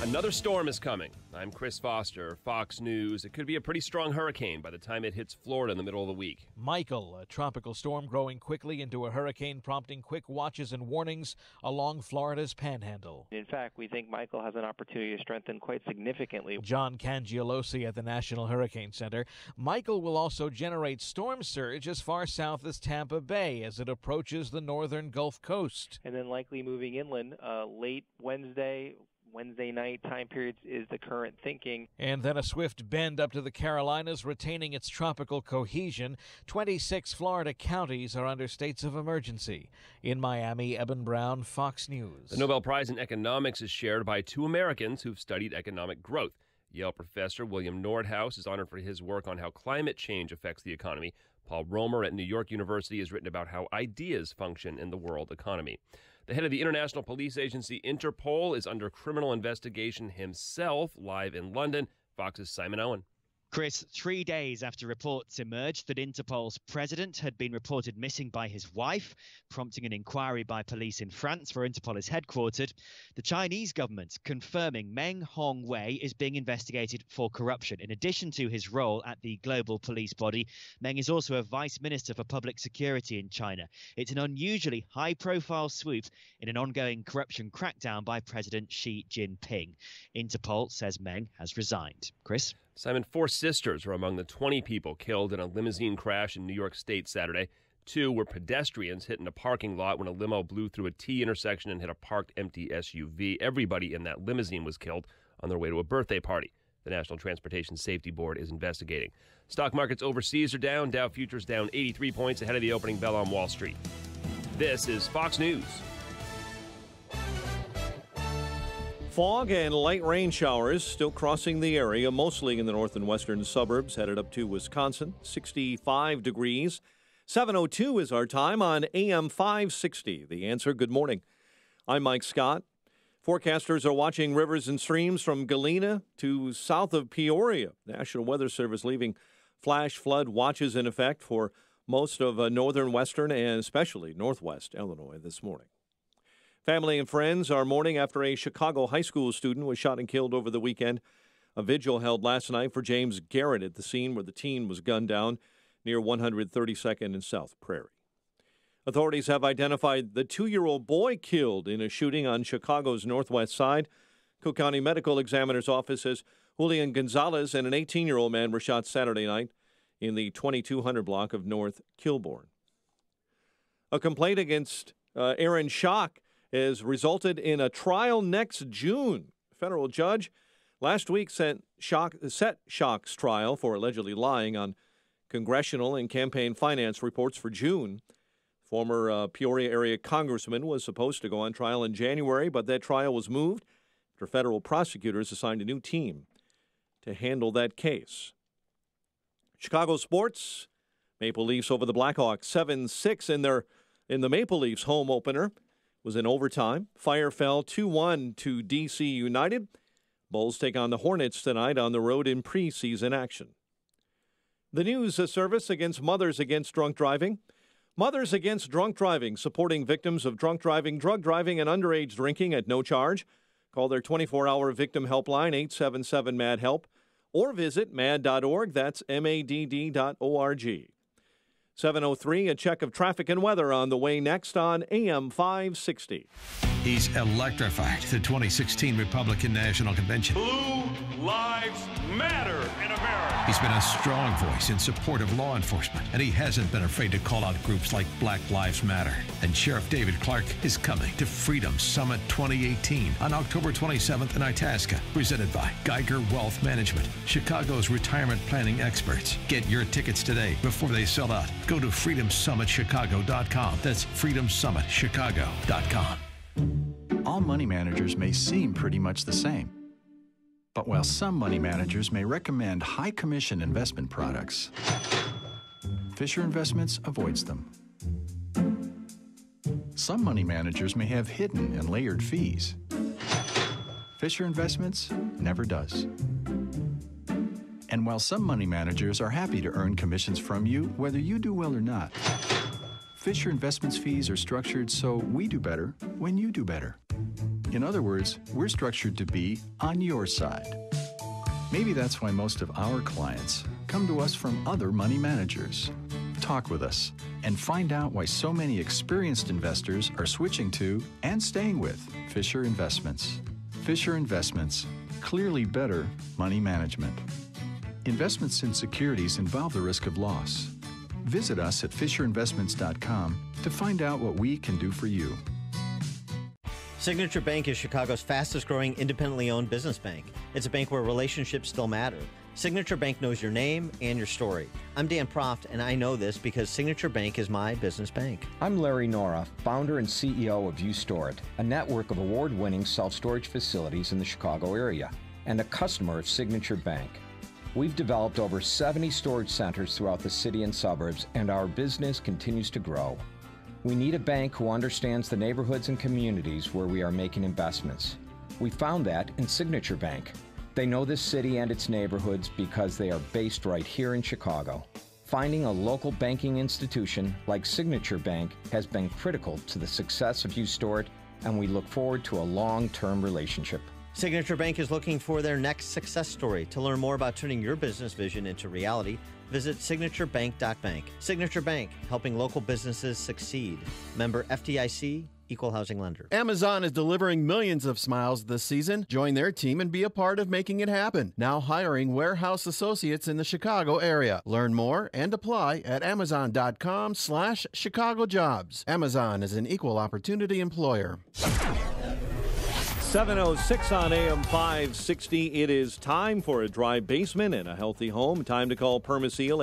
Another storm is coming. I'm Chris Foster, Fox News. It could be a pretty strong hurricane by the time it hits Florida in the middle of the week. Michael, a tropical storm growing quickly into a hurricane, prompting quick watches and warnings along Florida's panhandle. In fact, we think Michael has an opportunity to strengthen quite significantly. John Cangialosi at the National Hurricane Center. Michael will also generate storm surge as far south as Tampa Bay as it approaches the northern Gulf Coast. And then likely moving inland late Wednesday night time periods is the current thinking. And then a swift bend up to the Carolinas, retaining its tropical cohesion. 26 Florida counties are under states of emergency. In Miami, Eben Brown, Fox News. The Nobel Prize in Economics is shared by two Americans who've studied economic growth. Yale professor William Nordhaus is honored for his work on how climate change affects the economy. Paul Romer at New York University has written about how ideas function in the world economy. The head of the international police agency Interpol is under criminal investigation himself. Live in London, Fox's Simon Owen. Chris, 3 days after reports emerged that Interpol's president had been reported missing by his wife, prompting an inquiry by police in France where Interpol is headquartered, the Chinese government confirming Meng Hongwei is being investigated for corruption. In addition to his role at the global police body, Meng is also a vice minister for public security in China. It's an unusually high-profile swoop in an ongoing corruption crackdown by President Xi Jinping. Interpol says Meng has resigned. Chris? Simon, 4 sisters were among the 20 people killed in a limousine crash in New York State Saturday. 2 were pedestrians hit in a parking lot when a limo blew through a T intersection and hit a parked empty SUV. Everybody in that limousine was killed on their way to a birthday party. The National Transportation Safety Board is investigating. Stock markets overseas are down. Dow futures down 83 points ahead of the opening bell on Wall Street. This is Fox News. Fog and light rain showers still crossing the area, mostly in the north and western suburbs, headed up to Wisconsin. 65 degrees. 7:02 is our time on AM 560. The Answer. Good morning. I'm Mike Scott. Forecasters are watching rivers and streams from Galena to south of Peoria. National Weather Service leaving flash flood watches in effect for most of northern, western, and especially northwest Illinois this morning. Family and friends are mourning after a Chicago high school student was shot and killed over the weekend. A vigil held last night for James Garrett at the scene where the teen was gunned down near 132nd and South Prairie. Authorities have identified the 2-year-old boy killed in a shooting on Chicago's northwest side. Cook County Medical Examiner's Office says Julian Gonzalez and an 18-year-old man were shot Saturday night in the 2200 block of North Kilbourne. A complaint against Aaron Schock has resulted in a trial next June. A federal judge last week set Schock's trial for allegedly lying on congressional and campaign finance reports for June. Former Peoria area congressman was supposed to go on trial in January, but that trial was moved after federal prosecutors assigned a new team to handle that case. Chicago sports, Maple Leafs over the Blackhawks 7-6 in the Maple Leafs home opener. Was in overtime. Fire fell 2-1 to D.C. United. Bulls take on the Hornets tonight on the road in preseason action. The news service against Mothers Against Drunk Driving. Mothers Against Drunk Driving, supporting victims of drunk driving, drug driving, and underage drinking at no charge. Call their 24-hour victim helpline, 877-MAD-HELP, or visit mad.org. That's MADD.org. 7:03, a check of traffic and weather on the way next on AM 560. He's electrified the 2016 Republican National Convention. Blue lives matter in America. He's been a strong voice in support of law enforcement, and he hasn't been afraid to call out groups like Black Lives Matter. And Sheriff David Clark is coming to Freedom Summit 2018 on October 27th in Itasca, presented by Geiger Wealth Management, Chicago's retirement planning experts. Get your tickets today before they sell out. Go to freedomsummitchicago.com. That's freedomsummitchicago.com. All money managers may seem pretty much the same. But while some money managers may recommend high commission investment products, Fisher Investments avoids them. Some money managers may have hidden and layered fees. Fisher Investments never does. And while some money managers are happy to earn commissions from you, whether you do well or not, Fisher Investments fees are structured so we do better when you do better. In other words, we're structured to be on your side. Maybe that's why most of our clients come to us from other money managers. Talk with us and find out why so many experienced investors are switching to and staying with Fisher Investments. Fisher Investments, clearly better money management. Investments in securities involve the risk of loss. Visit us at FisherInvestments.com to find out what we can do for you. Signature Bank is Chicago's fastest growing independently owned business bank. It's a bank where relationships still matter. Signature Bank knows your name and your story. I'm Dan Proft, and I know this because Signature Bank is my business bank. I'm Larry Nora, founder and CEO of U-Store It, a network of award-winning self-storage facilities in the Chicago area, and a customer of Signature Bank. We've developed over 70 storage centers throughout the city and suburbs, and our business continues to grow. We need a bank who understands the neighborhoods and communities where we are making investments. We found that in Signature Bank. They know this city and its neighborhoods because they are based right here in Chicago. Finding a local banking institution like Signature Bank has been critical to the success of U-Store It, and we look forward to a long-term relationship. Signature Bank is looking for their next success story. To learn more about turning your business vision into reality, visit signaturebank.bank. Signature Bank, helping local businesses succeed. Member FDIC, Equal Housing Lender. Amazon is delivering millions of smiles this season. Join their team and be a part of making it happen. Now hiring warehouse associates in the Chicago area. Learn more and apply at amazon.com/ChicagoJobs. Amazon is an equal opportunity employer. 7:06 on AM 560. It is time for a dry basement and a healthy home. Time to call Permaseal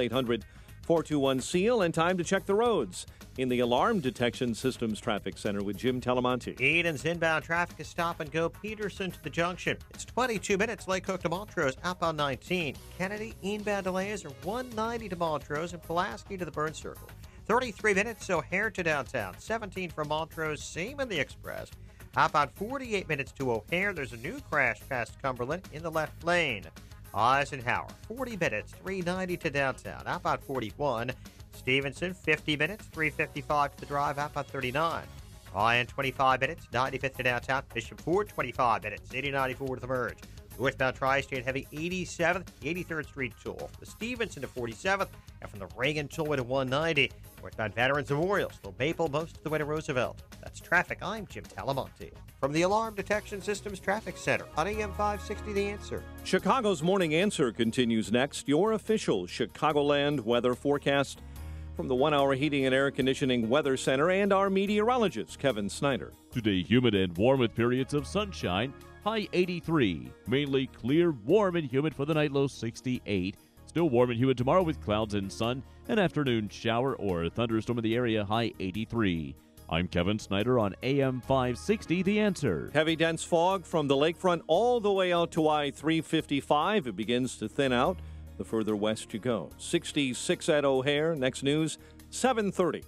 800-421-SEAL, and time to check the roads in the Alarm Detection Systems Traffic Center with Jim Telemonte. Eden's inbound traffic is stop and go Peterson to the junction. It's 22 minutes. Lake Cook to Montrose, outbound 19. Kennedy, inbound delays are 190 to Montrose and Pulaski to the Burn Circle. 33 minutes, O'Hare to downtown. 17 from Montrose, Seaman the Express. About 48 minutes to O'Hare. There's a new crash past Cumberland in the left lane. Eisenhower, 40 minutes, 390 to downtown. About 41. Stevenson, 50 minutes, 355 to the drive. About 39. Ryan, 25 minutes, 95th to downtown. Bishop Ford, 25 minutes, 8094 to the merge. Northbound Tri-State Heavy, 87th, 83rd Street Toll. The Stevenson to 47th, and from the Reagan Tollway to 190. Northbound Veterans Memorial, still Maple most of the way to Roosevelt. That's traffic. I'm Jim Talamonte from the Alarm Detection Systems Traffic Center on AM 560 The Answer. Chicago's Morning Answer continues next. Your official Chicagoland weather forecast from the 1 Hour Heating and Air Conditioning Weather Center and our meteorologist, Kevin Snyder. Today, humid and warm with periods of sunshine. High 83. Mainly clear, warm and humid for the night, low 68. Still warm and humid tomorrow with clouds and sun. An afternoon shower or thunderstorm in the area, high 83. I'm Kevin Snyder on AM 560, The Answer. Heavy dense fog from the lakefront all the way out to I-355. It begins to thin out the further west you go. 66 at O'Hare. Next news, 7:30.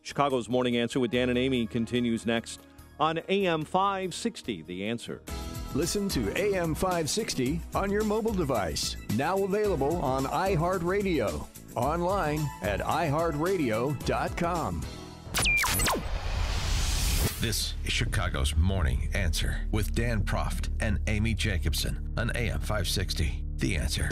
Chicago's Morning Answer with Dan and Amy continues next on AM 560, The Answer. Listen to AM 560 on your mobile device. Now available on iHeartRadio. Online at iHeartRadio.com. This is Chicago's Morning Answer with Dan Proft and Amy Jacobson on AM 560. The Answer.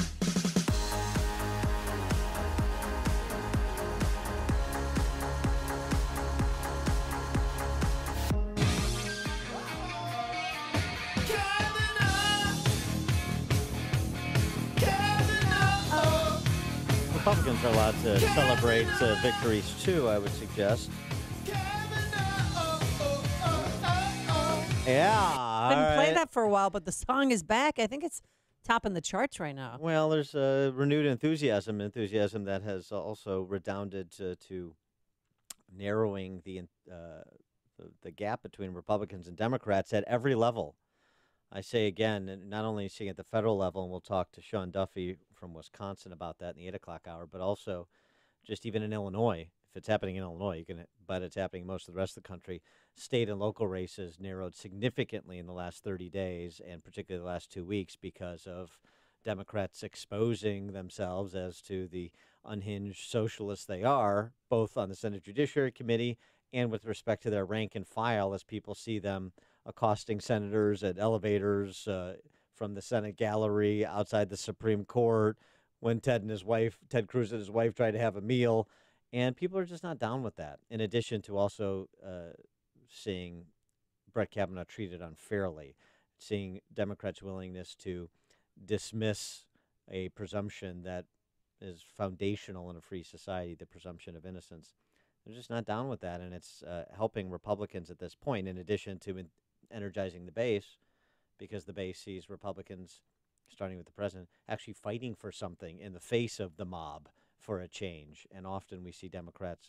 Republicans are allowed to celebrate victories, too, I would suggest. Yeah. Couldn't play that for a while, but the song is back. I think it's topping the charts right now. Well, there's renewed enthusiasm that has also redounded to narrowing the gap between Republicans and Democrats at every level. I say again, not only seeing at the federal level, and we'll talk to Sean Duffy from Wisconsin about that in the 8 o'clock hour, but also just even in Illinois. If it's happening in Illinois, but it's happening in most of the rest of the country. State and local races narrowed significantly in the last 30 days, and particularly the last 2 weeks, because of Democrats exposing themselves as to the unhinged socialists they are, both on the Senate Judiciary Committee and with respect to their rank and file, as people see them accosting senators at elevators from the Senate gallery outside the Supreme Court when Ted Cruz and his wife tried to have a meal. And people are just not down with that, in addition to also seeing Brett Kavanaugh treated unfairly, seeing Democrats' willingness to dismiss a presumption that is foundational in a free society, the presumption of innocence. They're just not down with that, and it's helping Republicans at this point, in addition to energizing the base, because the base sees Republicans, starting with the president, actually fighting for something in the face of the mob for a change. And often we see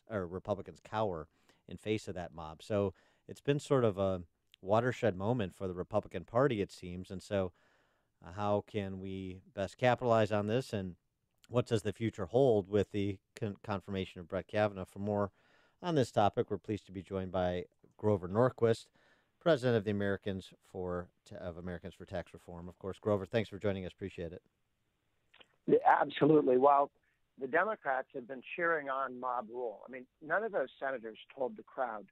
Republicans cower in face of that mob. So it's been sort of a watershed moment for the Republican Party, it seems. And so how can we best capitalize on this, and what does the future hold with the confirmation of Brett Kavanaugh? For more on this topic, we're pleased to be joined by Grover Norquist, president of the Americans for Tax Reform. Of course, Grover, thanks for joining us. Appreciate it. Yeah, absolutely. Well, the Democrats have been cheering on mob rule. I mean, none of those senators told the crowd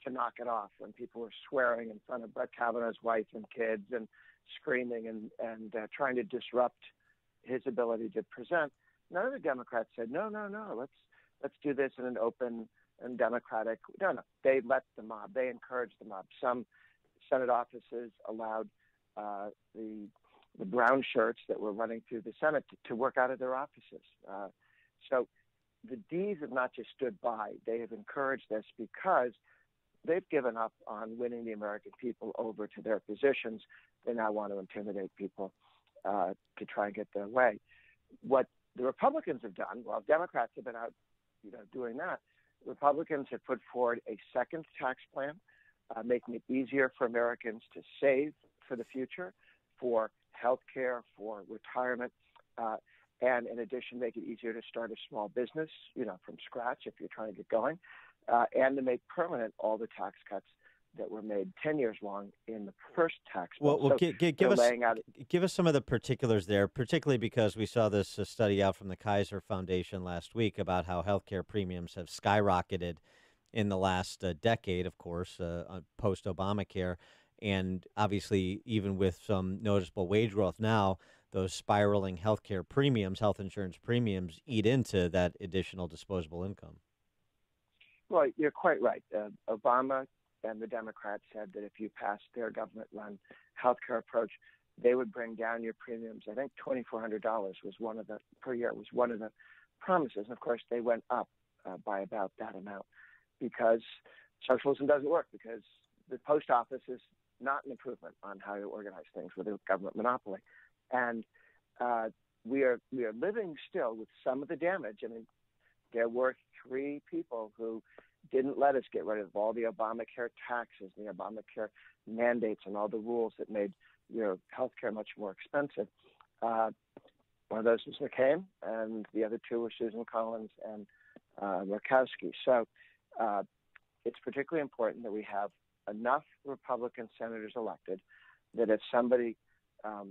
to knock it off when people were swearing in front of Brett Kavanaugh's wife and kids and screaming and trying to disrupt his ability to present. None of the Democrats said, no, let's do this in an open and democratic. No. They let the mob. They encouraged the mob. Some Senate offices allowed the brown shirts that were running through the Senate to work out of their offices. So the Ds have not just stood by. They have encouraged this because they've given up on winning the American people over to their positions. They now want to intimidate people to try and get their way. What the Republicans have done, while Democrats have been out, doing that, Republicans have put forward a second tax plan, making it easier for Americans to save for the future, for health care, for retirement, and in addition, make it easier to start a small business, from scratch if you're trying to get going, and to make permanent all the tax cuts that were made 10 years long in the first tax bill. Well, So give us some of the particulars there, particularly because we saw this study out from the Kaiser Foundation last week about how healthcare premiums have skyrocketed in the last decade, of course, post-Obamacare. And obviously, even with some noticeable wage growth now, those spiraling healthcare premiums, health insurance premiums, eat into that additional disposable income. Well, you're quite right. Obama and the Democrats said that if you passed their government-run healthcare approach, they would bring down your premiums. I think $2,400 was one of the per year was one of the promises. And of course, they went up by about that amount because socialism doesn't work, because the post office is not an improvement on how you organize things with a government monopoly. And we are living still with some of the damage. I mean, there were 3 people who didn't let us get rid of all the Obamacare taxes and the Obamacare mandates and all the rules that made health care much more expensive. One of those was McCain, and the other 2 were Susan Collins and Murkowski. So it's particularly important that we have enough Republican senators elected that if somebody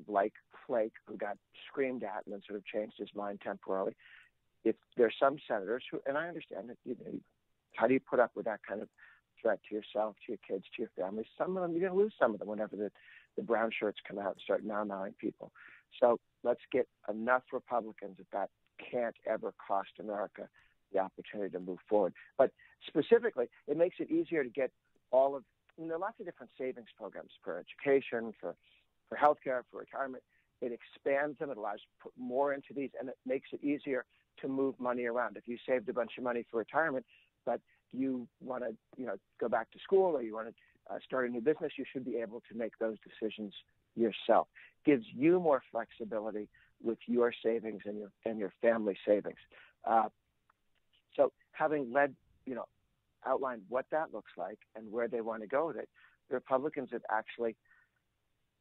like Flake, who got screamed at and then sort of changed his mind temporarily, if there's some senators who, and I understand that, how do you put up with that kind of threat to yourself, to your kids, to your family? Some of them, you're going to lose some of them whenever the brown shirts come out and start now-knowing people. So let's get enough Republicans that can't ever cost America the opportunity to move forward. But specifically, it makes it easier to get all of, there are lots of different savings programs for education, for healthcare, for retirement. It expands them. It allows you to put more into these, and it makes it easier to move money around. If you saved a bunch of money for retirement, but you want to, go back to school, or you want to start a new business, you should be able to make those decisions yourself. Gives you more flexibility with your savings and your family savings. So having outlined what that looks like and where they want to go with it, the Republicans have actually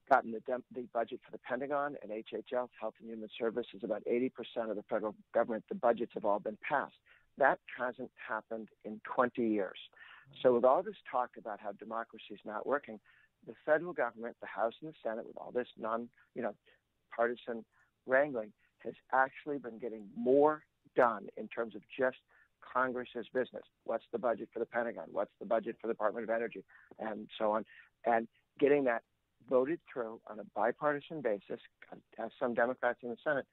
gotten the budget for the Pentagon and HHS, Health and Human Services, about 80% of the federal government. The budgets have all been passed. That hasn't happened in 20 years. So with all this talk about how democracy is not working, the federal government, the House and the Senate, with all this partisan wrangling, has actually been getting more done in terms of just Congress's business. What's the budget for the Pentagon? What's the budget for the Department of Energy? And so on. And getting that voted through on a bipartisan basis, have some Democrats in the Senate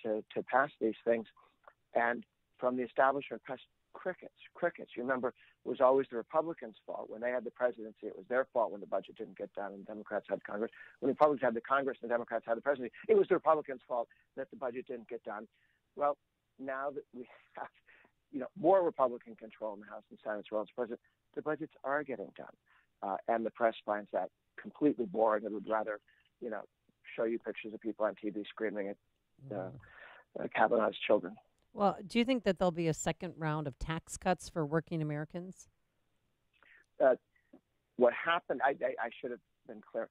to pass these things. And from the establishment, crickets. You remember, it was always the Republicans' fault. When they had the presidency, it was their fault when the budget didn't get done and the Democrats had Congress. When the Republicans had the Congress and the Democrats had the presidency, it was the Republicans' fault that the budget didn't get done. Well, now that we have more Republican control in the House and Senate as well as president, the budgets are getting done. And the press finds that completely boring and would rather, show you pictures of people on TV screaming at Kavanaugh's children. Well, do you think that there'll be a second round of tax cuts for working Americans? What happened, I should have been clear.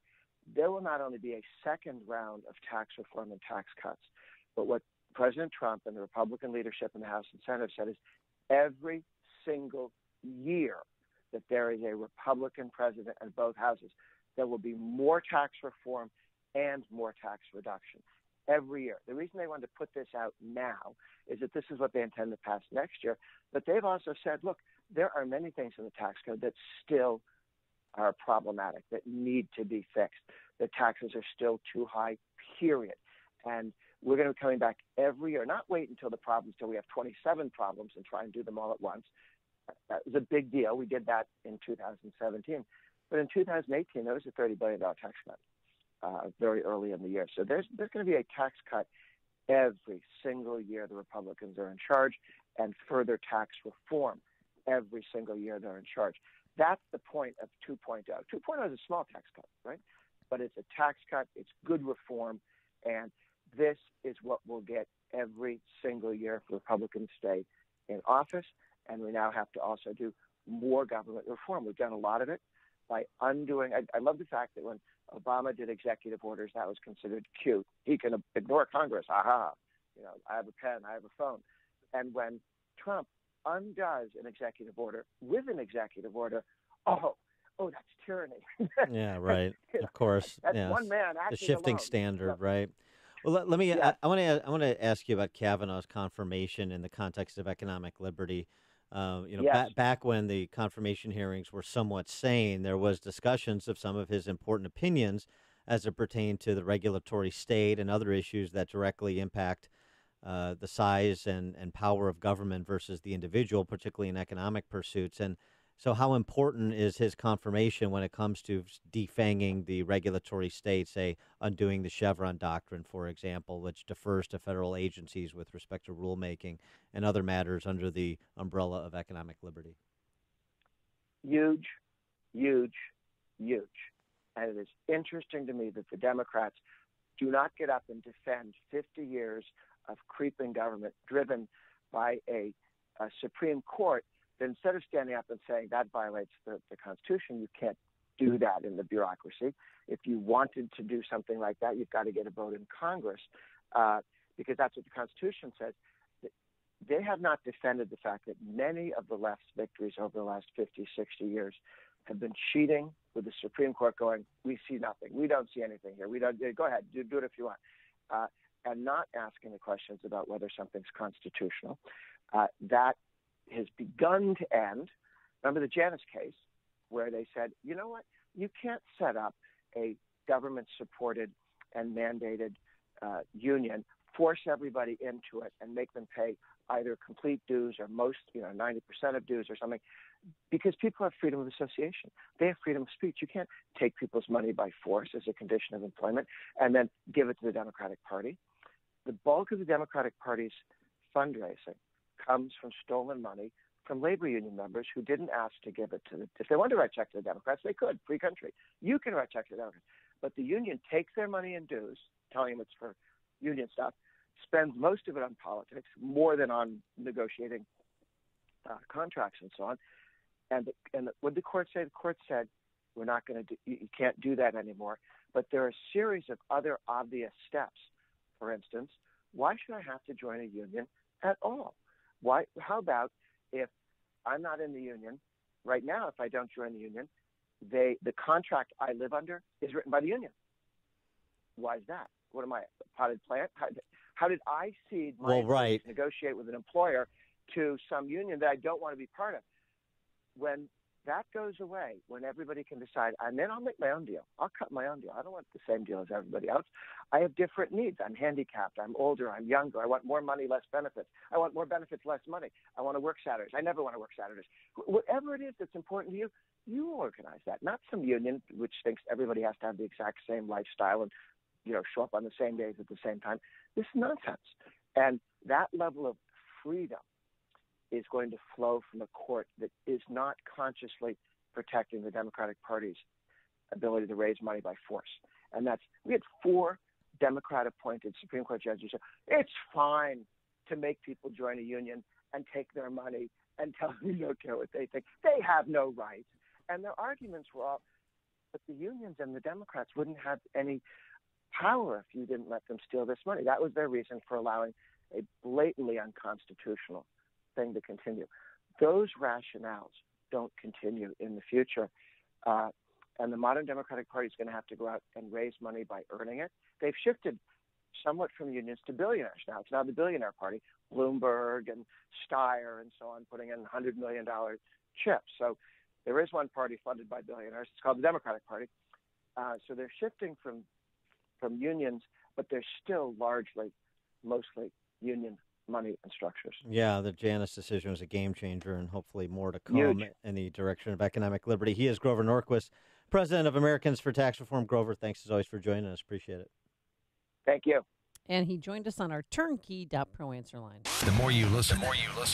There will not only be a second round of tax reform and tax cuts, but what President Trump and the Republican leadership in the House and Senate said is every single year that there is a Republican president in both houses, there will be more tax reform and more tax reduction every year. The reason they wanted to put this out now is that this is what they intend to pass next year. But they've also said, look, there are many things in the tax code that still are problematic, that need to be fixed. The taxes are still too high, period. And we're going to be coming back every year, not wait until we have 27 problems and try and do them all at once. That was a big deal. We did that in 2017. But in 2018, there was a $30 billion tax cut very early in the year. So there's going to be a tax cut every single year the Republicans are in charge, and further tax reform every single year they're in charge. That's the point of 2.0. 2.0 is a small tax cut, right? But it's a tax cut. It's good reform. And this is what we'll get every single year if Republicans stay in office. And we now have to also do more government reform. We've done a lot of it by undoing. I love the fact that when Obama did executive orders, that was considered cute. He can ignore Congress. Aha. I have a pen. I have a phone. And when Trump undoes an executive order with an executive order, oh, that's tyranny. Yeah, right. Of course. That's yes. one man acting the shifting alone. standard, right? Well, let me. Yeah. I want to ask you about Kavanaugh's confirmation in the context of economic liberty. Yes. Back when the confirmation hearings were somewhat sane, there was discussions of some of his important opinions as it pertained to the regulatory state and other issues that directly impact the size and power of government versus the individual, particularly in economic pursuits. And so how important is his confirmation when it comes to defanging the regulatory state, say undoing the Chevron doctrine, for example, which defers to federal agencies with respect to rulemaking and other matters under the umbrella of economic liberty? Huge, huge, huge. And it is interesting to me that the Democrats do not get up and defend 50 years of creeping government driven by a Supreme Court. Then instead of standing up and saying that violates the Constitution, you can't do that in the bureaucracy. If you wanted to do something like that, you've got to get a vote in Congress because that's what the Constitution says. They have not defended the fact that many of the left's victories over the last 50, 60 years have been cheating with the Supreme Court going, we see nothing. We don't see anything here. We don't. Go ahead. Do it if you want. And not asking the questions about whether something's constitutional. That has begun to end. Remember the Janus case where they said, you know what, you can't set up a government-supported and mandated union, force everybody into it, and make them pay either complete dues or most, 90% of dues or something, because people have freedom of association. They have freedom of speech. You can't take people's money by force as a condition of employment and then give it to the Democratic Party. The bulk of the Democratic Party's fundraising comes from stolen money from labor union members who didn't ask to give it to if they wanted to write checks to the Democrats, they could, free country. You can write checks to the Democrats. But the union takes their money in dues, telling them it's for union stuff, spends most of it on politics, more than on negotiating contracts and so on. And what did the court say? The court said, we're not going to do, you can't do that anymore. But there are a series of other obvious steps. For instance, why should I have to join a union at all? Why? How about if I'm not in the union right now? If I don't join the union, the contract I live under is written by the union. Why is that? What am I, a potted plant? How did I cede my ability to negotiate with an employer to some union that I don't want to be part of? When that goes away, when everybody can decide, and then I'll make my own deal. I'll cut my own deal. I don't want the same deal as everybody else. I have different needs. I'm handicapped. I'm older. I'm younger. I want more money, less benefits. I want more benefits, less money. I want to work Saturdays. I never want to work Saturdays. Whatever it is that's important to you, you organize that. Not some union which thinks everybody has to have the exact same lifestyle and show up on the same days at the same time. This is nonsense. And that level of freedom is going to flow from a court that is not consciously protecting the Democratic Party's ability to raise money by force. And we had 4 Democrat-appointed Supreme Court judges who said, it's fine to make people join a union and take their money and tell them you don't care what they think. They have no rights. And their arguments were all, but the unions and the Democrats wouldn't have any power if you didn't let them steal this money. That was their reason for allowing a blatantly unconstitutional thing to continue. Those rationales don't continue in the future. And the modern Democratic Party is going to have to go out and raise money by earning it. They've shifted somewhat from unions to billionaires now. It's now the billionaire party, Bloomberg and Steyer and so on, putting in $100 million chips. So there is one party funded by billionaires. It's called the Democratic Party. So they're shifting from unions, but they're still mostly union money and structures. Yeah, the Janus decision was a game changer, and hopefully more to come in the direction of economic liberty. He is Grover Norquist, president of Americans for Tax Reform. Grover, thanks as always for joining us. Appreciate it. Thank you. And he joined us on our turnkey.pro answer line. The more you listen,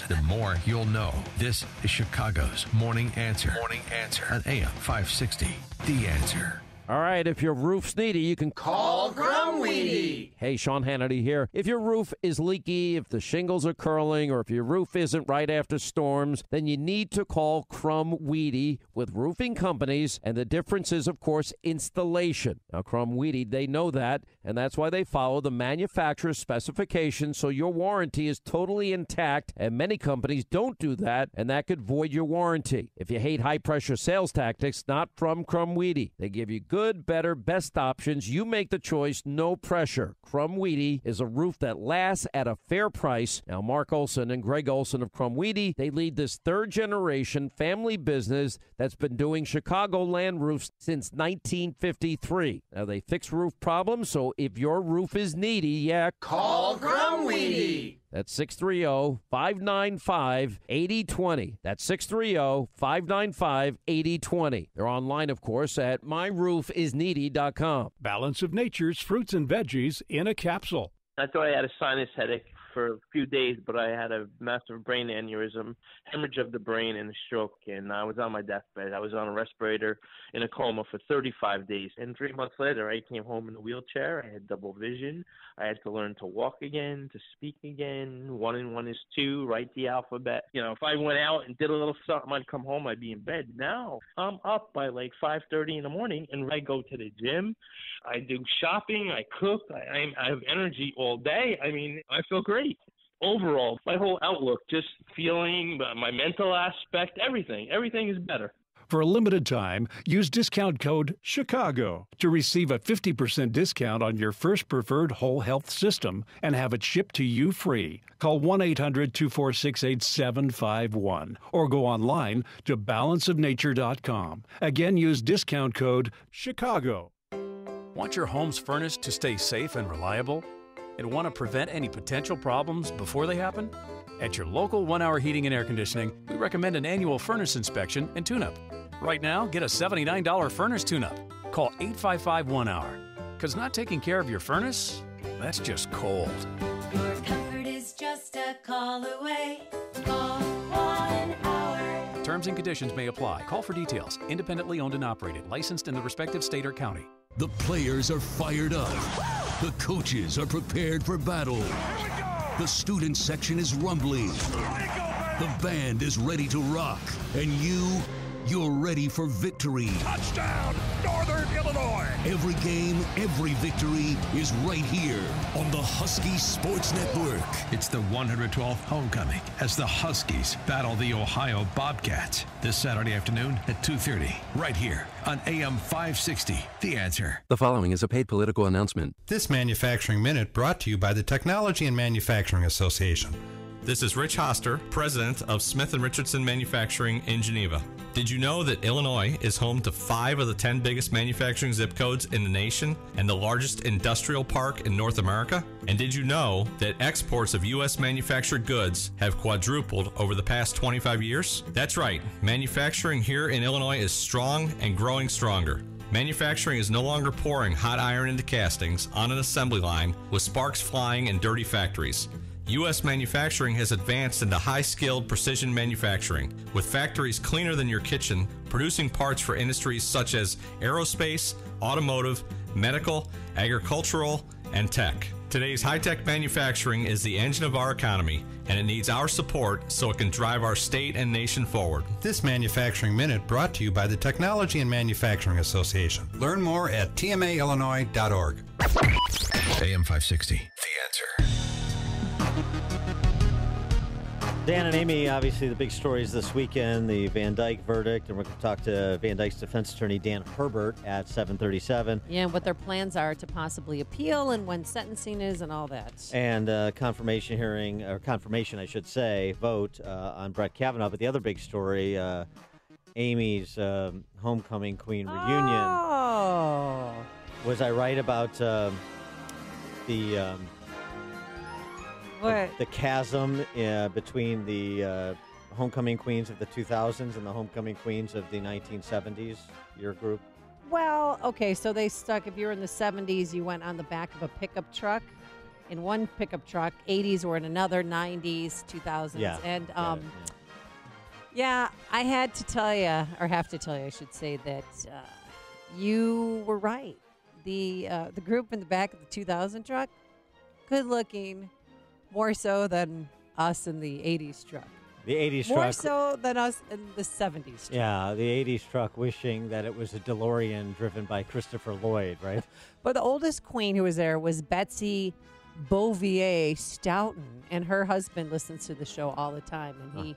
the more you'll know. This is Chicago's Morning Answer. Morning Answer on AM 560. The Answer. All right, if your roof's needy, you can Call Crumweedy. Hey, Sean Hannity here. If your roof is leaky, if the shingles are curling, or if your roof isn't right after storms, then you need to call Crumweedy with roofing companies. And the difference is, of course, installation. Now, Crumweedy, they know that, and that's why they follow the manufacturer's specifications, so your warranty is totally intact. And many companies don't do that, and that could void your warranty. If you hate high-pressure sales tactics, not from Crumweedy. They give you good, better, best options. You make the choice, no pressure. Crumweedy is a roof that lasts at a fair price. Now, Mark Olson and Greg Olson of Crumweedy, they lead this third-generation family business that's been doing Chicagoland roofs since 1953. Now, they fix roof problems, so if your roof is needy, Call Crumweedy. That's 630-595-8020. That's 630-595-8020. They're online, of course, at myroofisneedy.com. Balance of Nature's fruits and veggies in a capsule. I thought I had a sinus headache for a few days, but I had a massive brain aneurysm, hemorrhage of the brain, and a stroke, and I was on my deathbed. I was on a respirator in a coma for 35 days, and 3 months later, I came home in a wheelchair. I had double vision. I had to learn to walk again, to speak again. 1 and 1 is 2, write the alphabet. You know, if I went out and did a little something, I'd come home, I'd be in bed. Now, I'm up by like 5:30 in the morning, and I go to the gym. I do shopping. I cook. I have energy all day. I mean, I feel great. Overall, my whole outlook, just feeling, my mental aspect, everything is better. For a limited time, use discount code CHICAGO to receive a 50% discount on your first preferred whole health system and have it shipped to you free. Call 1-800-246-8751 or go online to balanceofnature.com. Again, use discount code CHICAGO. Want your home's furnace to stay safe and reliable? And want to prevent any potential problems before they happen? At your local 1 Hour Heating and Air Conditioning, we recommend an annual furnace inspection and tune-up. Right now, get a $79 furnace tune-up. Call 855-1-HOUR. Because not taking care of your furnace, that's just cold. Your comfort is just a call away. Call 1 Hour. Terms and conditions may apply. Call for details. Independently owned and operated. Licensed in the respective state or county. The players are fired up. The coaches are prepared for battle. The student section is rumbling. The band is ready to rock. And you're ready for victory. Touchdown, Northern Illinois. Every game, every victory is right here on the Husky Sports Network. It's the 112th homecoming as the Huskies battle the Ohio Bobcats this Saturday afternoon at 2:30, right here on AM 560. The Answer. The following is a paid political announcement. This Manufacturing Minute brought to you by the Technology and Manufacturing Association. This is Rich Hoster, president of Smith & Richardson Manufacturing in Geneva. Did you know that Illinois is home to 5 of the 10 biggest manufacturing zip codes in the nation and the largest industrial park in North America? And did you know that exports of U.S. manufactured goods have quadrupled over the past 25 years? That's right. Manufacturing here in Illinois is strong and growing stronger. Manufacturing is no longer pouring hot iron into castings on an assembly line with sparks flying in dirty factories. U.S. manufacturing has advanced into high-skilled precision manufacturing, with factories cleaner than your kitchen, producing parts for industries such as aerospace, automotive, medical, agricultural, and tech. Today's high-tech manufacturing is the engine of our economy, and it needs our support so it can drive our state and nation forward. This Manufacturing Minute brought to you by the Technology and Manufacturing Association. Learn more at tmaillinois.org. AM 560. The Answer. Dan and Amy, obviously the big stories this weekend, the Van Dyke verdict, and we're going to talk to Van Dyke's defense attorney, Dan Herbert, at 7:37. Yeah, and what their plans are to possibly appeal and when sentencing is and all that. And confirmation hearing, or confirmation, I should say, vote on Brett Kavanaugh. But the other big story, Amy's homecoming queen reunion. Oh. Was I right about the chasm between the homecoming queens of the 2000s and the homecoming queens of the 1970s, your group? Well, okay, so they stuck, if you were in the 70s, you went on the back of a pickup truck, in one pickup truck. 80s were in another. 90s, 2000s. Yeah. And yeah, I had to tell you, or have to tell you, I should say, that you were right. The group in the back of the 2000 truck, good looking, more so than us in the 80s truck. The 80s More truck. so than us in the 70s truck. Yeah, the 80s truck wishing that it was a DeLorean driven by Christopher Lloyd, right? But the oldest queen who was there was Betsy Bouvier Stoughton, and her husband listens to the show all the time, and he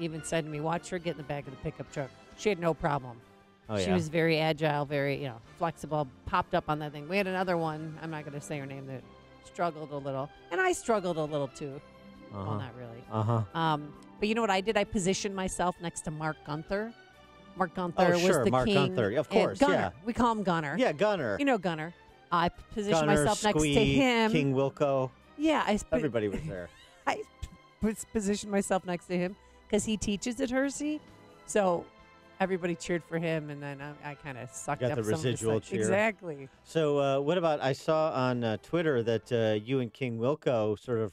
even said to me, watch her get in the back of the pickup truck. She had no problem. Oh, she yeah. was very agile, very, flexible, popped up on that thing. We had another one, I'm not going to say her name, that struggled a little, and I struggled a little too. Well, not really. But you know what I did? I positioned myself next to Mark Gunther. Mark Gunther was the Mark king. Gunther, of course, Gunner. yeah. We call him Gunner. Yeah, Gunner. You know Gunner. I positioned Gunner, myself next to Squee, him. King Wilco. Yeah, Everybody was there. I positioned myself next to him because he teaches at Hersey. So everybody cheered for him, and then I kind of sucked Got up the some of the residual stuff. cheer. Exactly. So what about, I saw on Twitter that you and King Wilco sort of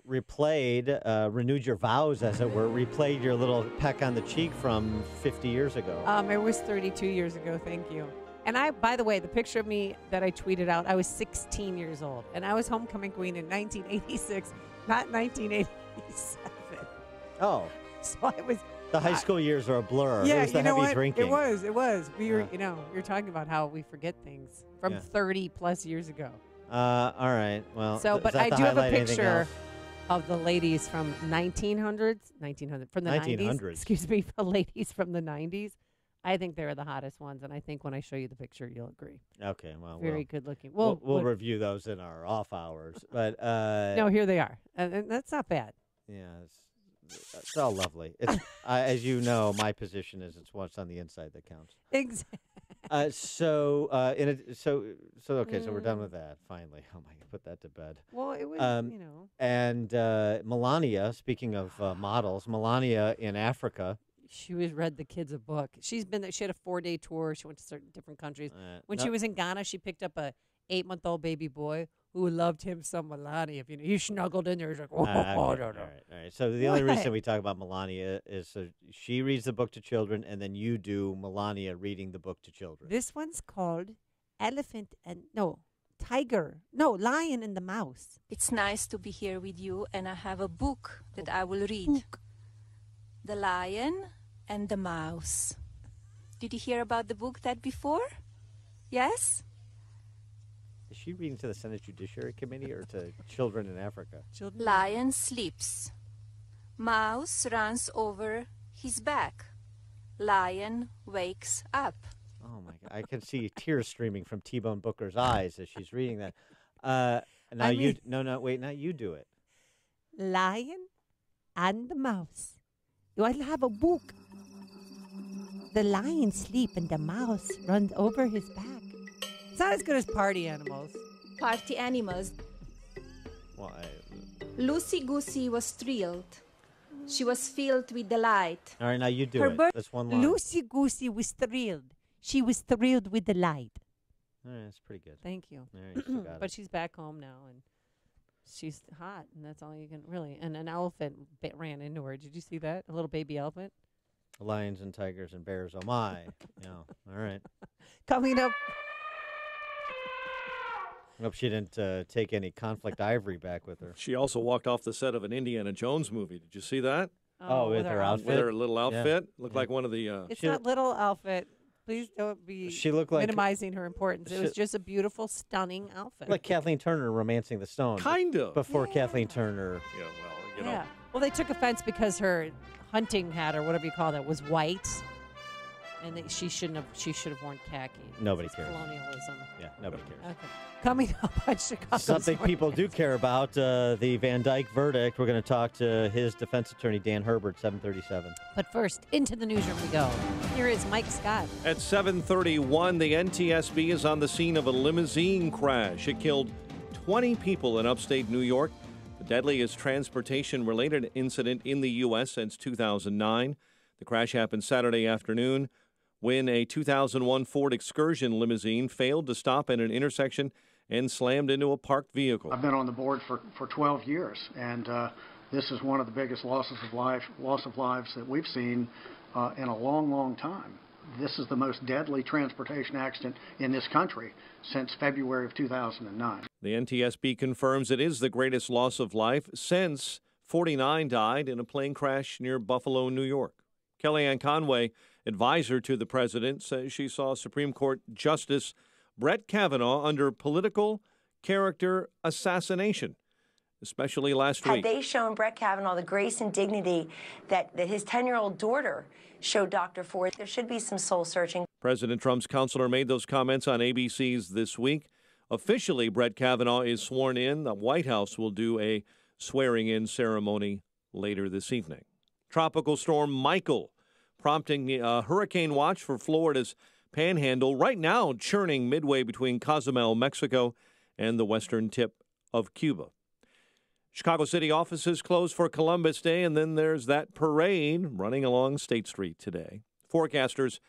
replayed, renewed your vows, as it were, replayed your little peck on the cheek from 50 years ago. It was 32 years ago. Thank you. And by the way, the picture of me that I tweeted out, I was 16 years old, and I was homecoming queen in 1986, not 1987. Oh. So I was. The high school years are a blur. Yeah, it was the you know heavy what? drinking. It was. We were, we were talking about how we forget things from Yeah. 30 plus years ago. All right. Well, So, is but that I to do have a highlight anything picture else? of the ladies from 1900 from the 90s. 1900s. Excuse me, the ladies from the 90s. I think they were the hottest ones, and I think when I show you the picture, you'll agree. Okay, well, Very good looking. We'll review those in our off hours, but no, here they are, and that's not bad. Yeah, it's all lovely. It's as you know, my position is it's what's on the inside that counts. Exactly. So okay, so we're done with that finally. Oh my God, put that to bed. Well, it was And Melania, speaking of models, Melania in Africa. She read the kids a book. She's been there. She had a 4-day tour. She went to certain different countries. When she was in Ghana, she picked up a 8-month-old baby boy who loved him some Melania. He snuggled in there. He's like, oh, Okay. no. All right. So the only reason we talk about Melania is so she reads the book to children, and then you do Melania reading the book to children. This one's called Lion and the Mouse. It's nice to be here with you, and I have a book that I will read. The Lion and the Mouse. Did you hear about the book that before? Yes? Is she reading to the Senate Judiciary Committee or to children in Africa? Lion sleeps. Mouse runs over his back. Lion wakes up. Oh my God! I can see tears streaming from T-Bone Booker's eyes as she's reading that. Now you do it. Lion and the Mouse. You will have a book. The lion sleeps and the mouse runs over his back. It's not as good as Party Animals. Party Animals. Well, Lucy Goosey was thrilled. She was filled with delight. all right, now you do Her it. birth- That's one line. Lucy Goosey was thrilled. She was thrilled with the light. All right, that's pretty good. Thank you. All right, you still got But it. she's back home now, and she's hot, and that's all you can really. And an elephant ran into her. Did you see that? A little baby elephant. Lions and tigers and bears. Oh my! Yeah. All right. Coming up. I hope she didn't take any conflict ivory back with her. She also walked off the set of an Indiana Jones movie. Did you see that? Oh, with her outfit? With her little outfit. Yeah. Looked like one of the... It's not little outfit. Please don't be She looked like- minimizing her importance. It was just a beautiful, stunning outfit. Like Kathleen Turner romancing the stone. Kind of. Before Kathleen Turner. Yeah, well, you Yeah. know. Well, they took offense because her hunting hat or whatever you call that was white, and she should have worn khaki. Nobody It's cares. Colonialism. Yeah, nobody cares. Okay. Coming up on Chicago. Something people do care about, the Van Dyke verdict. We're going to talk to his defense attorney, Dan Herbert, 737. But first, into the newsroom we go. Here is Mike Scott. At 7:31, the NTSB is on the scene of a limousine crash. It killed 20 people in upstate New York. The deadliest transportation-related incident in the U.S. since 2009. The crash happened Saturday afternoon when a 2001 Ford Excursion limousine failed to stop at an intersection and slammed into a parked vehicle. I've been on the board for 12 years, and this is one of the biggest loss of lives that we've seen in a long, long time. This is the most deadly transportation accident in this country since February of 2009. The NTSB confirms it is the greatest loss of life since 49 died in a plane crash near Buffalo, New York. Kellyanne Conway, advisor to the president, says she saw Supreme Court Justice Brett Kavanaugh under political character assassination, especially last week. Had they shown Brett Kavanaugh the grace and dignity that his 10-year-old daughter showed Dr. Ford, there should be some soul searching. President Trump's counselor made those comments on ABC's This Week. Officially, Brett Kavanaugh is sworn in. The White House will do a swearing-in ceremony later this evening. Tropical storm Michael prompting a hurricane watch for Florida's Panhandle, right now churning midway between Cozumel, Mexico, and the western tip of Cuba. Chicago City offices closed for Columbus Day, and then there's that parade running along State Street today. Forecasters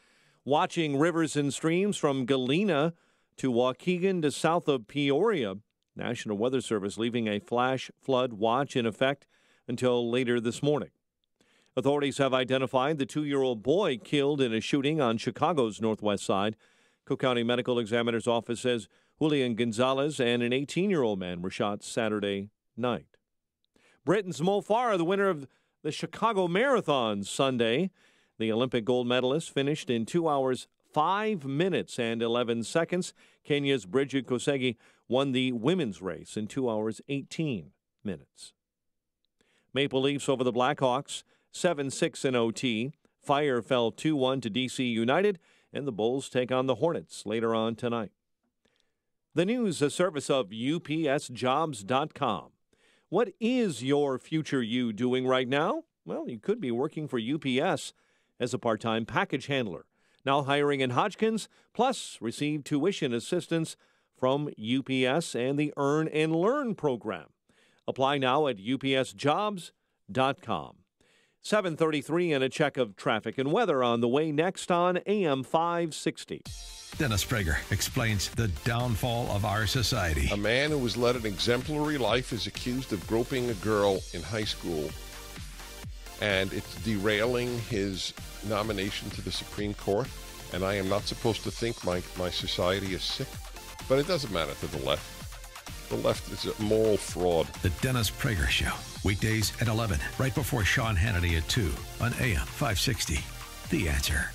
watching rivers and streams from Galena to Waukegan to south of Peoria. National Weather Service leaving a flash flood watch in effect until later this morning. Authorities have identified the 2-year-old boy killed in a shooting on Chicago's northwest side. Cook County Medical Examiner's Office says Julian Gonzalez and an 18-year-old man were shot Saturday night. Britain's Mo Farah, the winner of the Chicago Marathon Sunday. The Olympic gold medalist finished in 2 hours, 5 minutes and 11 seconds. Kenya's Bridget Kosgei won the women's race in 2 hours, 18 minutes. Maple Leafs over the Blackhawks, 7-6 in OT. Fire fell 2-1 to DC United, and the Bulls take on the Hornets later on tonight. The news, a service of UPSJobs.com. What is your future you doing right now? Well, you could be working for UPS as a part-time package handler. Now hiring in Hodgkins, plus receive tuition assistance from UPS and the Earn and Learn program. Apply now at UPSJobs.com. 7:33 and a check of traffic and weather on the way next on AM 560. Dennis Prager explains the downfall of our society. A man who was led an exemplary life is accused of groping a girl in high school, and it's derailing his nomination to the Supreme Court. And I am not supposed to think my society is sick, but it doesn't matter to the left. The left is a moral fraud. The Dennis Prager Show, weekdays at 11, right before Sean Hannity at 2 on AM 560. The Answer.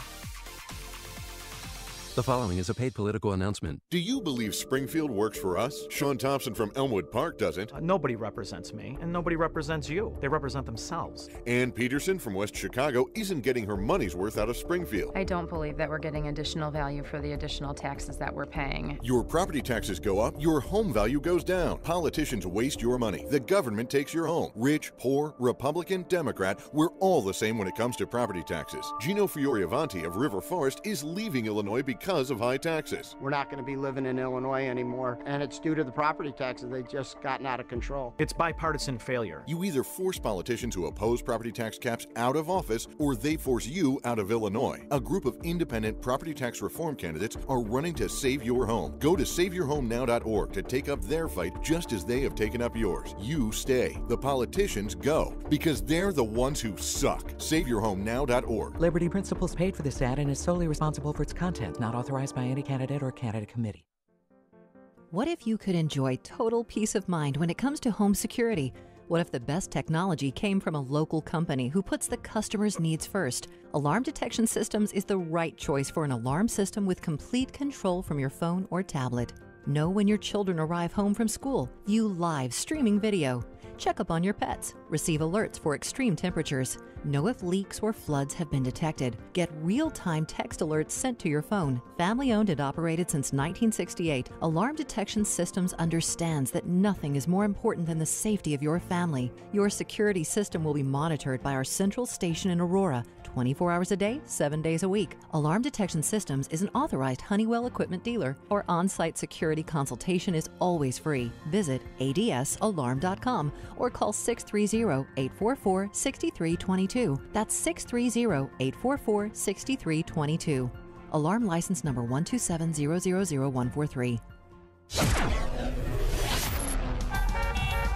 The following is a paid political announcement. Do you believe Springfield works for us? Sean Thompson from Elmwood Park doesn't. Nobody represents me, and nobody represents you. They represent themselves. Ann Peterson from West Chicago isn't getting her money's worth out of Springfield. I don't believe that we're getting additional value for the additional taxes that we're paying. Your property taxes go up, your home value goes down. Politicians waste your money. The government takes your home. Rich, poor, Republican, Democrat, we're all the same when it comes to property taxes. Gino Fioravanti of River Forest is leaving Illinois because of high taxes. We're not going to be living in Illinois anymore, and it's due to the property taxes. They've just gotten out of control. It's bipartisan failure. You either force politicians who oppose property tax caps out of office, or they force you out of Illinois. A group of independent property tax reform candidates are running to save your home. Go to SaveYourHomeNow.org to take up their fight just as they have taken up yours. You stay. The politicians go, because they're the ones who suck. SaveYourHomeNow.org. Liberty Principles paid for this ad and is solely responsible for its content, not authorized by any candidate or candidate committee. What if you could enjoy total peace of mind when it comes to home security? What if the best technology came from a local company who puts the customer's needs first? Alarm Detection Systems is the right choice for an alarm system with complete control from your phone or tablet. Know when your children arrive home from school. View live streaming video. Check up on your pets. Receive alerts for extreme temperatures. Know if leaks or floods have been detected. Get real-time text alerts sent to your phone. Family-owned and operated since 1968, Alarm Detection Systems understands that nothing is more important than the safety of your family. Your security system will be monitored by our central station in Aurora, 24 hours a day, 7 days a week. Alarm Detection Systems is an authorized Honeywell equipment dealer. Our on-site security consultation is always free. Visit adsalarm.com or call 630-844-6322. That's 630-844-6322. Alarm license number 127000143.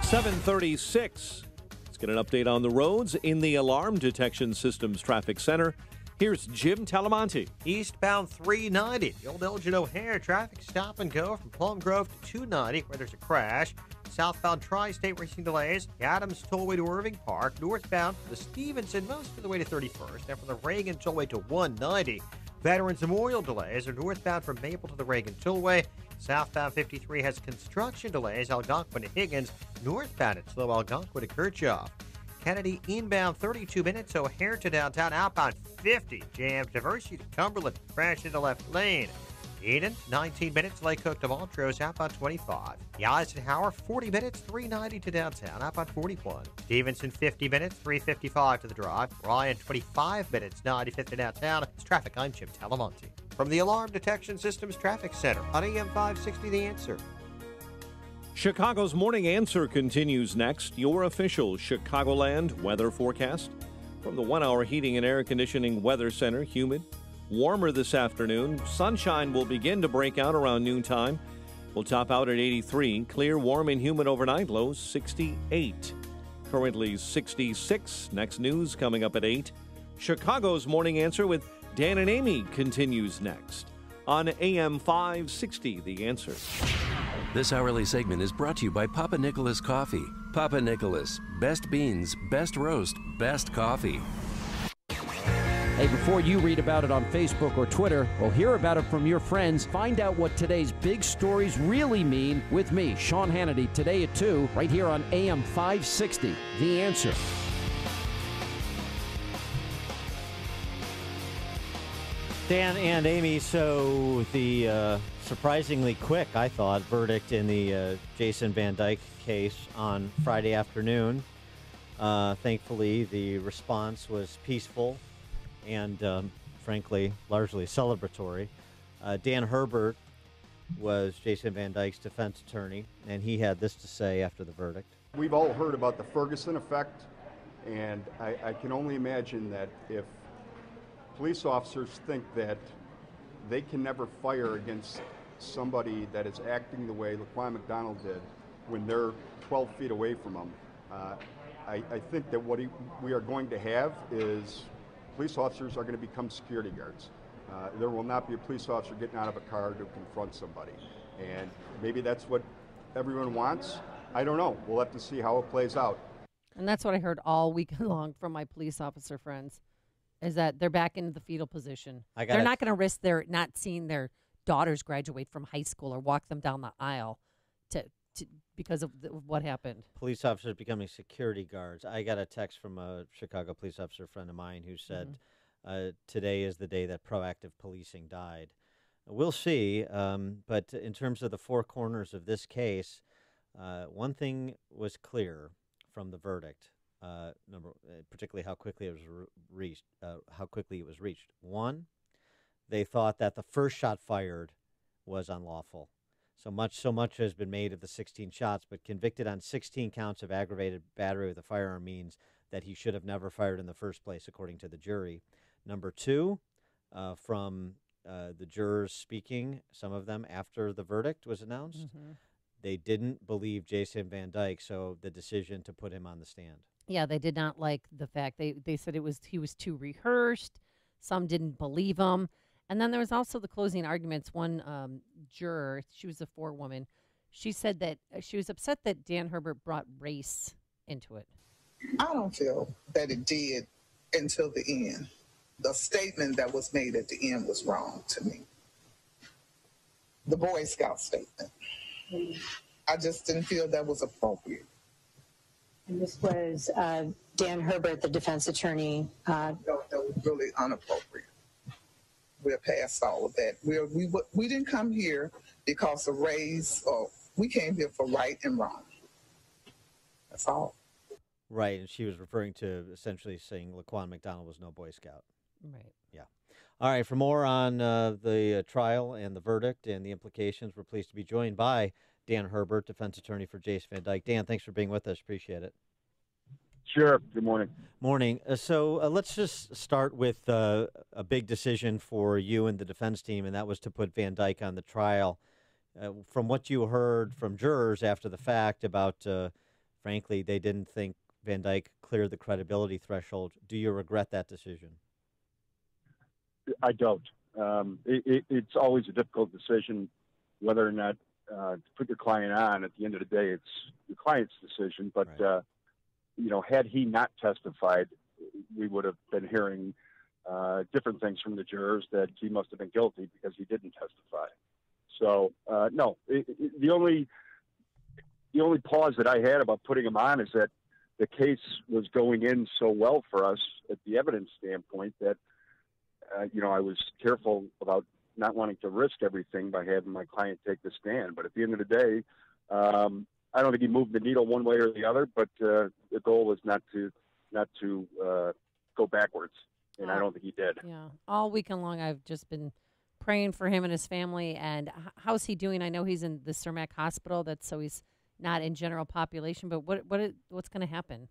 7:36. Let's get an update on the roads in the Alarm Detection Systems Traffic Center. Here's Jim Talamonte. Eastbound 390, the old Elgin O'Hare traffic stop and go from Plum Grove to 290 where there's a crash. Southbound Tri-State racing delays. The Adams Tollway to Irving Park. Northbound from the Stevenson most of the way to 31st. And from the Reagan Tollway to 190. Veterans Memorial delays are northbound from Maple to the Reagan Tollway. Southbound 53 has construction delays. Algonquin to Higgins. Northbound it's slow Algonquin to Kirchhoff. Kennedy inbound 32 minutes. O'Hare to downtown. Outbound 50. Jammed Diversity to Cumberland. Crash into left lane. Eden, 19 minutes. Lake Cook to Montrose, outbound 25. The Eisenhower, 40 minutes, 390 to downtown, outbound 41. Stevenson, 50 minutes, 355 to the drive. Ryan, 25 minutes, 95 to downtown. It's traffic. I'm Jim Talamonte. From the Alarm Detection Systems Traffic Center on AM 560, The Answer. Chicago's Morning Answer continues next. Your official Chicagoland weather forecast from the 1 Hour Heating and Air Conditioning Weather Center. Humid. Warmer this afternoon. Sunshine will begin to break out around noontime. We'll top out at 83. Clear, warm, and humid overnight. Lows 68. Currently 66. Next news coming up at 8. Chicago's Morning Answer with Dan and Amy continues next on AM 560, The Answer. This hourly segment is brought to you by Papa Nicholas Coffee. Papa Nicholas, best beans, best roast, best coffee. Hey, before you read about it on Facebook or Twitter, or hear about it from your friends, find out what today's big stories really mean with me, Sean Hannity, today at 2, right here on AM 560, The Answer. Dan and Amy, so the surprisingly quick, I thought, verdict in the Jason Van Dyke case on Friday afternoon. Thankfully, the response was peaceful and, frankly, largely celebratory. Dan Herbert was Jason Van Dyke's defense attorney, and he had this to say after the verdict. We've all heard about the Ferguson effect, and I can only imagine that if police officers think that they can never fire against somebody that is acting the way Laquan McDonald did when they're 12 feet away from him, I think that what we are going to have is police officers are going to become security guards. There will not be a police officer getting out of a car to confront somebody. And maybe that's what everyone wants. I don't know. We'll have to see how it plays out. And that's what I heard all week long from my police officer friends, is that they're back into the fetal position. They're not going to risk their not seeing their daughters graduate from high school or walk them down the aisle because of what happened. Police officers becoming security guards. I got a text from a Chicago police officer friend of mine who said, today is the day that proactive policing died. We'll see, but in terms of the four corners of this case, one thing was clear from the verdict, particularly how quickly it was reached. One, they thought that the first shot fired was unlawful. So much has been made of the 16 shots, but convicted on 16 counts of aggravated battery with a firearm means that he should have never fired in the first place, according to the jury. Number two, from the jurors speaking, some of them after the verdict was announced, they didn't believe Jason Van Dyke, so the decision to put him on the stand. Yeah, they did not like the fact. They said he was too rehearsed. Some didn't believe him. And then there was also the closing arguments. One juror, she was a forewoman, she said that she was upset that Dan Herbert brought race into it. I don't feel that it did until the end. The statement that was made at the end was wrong to me. The Boy Scout statement. I just didn't feel that was appropriate. And this was Dan Herbert, the defense attorney. No, that was really inappropriate. We're past all of that. We didn't come here because of race. We came here for right and wrong. That's all. Right, and she was referring to essentially saying Laquan McDonald was no Boy Scout. Right. Yeah. All right, for more on the trial and the verdict and the implications, we're pleased to be joined by Dan Herbert, defense attorney for Jason Van Dyke. Dan, thanks for being with us. Appreciate it. Sure. Good morning. Morning. So let's just start with a big decision for you and the defense team, and that was to put Van Dyke on the trial. From what you heard from jurors after the fact about frankly, they didn't think Van Dyke cleared the credibility threshold. Do you regret that decision? I don't. It's always a difficult decision whether or not to put your client on. At the end of the day, it's your client's decision. But, had he not testified, we would have been hearing different things from the jurors, that he must have been guilty because he didn't testify. So, no, the only pause that I had about putting him on is that the case was going in so well for us at the evidence standpoint that, I was careful about not wanting to risk everything by having my client take the stand. But at the end of the day, I don't think he moved the needle one way or the other, but the goal was not to go backwards, and I don't think he did. Yeah, all weekend long I've just been praying for him and his family. And how's he doing? I know he's in the Cermak Hospital, so he's not in general population. But what's going to happen?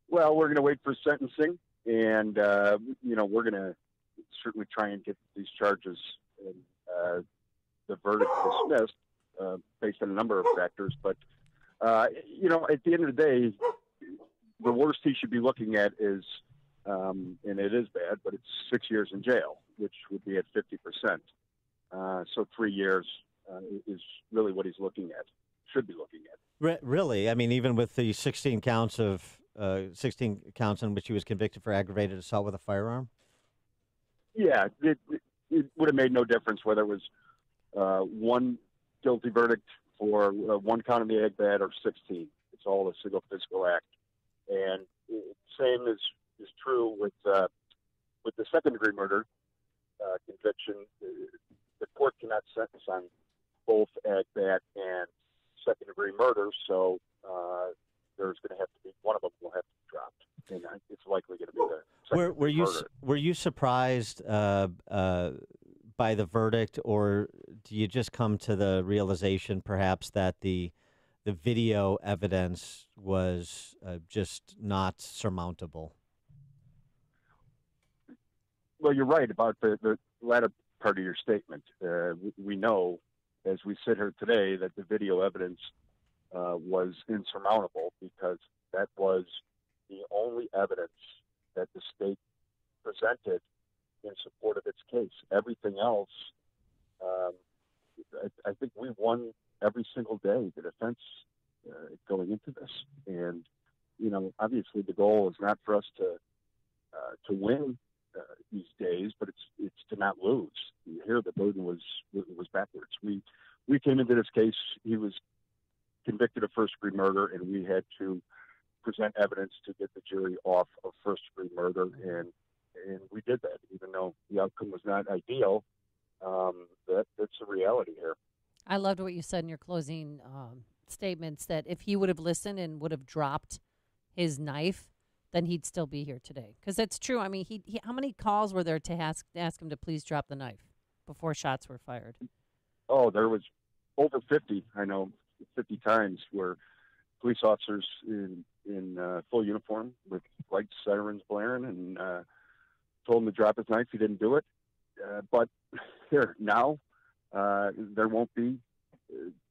Well, we're going to wait for sentencing, and we're going to certainly try and get these charges and the verdict dismissed based on a number of factors. But at the end of the day, the worst he should be looking at is, and it is bad, but it's 6 years in jail, which would be at 50%. So 3 years is really what he's looking at, should be looking at. Really? I mean, even with the 16 counts in which he was convicted for aggravated assault with a firearm? Yeah, it would have made no difference whether it was one guilty verdict for one count of the ag bat or 16. It's all a single physical act. And same is true with the second-degree murder conviction. The court cannot sentence on both ag bat and second-degree murder, so there's going to have to be one of them will have to be dropped, and it's likely going to be the second-degree murder. Were you surprised by the verdict, or do you just come to the realization, perhaps, that the video evidence was just not surmountable? Well, you're right about the latter part of your statement. We know, as we sit here today, that the video evidence was insurmountable because that was the only evidence that the state presented in support of its case. Everything else, I think we won every single day, the defense going into this. And, obviously the goal is not for us to win these days, but it's to not lose. Here the burden was backwards. We came into this case, he was convicted of first-degree murder, and we had to present evidence to get the jury off of first-degree murder, and we did that, even though the outcome was not ideal. That's the reality here. I loved what you said in your closing statements, that if he would have listened and would have dropped his knife, then he'd still be here today. Because that's true. I mean, he how many calls were there to ask him to please drop the knife before shots were fired? Oh, there was over 50, I know, 50 times where police officers in full uniform with lights, sirens blaring, and told him to drop his knife. He didn't do it. But here, now, there won't be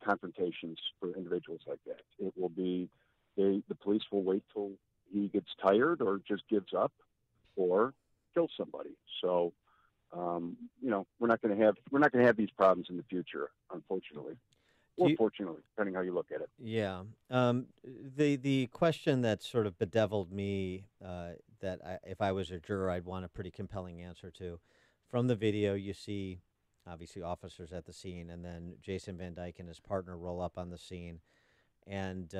confrontations for individuals like that. It will be, the police will wait till he gets tired or just gives up or kills somebody. So, we're not going to have these problems in the future, unfortunately. Or fortunately, depending how you look at it. Yeah. The question that sort of bedeviled me, if I was a juror, I'd want a pretty compelling answer to. From the video, you see, obviously, officers at the scene, and then Jason Van Dyke and his partner roll up on the scene. And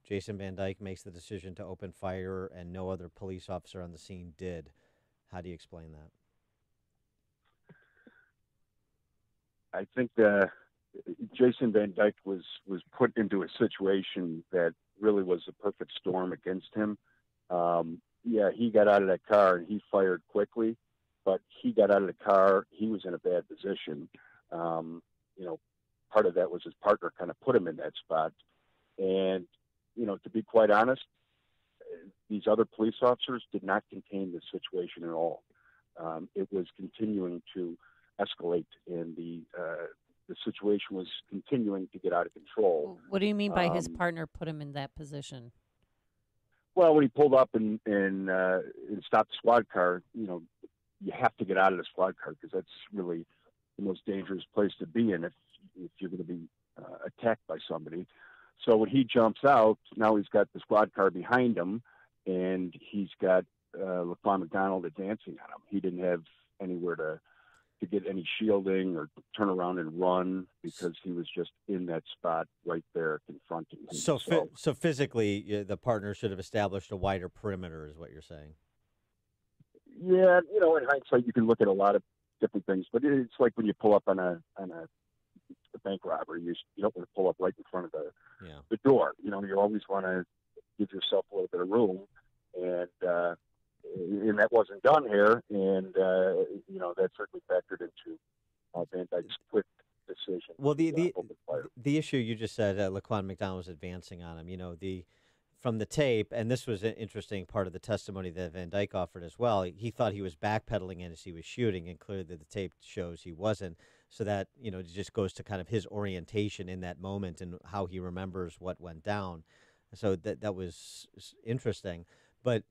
Jason Van Dyke makes the decision to open fire, and no other police officer on the scene did. How do you explain that? I think Jason Van Dyke was put into a situation that really was a perfect storm against him. He got out of that car and he fired quickly, but he got out of the car. He was in a bad position. Part of that was his partner kind of put him in that spot. And, to be quite honest, these other police officers did not contain the situation at all. It was continuing to escalate, and the the situation was continuing to get out of control. What do you mean by his partner put him in that position? Well, when he pulled up and stopped the squad car, you have to get out of the squad car because that's really the most dangerous place to be in if you're going to be attacked by somebody. So when he jumps out, now he's got the squad car behind him, and he's got Laquan McDonald advancing on him. He didn't have anywhere to get any shielding or turn around and run because he was just in that spot right there confronting him. So physically, the partner should have established a wider perimeter, is what you're saying. Yeah, in hindsight, you can look at a lot of different things, but it's like when you pull up on a bank robbery, you don't want to pull up right in front of the door. You always want to give yourself a little bit of room, and that wasn't done here, and that certainly factored into Van Dyke's quick decision. Well, the issue you just said, Laquan McDonald was advancing on him. From the tape, and this was an interesting part of the testimony that Van Dyke offered as well. He thought he was backpedaling as he was shooting, and clearly the tape shows he wasn't. So that it just goes to kind of his orientation in that moment and how he remembers what went down. So that was interesting, but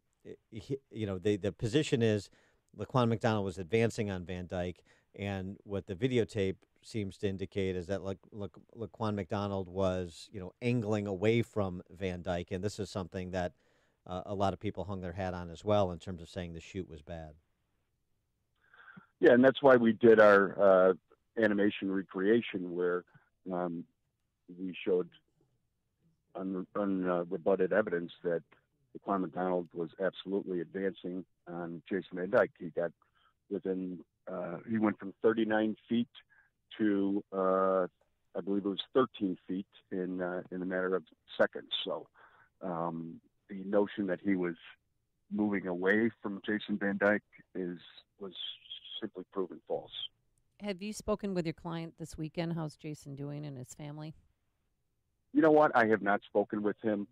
the position is Laquan McDonald was advancing on Van Dyke, and what the videotape seems to indicate is that Laquan McDonald was angling away from Van Dyke, and this is something that a lot of people hung their hat on as well in terms of saying the shoot was bad. Yeah, and that's why we did our animation recreation where we showed unrebutted evidence that Laquan McDonald was absolutely advancing on Jason Van Dyke. He got he went from 39 feet to I believe it was 13 feet in a matter of seconds. So the notion that he was moving away from Jason Van Dyke was simply proven false. Have you spoken with your client this weekend? How's Jason doing and his family? You know what? I have not spoken with him.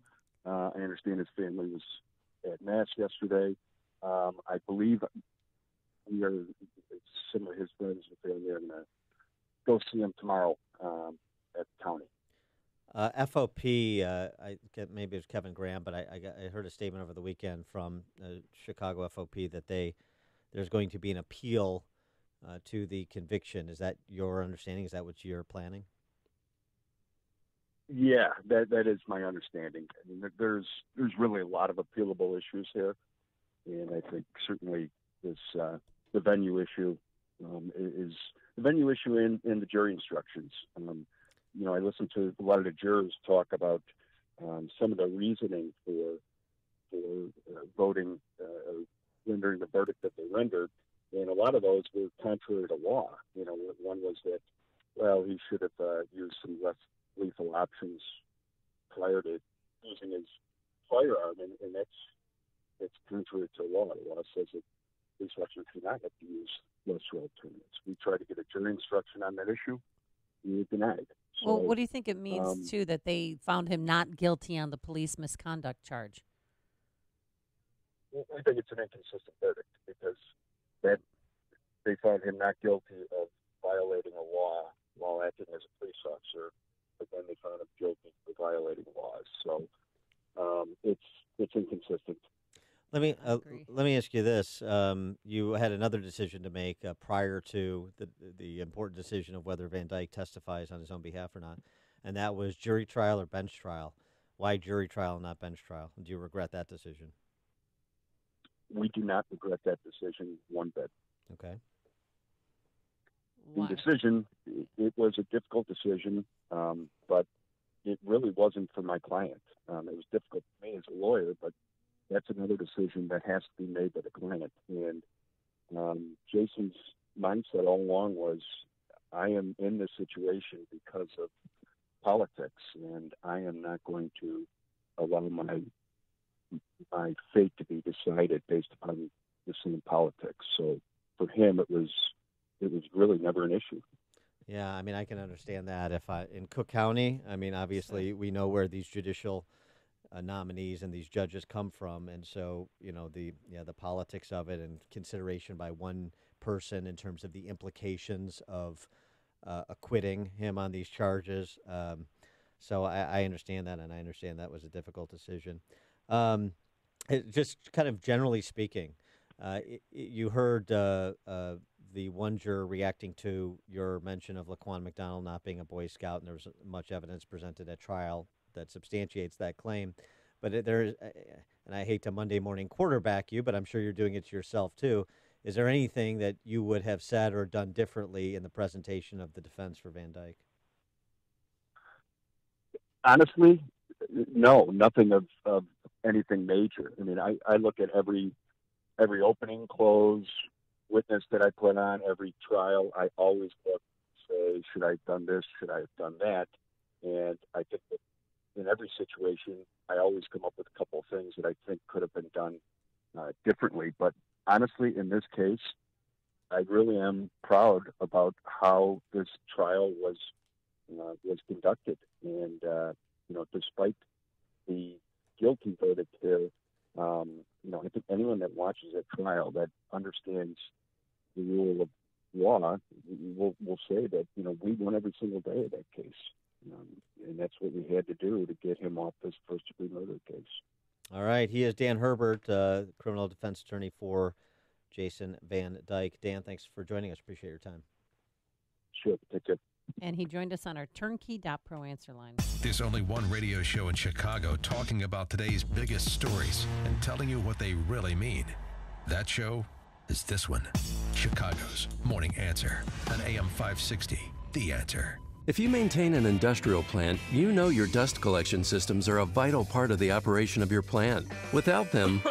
I understand his family was at Mass yesterday. I believe some of his friends and family are going to go see him tomorrow at the county. FOP, maybe it was Kevin Graham, but I heard a statement over the weekend from Chicago FOP that there's going to be an appeal to the conviction. Is that your understanding? Is that what you're planning? Yeah, that is my understanding. I mean, there's really a lot of appealable issues here, and I think certainly this the venue issue is the venue issue in the jury instructions. I listened to a lot of the jurors talk about some of the reasoning for voting, rendering the verdict that they rendered, and a lot of those were contrary to law. One was that, well, he should have used some less lethal options prior to using his firearm, and that's contrary to law. The law says that police officers do not have to use lesser alternatives. We tried to get a jury instruction on that issue. We were denied. Well, what do you think it means, too, that they found him not guilty on the police misconduct charge? I think it's an inconsistent verdict because that they found him not guilty of violating a law while acting as a police officer, but then they found him guilty for violating laws. So it's inconsistent. Let me ask you this: you had another decision to make prior to the important decision of whether Van Dyke testifies on his own behalf or not, and that was jury trial or bench trial. Why jury trial and not bench trial? Do you regret that decision? We do not regret that decision one bit. Okay. The decision, it was a difficult decision, but it really wasn't for my client. It was difficult for me as a lawyer, but that's another decision that has to be made by the client. And Jason's mindset all along was, I am in this situation because of politics, and I am not going to allow my fate to be decided based upon the same politics. So for him, it was really never an issue. Yeah, I mean, I can understand that. In Cook County, I mean, obviously we know where these judicial nominees and these judges come from, and so the politics of it and consideration by one person in terms of the implications of acquitting him on these charges. So I understand that, and I understand that was a difficult decision. Just kind of generally speaking, you heard the one juror reacting to your mention of Laquan McDonald not being a Boy Scout, and there was much evidence presented at trial that substantiates that claim. But and I hate to Monday morning quarterback you, but I'm sure you're doing it to yourself too. Is there anything that you would have said or done differently in the presentation of the defense for Van Dyke? Honestly, no, nothing of anything major. I mean, I look at every opening, close, witness that I put on, every trial. I always look and say, should I have done this? Should I have done that? And I think that in every situation, I always come up with a couple of things that I think could have been done differently. But honestly, in this case, I really am proud about how this trial was conducted. And, despite the guilty verdict here, I think anyone that watches a trial that understands the rule of law will say that, we won every single day of that case. And that's what we had to do to get him off this first-degree murder case. All right. He is Dan Herbert, criminal defense attorney for Jason Van Dyke. Dan, thanks for joining us. Appreciate your time. Sure. Take care. And he joined us on our turnkey.pro answer line. There's only one radio show in Chicago talking about today's biggest stories and telling you what they really mean. That show is this one, Chicago's Morning Answer on AM 560, The Answer. If you maintain an industrial plant, you know your dust collection systems are a vital part of the operation of your plant. Without them,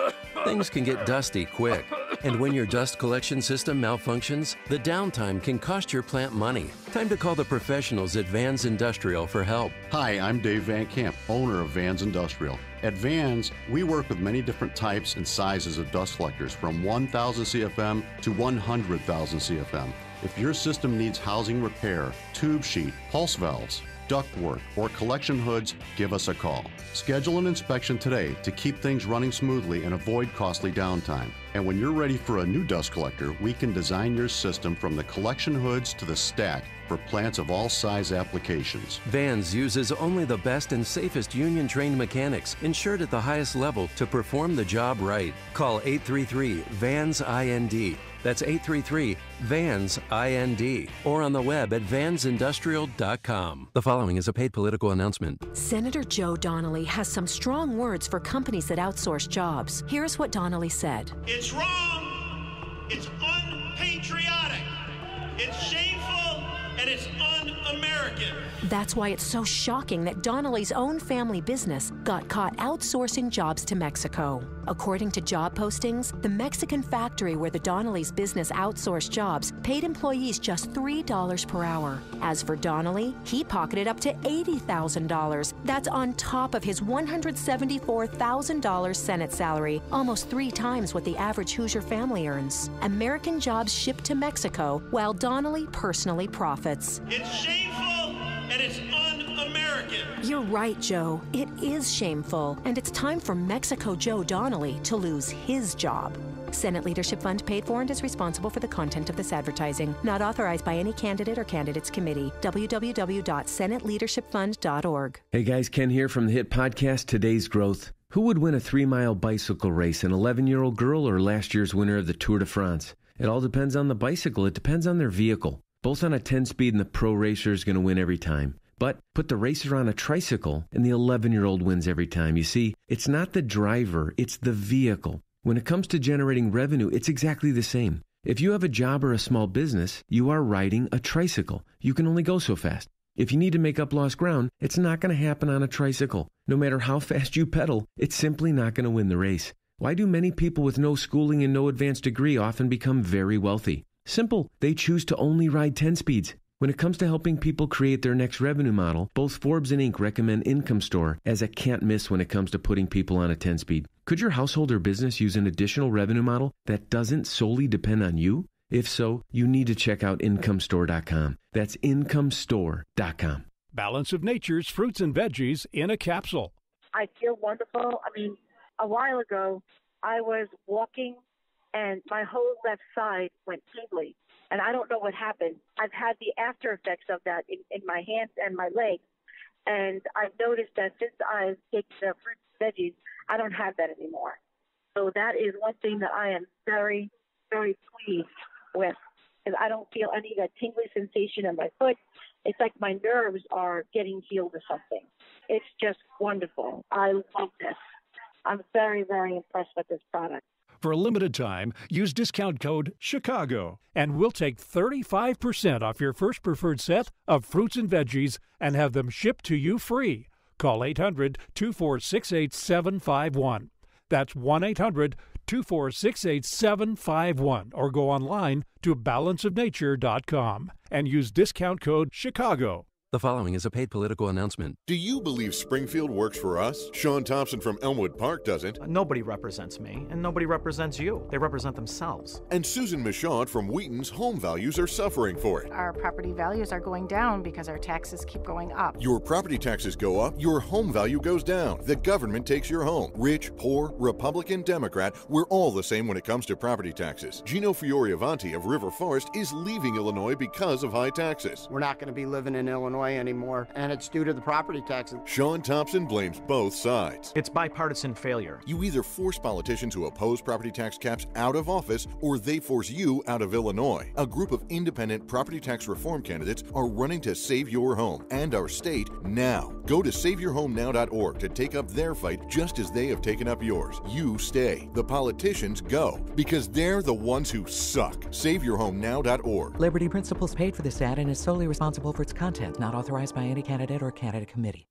things can get dusty quick. And when your dust collection system malfunctions, the downtime can cost your plant money. Time to call the professionals at Vans Industrial for help. Hi, I'm Dave Van Camp, owner of Vans Industrial. At Vans, we work with many different types and sizes of dust collectors, from 1,000 CFM to 100,000 CFM. If your system needs housing repair, tube sheet, pulse valves, ductwork, or collection hoods, give us a call. Schedule an inspection today to keep things running smoothly and avoid costly downtime. And when you're ready for a new dust collector, we can design your system from the collection hoods to the stack for plants of all size applications. Vans uses only the best and safest union-trained mechanics, insured at the highest level, to perform the job right. Call 833-VANS-IND. That's 833-VANS-IND. Or on the web at vansindustrial.com. The following is a paid political announcement. Senator Joe Donnelly has some strong words for companies that outsource jobs. Here's what Donnelly said. It's wrong. It's unpatriotic. It's shameful. And it's un-American. That's why it's so shocking that Donnelly's own family business got caught outsourcing jobs to Mexico. According to job postings, the Mexican factory where the Donnelly's business outsourced jobs paid employees just $3 per hour. As for Donnelly, he pocketed up to $80,000. That's on top of his $174,000 Senate salary, almost 3 times what the average Hoosier family earns. American jobs shipped to Mexico, while Donnelly personally profits. It's shameful and it's un-American. You're right, Joe. It is shameful, and it's time for Mexico Joe Donnelly to lose his job. Senate Leadership Fund paid for and is responsible for the content of this advertising. Not authorized by any candidate or candidates committee. www.senateleadershipfund.org. Hey guys, Ken here from the hit podcast Today's Growth. Who would win a 3-mile bicycle race, an 11-year-old girl or last year's winner of the Tour de France? It all depends on the bicycle. It depends on their vehicle. Both on a 10-speed and the pro racer is going to win every time. But put the racer on a tricycle and the 11-year-old wins every time. You see, it's not the driver, it's the vehicle. When it comes to generating revenue, it's exactly the same. If you have a job or a small business, you are riding a tricycle. You can only go so fast. If you need to make up lost ground, it's not going to happen on a tricycle. No matter how fast you pedal, it's simply not going to win the race. Why do many people with no schooling and no advanced degree often become very wealthy? Simple. They choose to only ride 10 speeds. When it comes to helping people create their next revenue model, both Forbes and Inc. recommend Income Store as a can't miss when it comes to putting people on a 10-speed. Could your household or business use an additional revenue model that doesn't solely depend on you? If so, you need to check out IncomeStore.com. That's IncomeStore.com. Balance of Nature's fruits and veggies in a capsule. I feel wonderful. I mean, a while ago, I was walking and my whole left side went tingly. And I don't know what happened. I've had the after effects of that in my hands and my legs. And I've noticed that since I've taken the fruits and veggies, I don't have that anymore. So that is one thing that I am very, very pleased with. Because I don't feel any of that tingly sensation in my foot. It's like my nerves are getting healed or something. It's just wonderful. I love this. I'm very, very impressed with this product. For a limited time, use discount code CHICAGO, and we'll take 35% off your first preferred set of fruits and veggies and have them shipped to you free. Call 800-246-8751. That's 1-800-246-8751, or go online to balanceofnature.com and use discount code CHICAGO. The following is a paid political announcement. Do you believe Springfield works for us? Sean Thompson from Elmwood Park doesn't. Nobody represents me, and nobody represents you. They represent themselves. And Susan Michaud from Wheaton's home values are suffering for it. Our property values are going down because our taxes keep going up. Your property taxes go up, your home value goes down. The government takes your home. Rich, poor, Republican, Democrat, we're all the same when it comes to property taxes. Gino Fiore-Avanti of River Forest is leaving Illinois because of high taxes. We're not going to be living in Illinois anymore, and it's due to the property taxes. Sean Thompson blames both sides. It's bipartisan failure. You either force politicians who oppose property tax caps out of office, or they force you out of Illinois. A group of independent property tax reform candidates are running to save your home and our state now. Go to SaveYourHomeNow.org to take up their fight just as they have taken up yours. You stay. The politicians go, because they're the ones who suck. SaveYourHomeNow.org. Liberty Principles paid for this ad and is solely responsible for its content, not authorized by any candidate or candidate committee.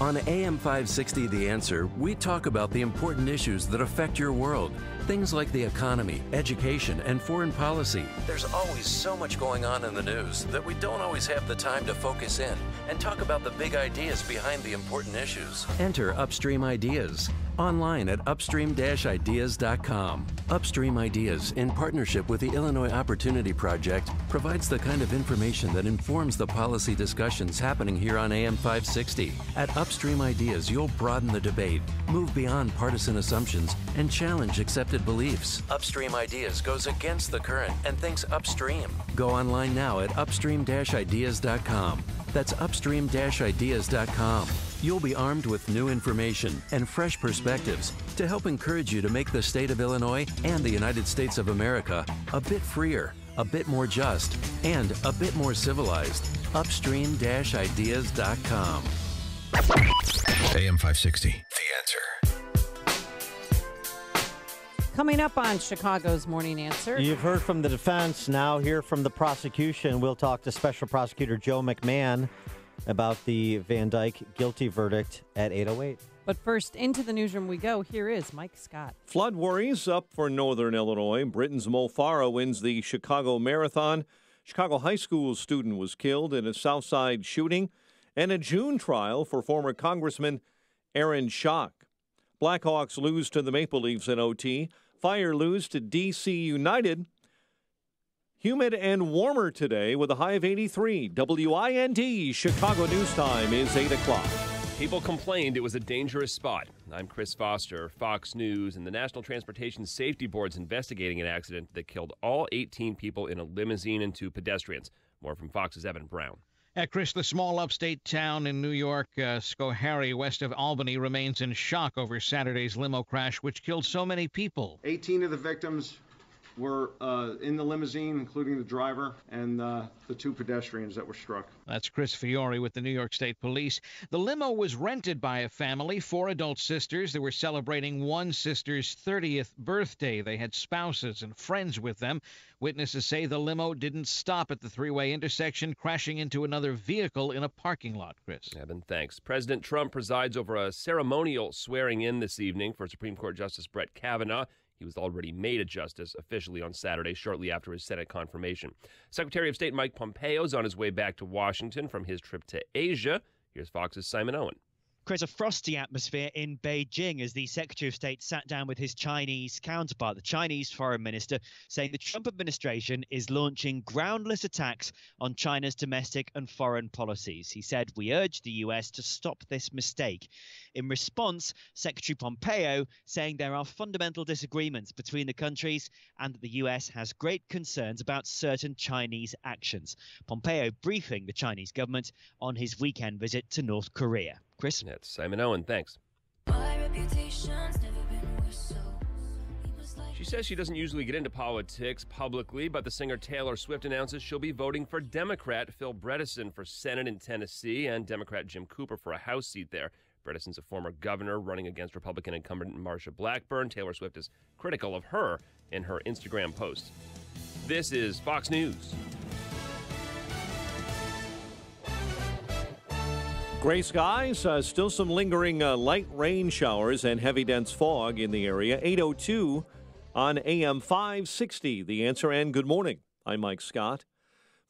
On AM 560 The Answer, we talk about the important issues that affect your world. Things like the economy, education, and foreign policy. There's always so much going on in the news that we don't always have the time to focus in and talk about the big ideas behind the important issues. Enter Upstream Ideas online at upstream-ideas.com. Upstream Ideas, in partnership with the Illinois Opportunity Project, provides the kind of information that informs the policy discussions happening here on AM 560. At Upstream Ideas, you'll broaden the debate, move beyond partisan assumptions, and challenge accepted beliefs. Upstream Ideas goes against the current and thinks upstream. Go online now at upstream-ideas.com. That's upstream-ideas.com. You'll be armed with new information and fresh perspectives to help encourage you to make the state of Illinois and the United States of America a bit freer, a bit more just, and a bit more civilized. Upstream-ideas.com. AM 560, The Answer. Coming up on Chicago's Morning Answer. You've heard from the defense, now hear from the prosecution. We'll talk to Special Prosecutor Joe McMahon about the Van Dyke guilty verdict at 8:08. But first, into the newsroom we go. Here is Mike Scott. Flood worries up for northern Illinois. Britain's Mo Farah wins the Chicago Marathon. Chicago high school student was killed in a Southside shooting. And a June trial for former Congressman Aaron Schock. Blackhawks lose to the Maple Leafs in OT. Fire lose to D.C. United. Humid and warmer today with a high of 83. WIND Chicago News Time is 8 o'clock. People complained it was a dangerous spot. I'm Chris Foster, Fox News, and the National Transportation Safety Board's investigating an accident that killed all 18 people in a limousine and 2 pedestrians. More from Fox's Evan Brown. Chris, the small upstate town in New York, Schoharie, west of Albany, remains in shock over Saturday's limo crash, which killed so many people. 18 of the victims were in the limousine, including the driver and the 2 pedestrians that were struck. That's Chris Fiore with the New York State Police. The limo was rented by a family, 4 adult sisters. They were celebrating one sister's 30th birthday. They had spouses and friends with them. Witnesses say the limo didn't stop at the 3-way intersection, crashing into another vehicle in a parking lot, Chris. Evan, thanks. President Trump presides over a ceremonial swearing in this evening for Supreme Court Justice Brett Kavanaugh. He was already made a justice officially on Saturday, shortly after his Senate confirmation. Secretary of State Mike Pompeo is on his way back to Washington from his trip to Asia. Here's Fox's Simon Owen. Chris, a frosty atmosphere in Beijing as the Secretary of State sat down with his Chinese counterpart, the Chinese Foreign Minister, saying the Trump administration is launching groundless attacks on China's domestic and foreign policies. He said, "We urge the US to stop this mistake." In response, Secretary Pompeo saying there are fundamental disagreements between the countries and that the US has great concerns about certain Chinese actions. Pompeo briefing the Chinese government on his weekend visit to North Korea. Chris? That's Simon Owen. Thanks. She says she doesn't usually get into politics publicly, but the singer Taylor Swift announces she'll be voting for Democrat Phil Bredesen for Senate in Tennessee and Democrat Jim Cooper for a House seat there. Bredesen's a former governor running against Republican incumbent Marsha Blackburn. Taylor Swift is critical of her in her Instagram post. This is Fox News. Gray skies, still some lingering light rain showers and heavy dense fog in the area. 8:02 on AM 560. The Answer, and good morning. I'm Mike Scott.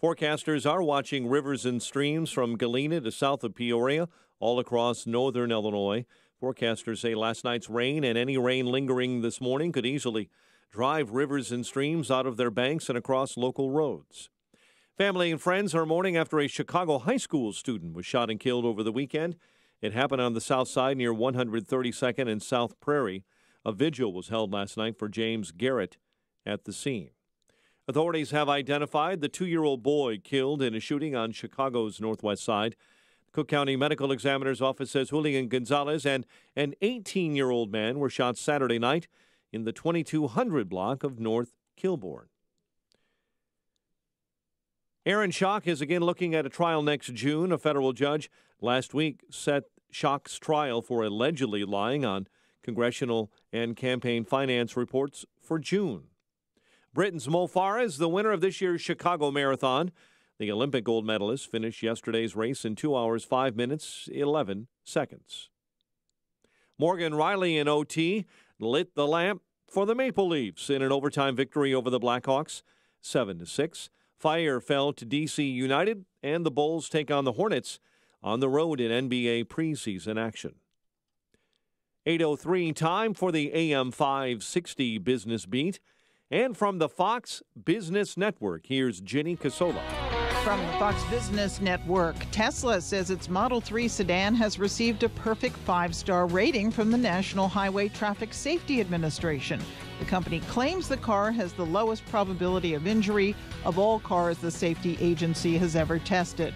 Forecasters are watching rivers and streams from Galena to south of Peoria, all across northern Illinois. Forecasters say last night's rain and any rain lingering this morning could easily drive rivers and streams out of their banks and across local roads. Family and friends are mourning after a Chicago high school student was shot and killed over the weekend. It happened on the south side near 132nd and South Prairie. A vigil was held last night for James Garrett at the scene. Authorities have identified the 2-year-old boy killed in a shooting on Chicago's northwest side. The Cook County Medical Examiner's Office says Julian Gonzalez and an 18-year-old man were shot Saturday night in the 2200 block of North Kilbourne. Aaron Schock is again looking at a trial next June. A federal judge last week set Schock's trial for allegedly lying on congressional and campaign finance reports for June. Britain's Mo Farah is the winner of this year's Chicago Marathon. The Olympic gold medalist finished yesterday's race in 2 hours, 5 minutes, 11 seconds. Morgan Riley in OT lit the lamp for the Maple Leafs in an overtime victory over the Blackhawks, 7-6. Fire fell to D.C. United, and the Bulls take on the Hornets on the road in NBA preseason action. 8:03, time for the AM 560 Business Beat. And from the Fox Business Network, here's Ginny Casola. From the Fox Business Network, Tesla says its Model 3 sedan has received a perfect 5-star rating from the National Highway Traffic Safety Administration. The company claims the car has the lowest probability of injury of all cars the safety agency has ever tested.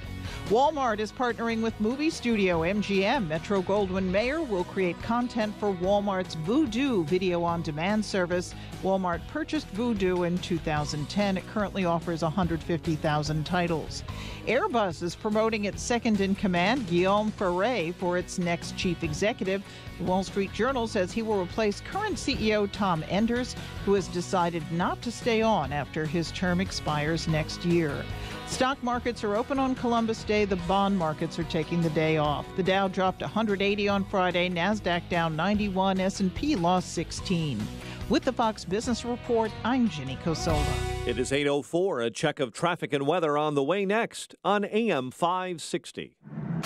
Walmart is partnering with movie studio MGM. Metro-Goldwyn-Mayer will create content for Walmart's Vudu video-on-demand service. Walmart purchased Vudu in 2010. It currently offers 150,000 titles. Airbus is promoting its second-in-command, Guillaume Ferré, for its next chief executive. The Wall Street Journal says he will replace current CEO Tom Enders, who has decided not to stay on after his term expires next year. Stock markets are open on Columbus Day. The bond markets are taking the day off. The Dow dropped 180 on Friday. NASDAQ down 91. S&P lost 16. With the Fox Business Report, I'm Ginny Cosola. It is 8:04. A check of traffic and weather on the way next on AM 560.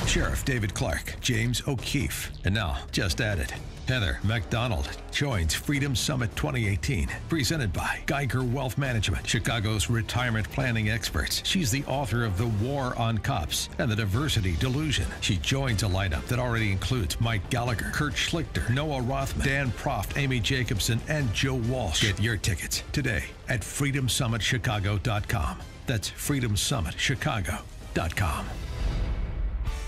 Sheriff David Clark, James O'Keefe, and now just added, Heather McDonald joins Freedom Summit 2018, presented by Geiger Wealth Management, Chicago's retirement planning experts. She's the author of The War on Cops and The Diversity Delusion. She joins a lineup that already includes Mike Gallagher, Kurt Schlichter, Noah Rothman, Dan Proft, Amy Jacobson, and Joe Walsh. Get your tickets today at freedomsummitchicago.com. That's freedomsummitchicago.com.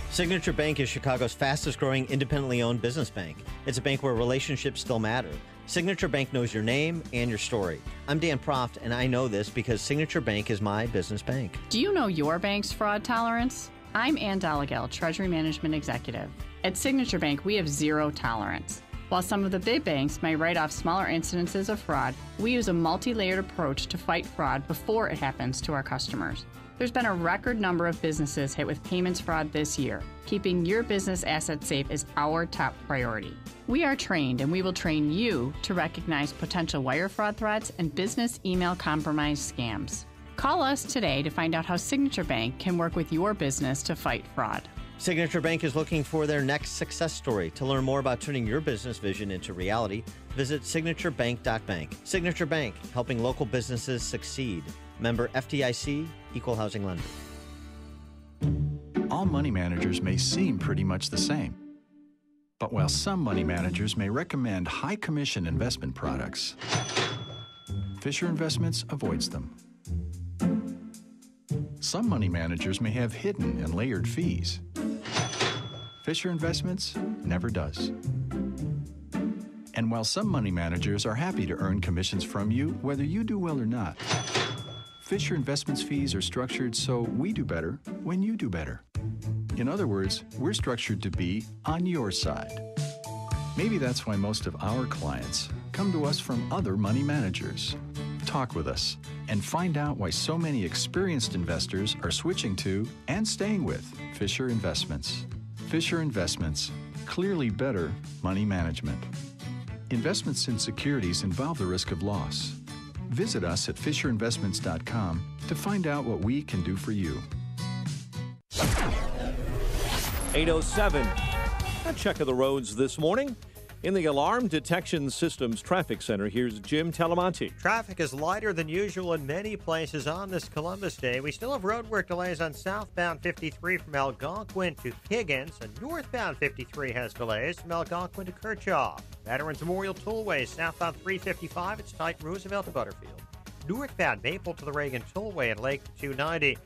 Signature Bank is Chicago's fastest-growing independently owned business bank. It's a bank where relationships still matter. Signature Bank knows your name and your story. I'm Dan Proft, and I know this because Signature Bank is my business bank. Do you know your bank's fraud tolerance? I'm Ann Dollagall, Treasury Management Executive. At Signature Bank, we have zero tolerance. While some of the big banks may write off smaller incidences of fraud, we use a multi-layered approach to fight fraud before it happens to our customers. There's been a record number of businesses hit with payments fraud this year. Keeping your business assets safe is our top priority. We are trained, and we will train you to recognize potential wire fraud threats and business email compromise scams. Call us today to find out how Signature Bank can work with your business to fight fraud. Signature Bank is looking for their next success story. To learn more about turning your business vision into reality, visit signaturebank.bank. Signature Bank, helping local businesses succeed. Member FDIC, Equal Housing Lender. All money managers may seem pretty much the same. But while some money managers may recommend high commission investment products, Fisher Investments avoids them. Some money managers may have hidden and layered fees. Fisher Investments never does. And while some money managers are happy to earn commissions from you, whether you do well or not, Fisher Investments fees are structured so we do better when you do better. In other words, we're structured to be on your side. Maybe that's why most of our clients come to us from other money managers. Talk with us and find out why so many experienced investors are switching to and staying with Fisher Investments. Fisher Investments, clearly better money management. Investments in securities involve the risk of loss. Visit us at FisherInvestments.com to find out what we can do for you. 8:07. A check of the roads this morning. In the Alarm Detection Systems Traffic Center, here's Jim Talamonte. Traffic is lighter than usual in many places on this Columbus Day. We still have roadwork delays on southbound 53 from Algonquin to Higgins, and northbound 53 has delays from Algonquin to Kirchhoff. Veterans Memorial Tollway, southbound 355, it's tight Roosevelt to Butterfield. Northbound Maple to the Reagan Tollway and Lake to 290.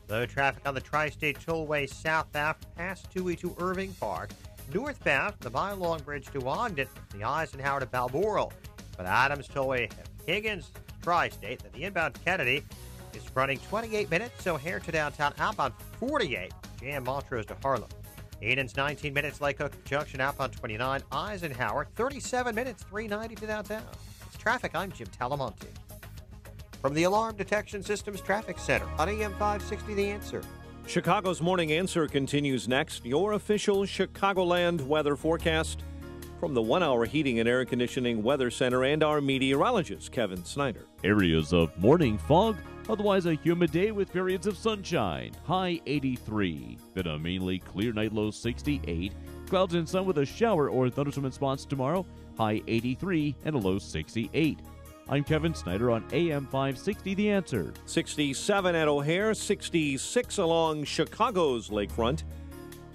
Low traffic on the Tri-State Tollway southbound past Toohey to Irving Park. Northbound, the Mile-Long Bridge to Ogden, the Eisenhower to Balmoral. But Adams Tollway, Higgins, Tri-State, then the inbound Kennedy is running 28 minutes, so here to downtown, outbound 48, jam Montrose to Harlem. Eden's 19 minutes, Lake Hook Junction, outbound 29, Eisenhower, 37 minutes, 390 to downtown. It's traffic, I'm Jim Talamonte. From the Alarm Detection Systems Traffic Center on AM 560, The Answer. Chicago's Morning Answer continues next. Your official Chicagoland weather forecast from the 1 Hour Heating and Air Conditioning Weather Center and our meteorologist, Kevin Snyder. Areas of morning fog, otherwise a humid day with periods of sunshine. High 83. Then a mainly clear night, low 68. Clouds and sun with a shower or thunderstorm in spots tomorrow. High 83 and a low 68. I'm Kevin Snyder on AM 560, The Answer. 67 at O'Hare, 66 along Chicago's lakefront.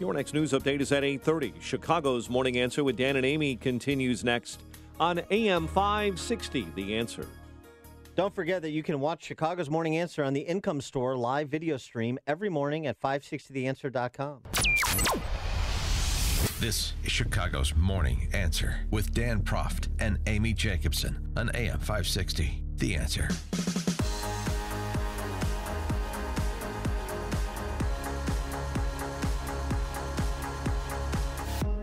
Your next news update is at 8:30. Chicago's Morning Answer with Dan and Amy continues next on AM 560, The Answer. Don't forget that you can watch Chicago's Morning Answer on the Income Store live video stream every morning at 560theanswer.com. This is Chicago's Morning Answer with Dan Proft and Amy Jacobson on AM 560. The Answer.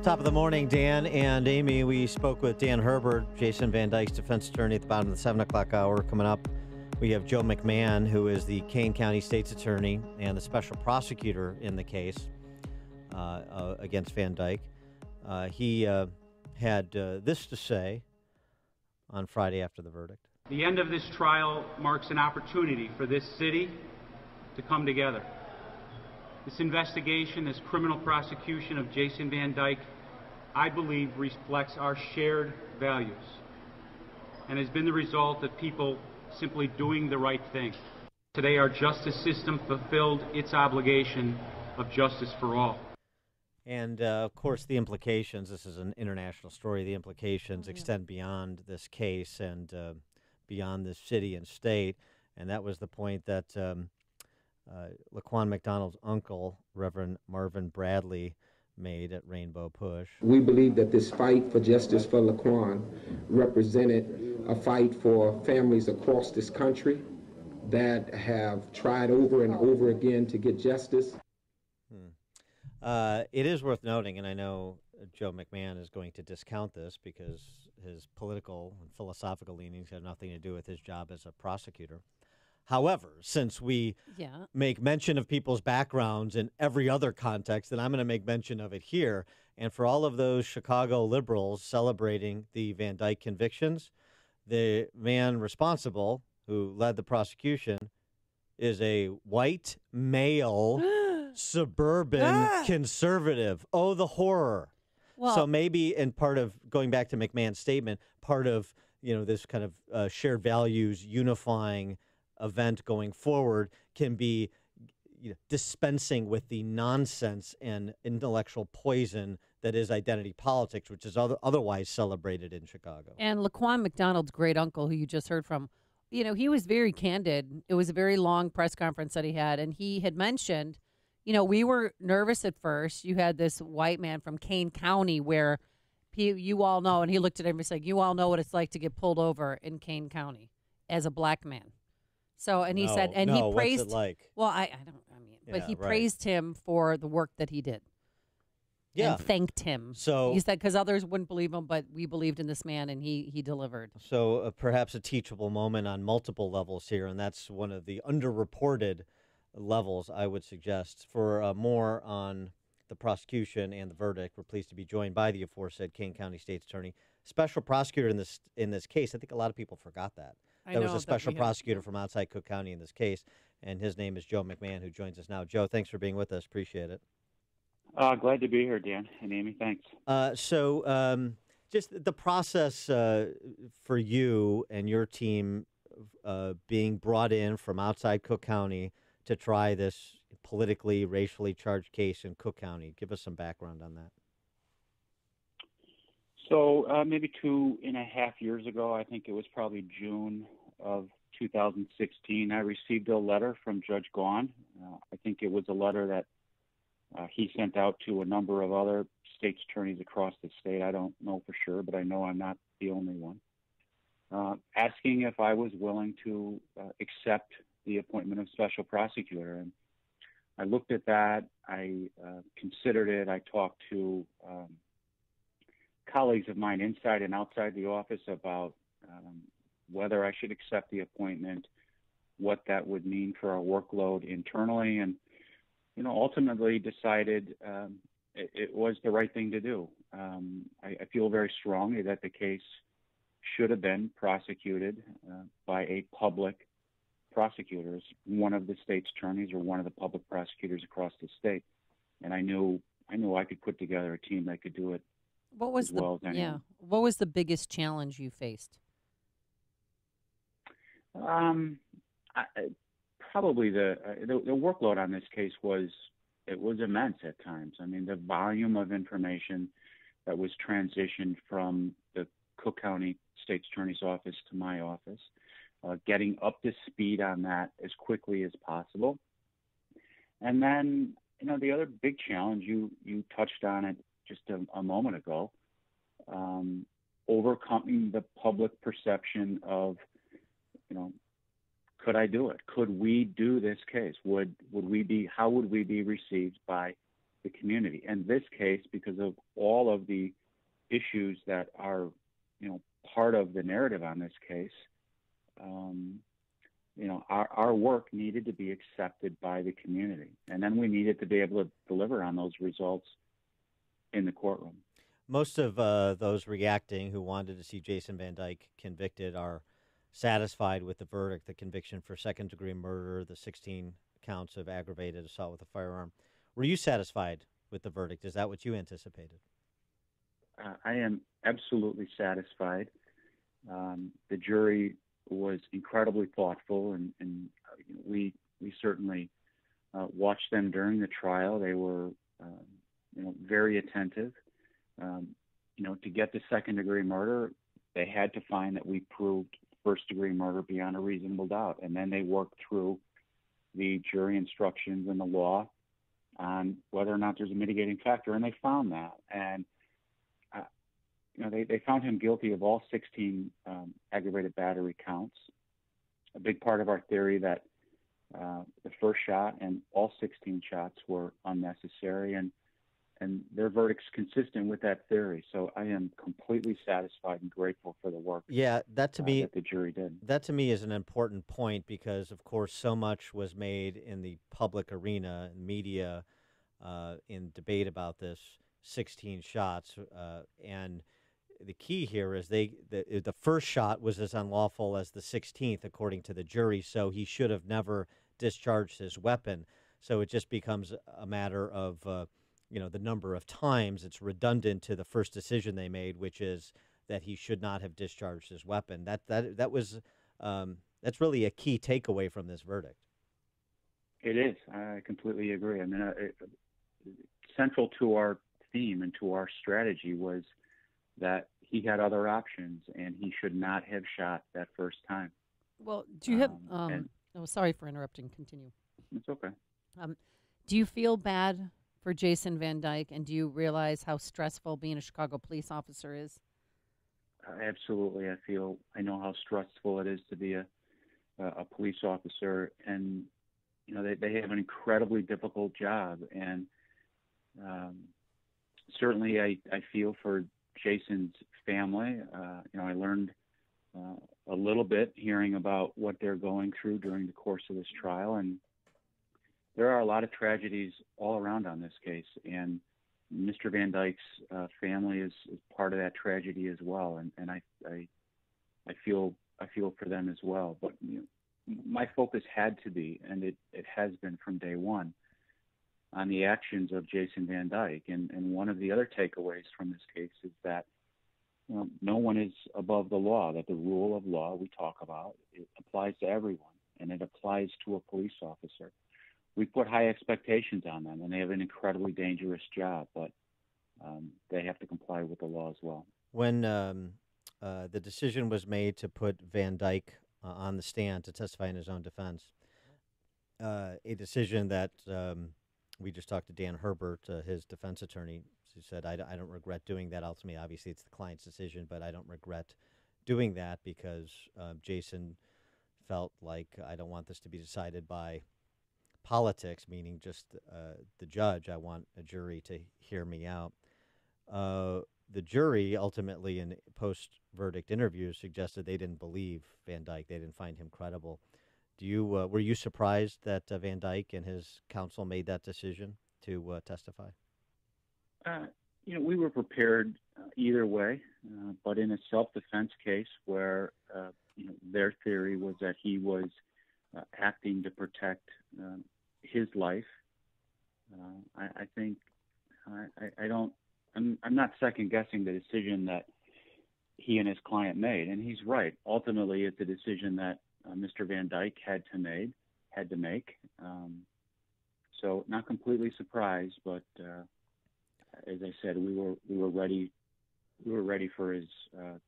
Top of the morning, Dan and Amy. We spoke with Dan Herbert, Jason Van Dyke's defense attorney, at the bottom of the 7 o'clock hour. Coming up, we have Joe McMahon, who is the Kane County State's attorney and the special prosecutor in the case against Van Dyke. He had this to say on Friday after the verdict. The end of this trial marks an opportunity for this city to come together. This investigation, this criminal prosecution of Jason Van Dyke, I believe reflects our shared values and has been the result of people simply doing the right thing. Today, our justice system fulfilled its obligation of justice for all. And, of course, the implications, this is an international story, the implications extend beyond this case and beyond this city and state. And that was the point that Laquan McDonald's uncle, Reverend Marvin Bradley, made at Rainbow Push. We believe that this fight for justice for Laquan represented a fight for families across this country that have tried over and over again to get justice. It is worth noting, and I know Joe McMahon is going to discount this because his political and philosophical leanings have nothing to do with his job as a prosecutor. However, since we make mention of people's backgrounds in every other context, then I'm going to make mention of it here. And for all of those Chicago liberals celebrating the Van Dyke convictions, the man responsible who led the prosecution is a white male suburban conservative. Oh, the horror. Well, so maybe, and part of, going back to McMahon's statement, part of, this kind of shared values unifying event going forward can be dispensing with the nonsense and intellectual poison that is identity politics, which is otherwise celebrated in Chicago. And Laquan McDonald's great uncle, who you just heard from, he was very candid. It was a very long press conference that he had, and he had mentioned, we were nervous at first. You had this white man from Kane County where you all know, and he looked at him and said, you all know what it's like to get pulled over in Kane County as a black man. So, and he said, and he praised, what's it like? Well, but he praised him for the work that he did. Yeah. And thanked him. So he said, because others wouldn't believe him, but we believed in this man, and he delivered. So perhaps a teachable moment on multiple levels here, and that's one of the underreported levels, I would suggest. For more on the prosecution and the verdict, we're pleased to be joined by the aforesaid Kane County State's Attorney, special prosecutor in this case. I think a lot of people forgot that. There was a special prosecutor from outside Cook County in this case, and his name is Joe McMahon, who joins us now. Joe, thanks for being with us. Appreciate it. Glad to be here, Dan and Amy. Thanks. Just the process for you and your team being brought in from outside Cook County to try this politically, racially charged case in Cook County. Give us some background on that. So maybe 2.5 years ago, I think it was probably June of 2016, I received a letter from Judge Gaughan. I think it was a letter that he sent out to a number of other state's attorneys across the state. I don't know for sure, but I know I'm not the only one. Asking if I was willing to accept the appointment of special prosecutor. And I looked at that. I considered it. I talked to colleagues of mine inside and outside the office about whether I should accept the appointment, what that would mean for our workload internally, and ultimately decided it was the right thing to do. I feel very strongly that the case should have been prosecuted by a public prosecutor, as one of the state's attorneys or one of the public prosecutors across the state. And I knew I could put together a team that could do it. What was What was the biggest challenge you faced? Probably the workload on this case was immense at times. I mean, the volume of information that was transitioned from the Cook County State's Attorney's office to my office, getting up to speed on that as quickly as possible. And then, the other big challenge, you touched on it just a moment ago, overcoming the public perception of, could I do it? Could we do this case? How would we be received by the community? And this case, because of all of the issues that are, part of the narrative on this case, our work needed to be accepted by the community. And then we needed to be able to deliver on those results in the courtroom. Most of those reacting who wanted to see Jason Van Dyke convicted are satisfied with the verdict, the conviction for second-degree murder, the 16 counts of aggravated assault with a firearm. Were you satisfied with the verdict? Is that what you anticipated? I am absolutely satisfied. The jury was incredibly thoughtful, and we certainly watched them during the trial. They were, very attentive. To get to second-degree murder, they had to find that we proved first-degree murder beyond a reasonable doubt, and then they worked through the jury instructions and the law on whether or not there's a mitigating factor, and they found that. And they found him guilty of all 16 aggravated battery counts. A big part of our theory that the first shot and all 16 shots were unnecessary, and their verdict's consistent with that theory. So I am completely satisfied and grateful for the work that the jury did. That to me is an important point because, of course, so much was made in the public arena, media, in debate about this 16 shots. And the key here is the first shot was as unlawful as the 16th, according to the jury, so he should have never discharged his weapon. So it just becomes a matter of, the number of times. It's redundant to the first decision they made, which is that he should not have discharged his weapon. That was that's really a key takeaway from this verdict. It is. I completely agree. I mean, central to our theme and to our strategy was that he had other options and he should not have shot that first time. Well, do you have? Sorry for interrupting. Continue. It's okay. Do you feel bad for Jason Van Dyke, and do you realize how stressful being a Chicago police officer is? Absolutely. I know how stressful it is to be a police officer, and they have an incredibly difficult job, and certainly I feel for Jason's family. I learned a little bit hearing about what they're going through during the course of this trial, and there are a lot of tragedies all around on this case, and Mr. Van Dyke's family is part of that tragedy as well, and I feel for them as well. But my focus had to be, and it has been from day one, on the actions of Jason Van Dyke. And one of the other takeaways from this case is that no one is above the law, that the rule of law we talk about, it applies to everyone, and it applies to a police officer. We put high expectations on them, and they have an incredibly dangerous job, but they have to comply with the law as well. When the decision was made to put Van Dyke on the stand to testify in his own defense, a decision that we just talked to Dan Herbert, his defense attorney, who said, I don't regret doing that. Ultimately, obviously, it's the client's decision, but I don't regret doing that because Jason felt like I don't want this to be decided by politics, meaning just the judge. I want a jury to hear me out. The jury ultimately in post-verdict interviews suggested they didn't believe Van Dyke. They didn't find him credible. Were you surprised that Van Dyke and his counsel made that decision to testify? We were prepared either way, but in a self-defense case where their theory was that he was acting to protect his life, I think I'm not second guessing the decision that he and his client made, and he's right. Ultimately, it's a decision that Mr. Van Dyke had to make. So not completely surprised, but as I said, we were ready. We were ready for his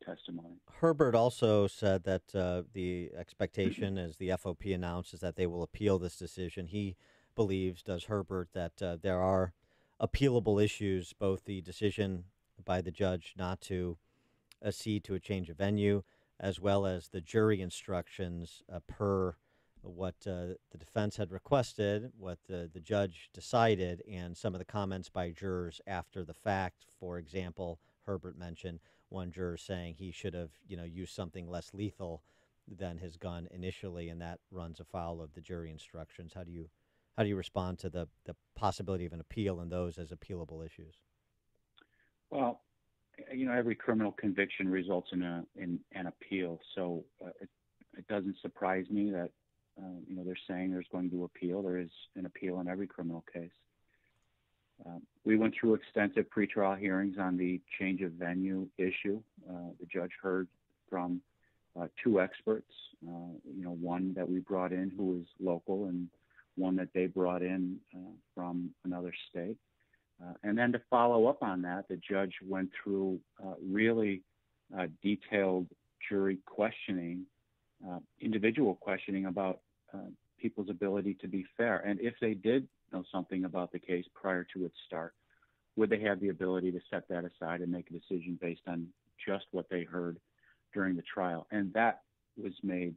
testimony. Herbert also said that the expectation, as the FOP announced, is that they will appeal this decision. He believes, does Herbert, that there are appealable issues, both the decision by the judge not to accede to a change of venue, as well as the jury instructions per what the defense had requested, what the judge decided, and some of the comments by jurors after the fact. For example, Herbert mentioned one juror saying he should have, used something less lethal than his gun initially, and that runs afoul of the jury instructions. How do you respond to the possibility of an appeal and those as appealable issues? Well, every criminal conviction results in an appeal, so it doesn't surprise me that they're saying there's going to appeal. There is an appeal in every criminal case. We went through extensive pretrial hearings on the change of venue issue. The judge heard from two experts, one that we brought in who was local and one that they brought in from another state. And then to follow up on that, the judge went through really detailed jury questioning, individual questioning about people's ability to be fair. And if they did know something about the case prior to its start, would they have the ability to set that aside and make a decision based on just what they heard during the trial? And that was made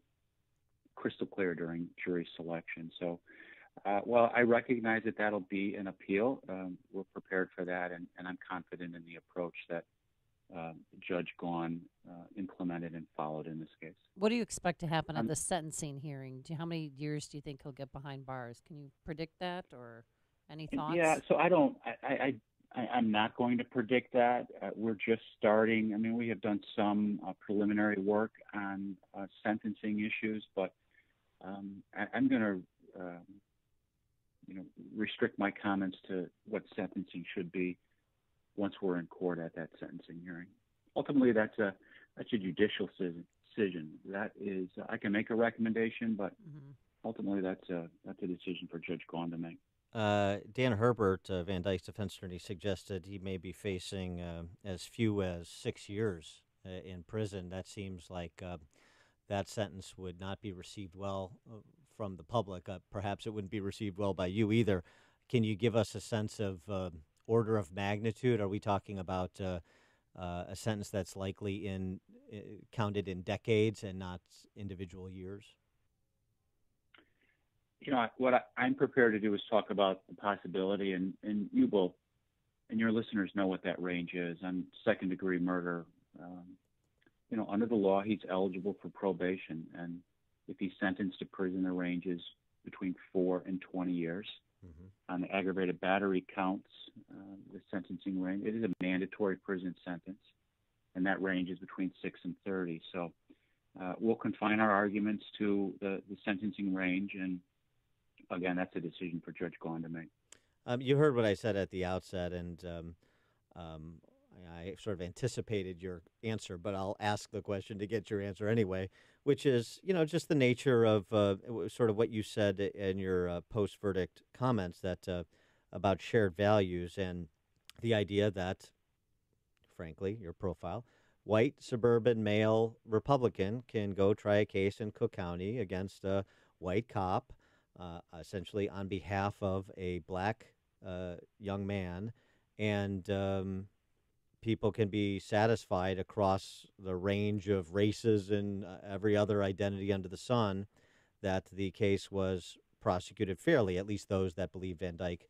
crystal clear during jury selection. So, well, I recognize that that'll be an appeal. We're prepared for that, and I'm confident in the approach that Judge Gaughan implemented and followed in this case. What do you expect to happen at the sentencing hearing? How many years do you think he'll get behind bars? Can you predict that, or any thoughts? Yeah, so I'm not going to predict that. We're just starting. I mean, we have done some preliminary work on sentencing issues, but I'm going to restrict my comments to what sentencing should be once we're in court at that sentencing hearing. Ultimately, that's a judicial decision. That is, I can make a recommendation, but ultimately that's a decision for Judge Gahn to make. Dan Herbert, Van Dyke's defense attorney, suggested he may be facing as few as 6 years in prison. That seems like that sentence would not be received well from the public. Perhaps it wouldn't be received well by you either. Can you give us a sense of order of magnitude? Are we talking about a sentence that's likely counted in decades and not individual years? What I'm prepared to do is talk about the possibility, and you both and your listeners know what that range is. On second-degree murder, under the law, he's eligible for probation, and if he's sentenced to prison, the range is between 4 and 20 years. On the aggravated battery counts, the sentencing range, it is a mandatory prison sentence, and that range is between 6 and 30. So we'll confine our arguments to the sentencing range, and again, that's a decision for Judge Gahn to make. You heard what I said at the outset, and I sort of anticipated your answer, but I'll ask the question to get your answer anyway, which is, just the nature of sort of what you said in your post-verdict comments that about shared values and the idea that, frankly, your profile, white, suburban, male Republican can go try a case in Cook County against a white cop, essentially on behalf of a black young man, and people can be satisfied across the range of races and every other identity under the sun that the case was prosecuted fairly, at least those that believe Van Dyke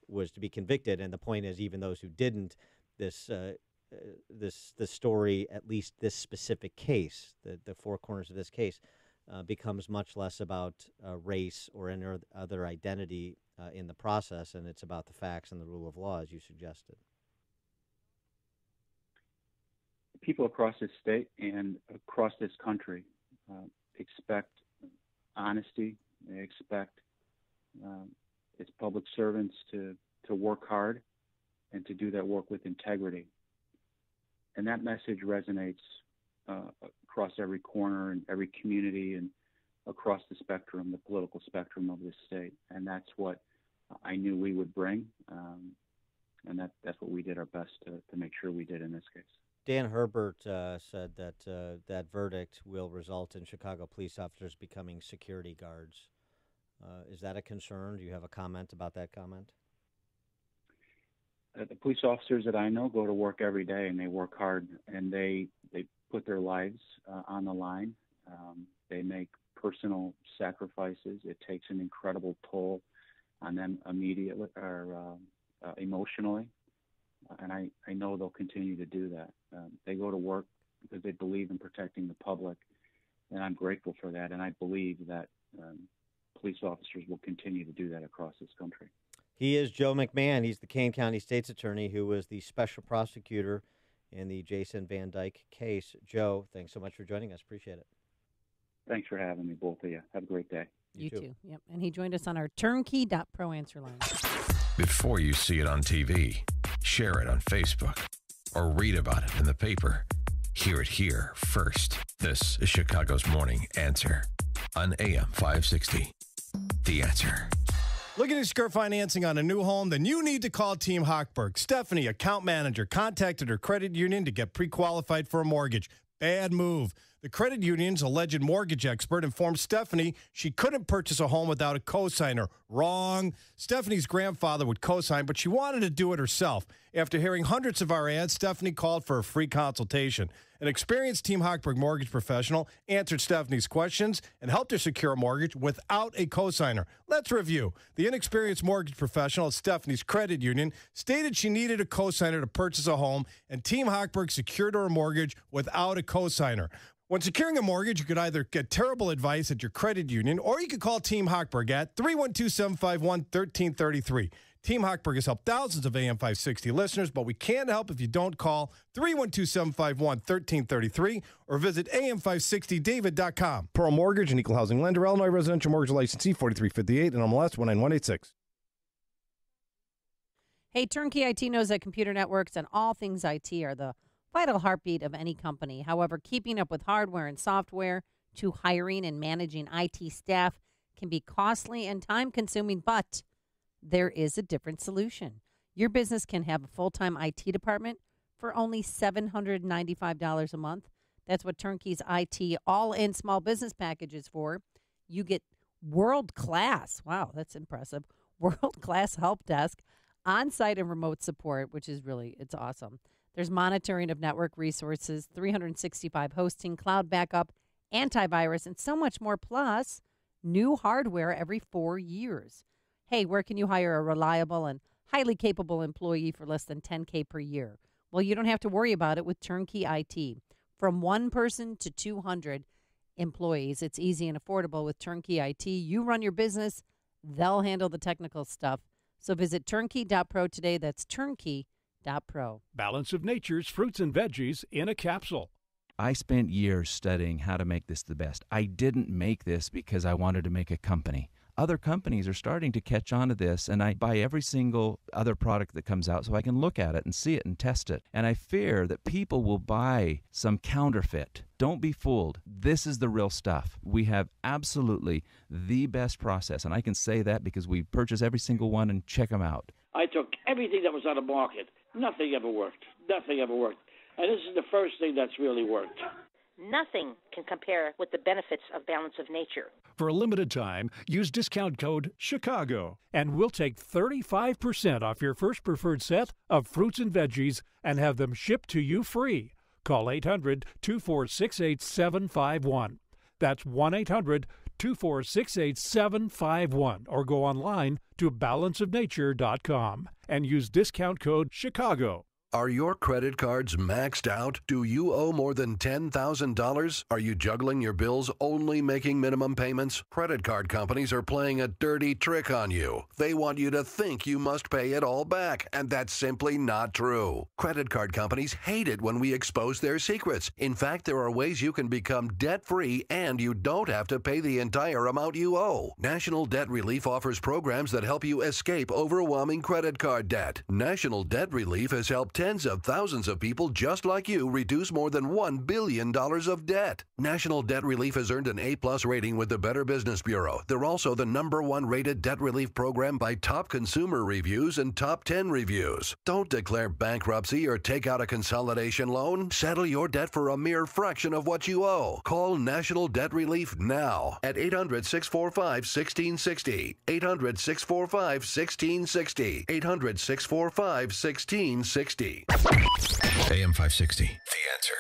was to be convicted. And the point is, even those who didn't, this story, at least this specific case, the four corners of this case, becomes much less about race or any other identity in the process, and it's about the facts and the rule of law, as you suggested. People across this state and across this country expect honesty. They expect its public servants to work hard and to do that work with integrity. And that message resonates across every corner and every community and across the spectrum, the political spectrum of this state. And that's what I knew we would bring. And that's what we did our best to make sure we did in this case. Dan Herbert said that that verdict will result in Chicago police officers becoming security guards. Is that a concern? Do you have a comment about that comment? The police officers that I know go to work every day, and they work hard, and they put their lives on the line. They make personal sacrifices. It takes an incredible toll on them immediately or emotionally. And I know they'll continue to do that. They go to work because they believe in protecting the public, and I'm grateful for that. And I believe that police officers will continue to do that across this country. He is Joe McMahon. He's the Kane County State's Attorney who was the special prosecutor in the Jason Van Dyke case. Joe, thanks so much for joining us. Appreciate it. Thanks for having me, both of you. Have a great day. You too. Yep. And he joined us on our turnkey.pro answer line. Before you see it on TV, share it on Facebook, or read about it in the paper. Hear it here first. This is Chicago's Morning Answer on AM 560. The Answer. Looking to secure financing on a new home? Then you need to call Team Hochberg. Stephanie, account manager, contacted her credit union to get pre-qualified for a mortgage. Bad move. The credit union's alleged mortgage expert informed Stephanie she couldn't purchase a home without a cosigner. Wrong. Stephanie's grandfather would cosign, but she wanted to do it herself. After hearing hundreds of our ads, Stephanie called for a free consultation. An experienced Team Hochberg mortgage professional answered Stephanie's questions and helped her secure a mortgage without a cosigner. Let's review. The inexperienced mortgage professional at Stephanie's credit union stated she needed a cosigner to purchase a home, and Team Hochberg secured her a mortgage without a cosigner. When securing a mortgage, you could either get terrible advice at your credit union, or you could call Team Hochberg at 312-751-1333. Team Hochberg has helped thousands of AM 560 listeners, but we can't help if you don't call 312-751-1333 or visit am560david.com. Pearl Mortgage, an equal housing lender, Illinois residential mortgage licensee 4358 and MLS 19186. Hey, Turnkey IT knows that computer networks and all things IT are the vital heartbeat of any company. However, keeping up with hardware and software to hiring and managing IT staff can be costly and time-consuming, but there is a different solution. Your business can have a full-time IT department for only $795 a month. That's what Turnkey's IT all-in small business package is for. You get world-class, wow, that's impressive, world-class help desk, on-site and remote support, which is really, it's awesome. There's monitoring of network resources, 365 hosting, cloud backup, antivirus, and so much more, plus new hardware every 4 years. Hey, where can you hire a reliable and highly capable employee for less than $10K per year? Well, you don't have to worry about it with Turnkey IT. From 1 person to 200 employees, it's easy and affordable with Turnkey IT. You run your business, they'll handle the technical stuff. So visit turnkey.pro today. That's turnkey.pro. Balance of Nature's fruits and veggies in a capsule. I spent years studying how to make this the best. I didn't make this because I wanted to make a company. Other companies are starting to catch on to this, and I buy every single other product that comes out so I can look at it and see it and test it. And I fear that people will buy some counterfeit. Don't be fooled. This is the real stuff. We have absolutely the best process, and I can say that because we purchase every single one and check them out. I took everything that was on the market. Nothing ever worked. Nothing ever worked. And this is the first thing that's really worked. Nothing can compare with the benefits of Balance of Nature. For a limited time, use discount code CHICAGO, and we'll take 35% off your first preferred set of fruits and veggies and have them shipped to you free. Call 800-246-8751. That's 1-800-246-8751, or go online to balanceofnature.com and use discount code CHICAGO. Are your credit cards maxed out? Do you owe more than $10,000? Are you juggling your bills, only making minimum payments? Credit card companies are playing a dirty trick on you. They want you to think you must pay it all back, and that's simply not true. Credit card companies hate it when we expose their secrets. In fact, there are ways you can become debt-free and you don't have to pay the entire amount you owe. National Debt Relief offers programs that help you escape overwhelming credit card debt. National Debt Relief has helped tens of thousands of people just like you reduce more than $1 billion of debt. National Debt Relief has earned an A-plus rating with the Better Business Bureau. They're also the #1 rated debt relief program by Top Consumer Reviews and Top 10 Reviews. Don't declare bankruptcy or take out a consolidation loan. Settle your debt for a mere fraction of what you owe. Call National Debt Relief now at 800-645-1660. 800-645-1660. 800-645-1660. AM 560. The Answer.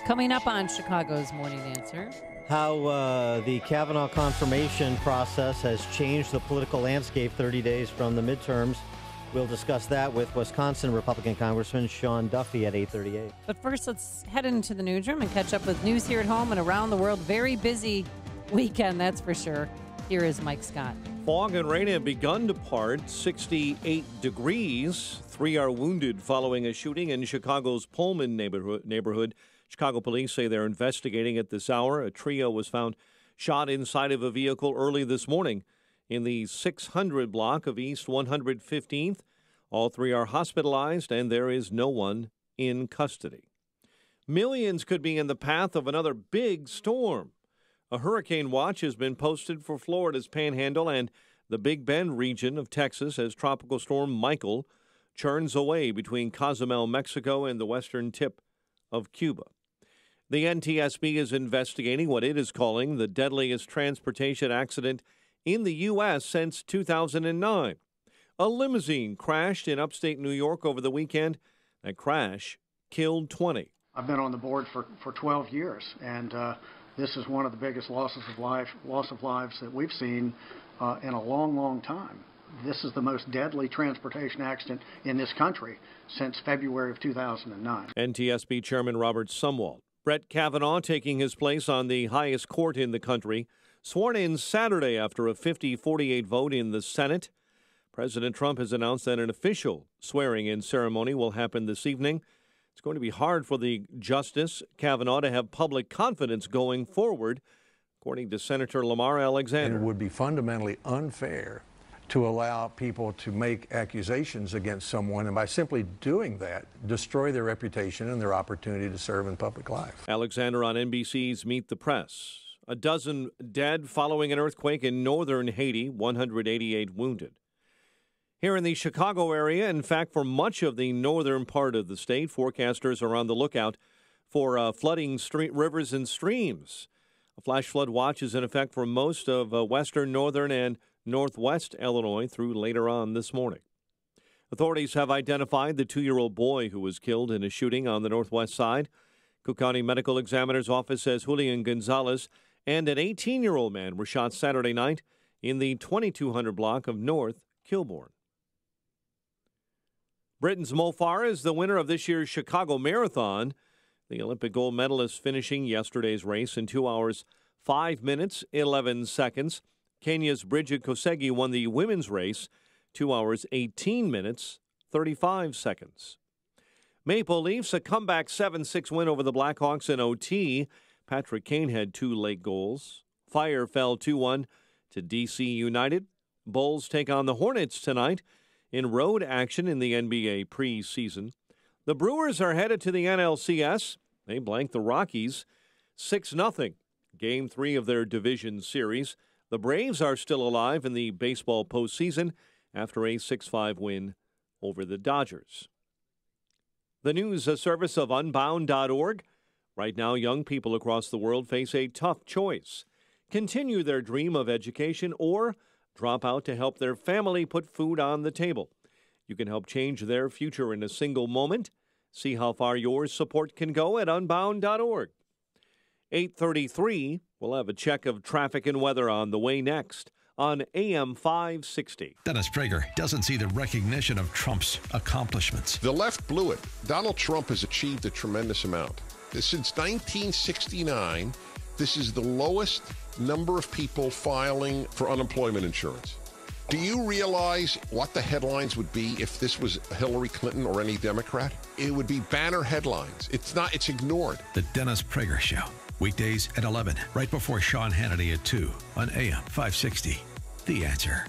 Coming up on Chicago's Morning Answer. How the Kavanaugh confirmation process has changed the political landscape 30 days from the midterms. We'll discuss that with Wisconsin Republican Congressman Sean Duffy at 8:38. But first, let's head into the newsroom and catch up with news here at home and around the world. Very busy weekend, that's for sure. Here is Mike Scott. Fog and rain have begun to part, 68 degrees. 3 are wounded following a shooting in Chicago's Pullman neighborhood. Chicago police say they're investigating at this hour. A trio was found shot inside of a vehicle early this morning in the 600 block of East 115th. All 3 are hospitalized, and there is no one in custody. Millions could be in the path of another big storm. A hurricane watch has been posted for Florida's Panhandle and the Big Bend region of Texas as Tropical Storm Michael churns away between Cozumel, Mexico, and the western tip of Cuba. The NTSB is investigating what it is calling the deadliest transportation accident in the U.S. since 2009. A limousine crashed in upstate New York over the weekend. That crash killed 20. I've been on the board for 12 years, and this is one of the biggest loss of lives that we've seen in a long, long time. This is the most deadly transportation accident in this country since February of 2009. NTSB Chairman Robert Sumwalt. Brett Kavanaugh taking his place on the highest court in the country, sworn in Saturday after a 50-48 vote in the Senate. President Trump has announced that an official swearing-in ceremony will happen this evening. It's going to be hard for the Justice Kavanaugh to have public confidence going forward. according to Senator Lamar Alexander. And it would be fundamentally unfair to allow people to make accusations against someone and by simply doing that, destroy their reputation and their opportunity to serve in public life. Alexander on NBC's Meet the Press. A dozen dead following an earthquake in northern Haiti, 188 wounded. Here in the Chicago area, in fact, for much of the northern part of the state, forecasters are on the lookout for flooding rivers and streams. A flash flood watch is in effect for most of western, northern, and northwest Illinois through later on this morning. Authorities have identified the 2-year-old boy who was killed in a shooting on the northwest side. Cook County Medical Examiner's Office says Julian Gonzalez and an 18-year-old man were shot Saturday night in the 2200 block of North Kilbourne. Britain's Mo Farah is the winner of this year's Chicago Marathon. The Olympic gold medalist finishing yesterday's race in 2 hours, 5 minutes, 11 seconds. Kenya's Bridget Kosgei won the women's race, 2 hours, 18 minutes, 35 seconds. Maple Leafs, a comeback 7-6 win over the Blackhawks in OT. Patrick Kane had 2 late goals. Fire fell 2-1 to D.C. United. Bulls take on the Hornets tonight in road action in the NBA preseason. The Brewers are headed to the NLCS. They blanked the Rockies 6-0. Game 3 of their division series. The Braves are still alive in the baseball postseason after a 6-5 win over the Dodgers. The news service of Unbound.org. Right now, young people across the world face a tough choice. Continue their dream of education or drop out to help their family put food on the table. You can help change their future in a single moment. See how far your support can go at Unbound.org. 8:33, we'll have a check of traffic and weather on the way next on AM 560. Dennis Prager doesn't see the recognition of Trump's accomplishments. The left blew it. Donald Trump has achieved a tremendous amount. Since 1969, this is the lowest number of people filing for unemployment insurance. Do you realize what the headlines would be if this was Hillary Clinton or any Democrat? It would be banner headlines. It's ignored. The Dennis Prager Show. Weekdays at 11, right before Sean Hannity at 2 on AM 560. The Answer.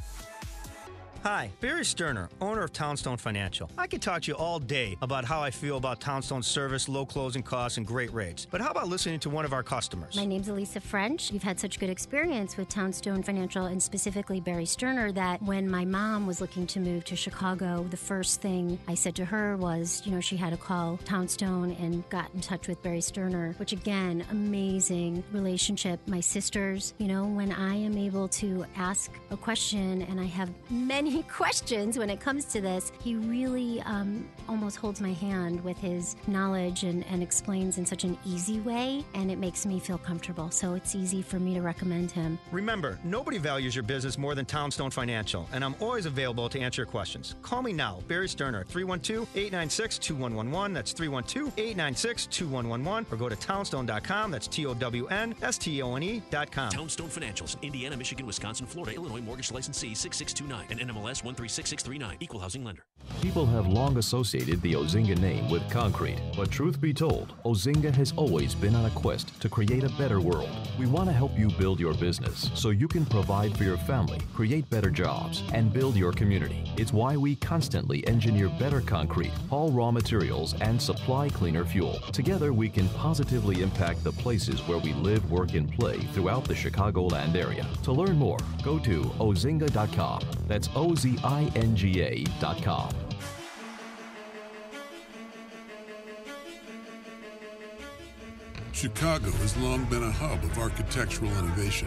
Hi, Barry Sterner, owner of Townstone Financial. I could talk to you all day about how I feel about Townstone's service, low closing costs, and great rates. But how about listening to one of our customers? My name's Elisa French. We've had such good experience with Townstone Financial and specifically Barry Sterner that when my mom was looking to move to Chicago, the first thing I said to her was, she had to call Townstone and got in touch with Barry Sterner, which again, amazing relationship. My sisters, when I am able to ask a question and I have many questions when it comes to this, he really almost holds my hand with his knowledge and explains in such an easy way, and it makes me feel comfortable. So it's easy for me to recommend him. Remember, nobody values your business more than Townstone Financial, and I'm always available to answer your questions. Call me now, Barry Sterner, 312-896-2111. That's 312-896-2111. Or go to townstone.com. That's TOWNSTONE.com. Townstone Financials, Indiana, Michigan, Wisconsin, Florida, Illinois, mortgage licensee 6629 and NMLS 136639, equal housing lender. People have long associated the Ozinga name with concrete, but truth be told, Ozinga has always been on a quest to create a better world. We want to help you build your business so you can provide for your family, create better jobs, and build your community. It's why we constantly engineer better concrete, haul raw materials, and supply cleaner fuel. Together, we can positively impact the places where we live, work, and play throughout the Chicagoland area. To learn more, go to ozinga.com. That's ozinga.com. Chicago has long been a hub of architectural innovation,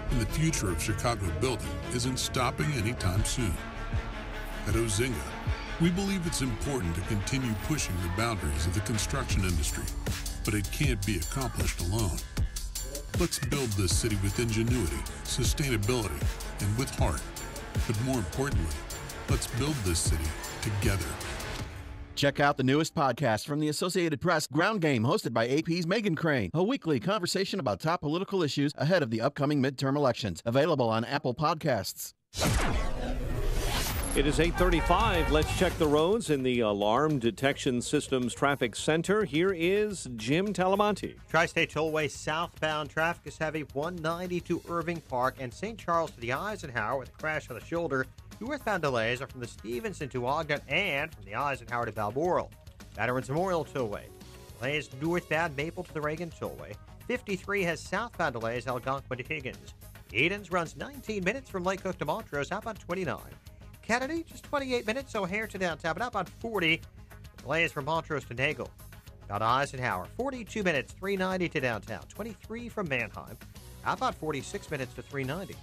and the future of Chicago building isn't stopping anytime soon. At Ozinga, we believe it's important to continue pushing the boundaries of the construction industry, but it can't be accomplished alone. Let's build this city with ingenuity, sustainability, and with heart. But more importantly, let's build this city together. Check out the newest podcast from the Associated Press, Ground Game, hosted by AP's Megan Crane. A weekly conversation about top political issues ahead of the upcoming midterm elections. Available on Apple Podcasts. It is 8:35. Let's check the roads in the Alarm Detection Systems Traffic Center. Here is Jim Talamonte. Tri-State Tollway southbound traffic is heavy 190 to Irving Park and St. Charles to the Eisenhower with a crash on the shoulder. Northbound delays are from the Stevenson to Ogden and from the Eisenhower to Balmoral. Veterans Memorial Tollway. Delays northbound Maple to the Reagan Tollway. 53 has southbound delays Algonquin to Higgins. Edens runs 19 minutes from Lake Cook to Montrose, outbound 29. Kennedy, just 28 minutes, O'Hare to downtown, but outbound 40. Delays from Montrose to Nagel. Down to Eisenhower, 42 minutes, 390 to downtown, 23 from Manheim. Outbound 46 minutes to 390.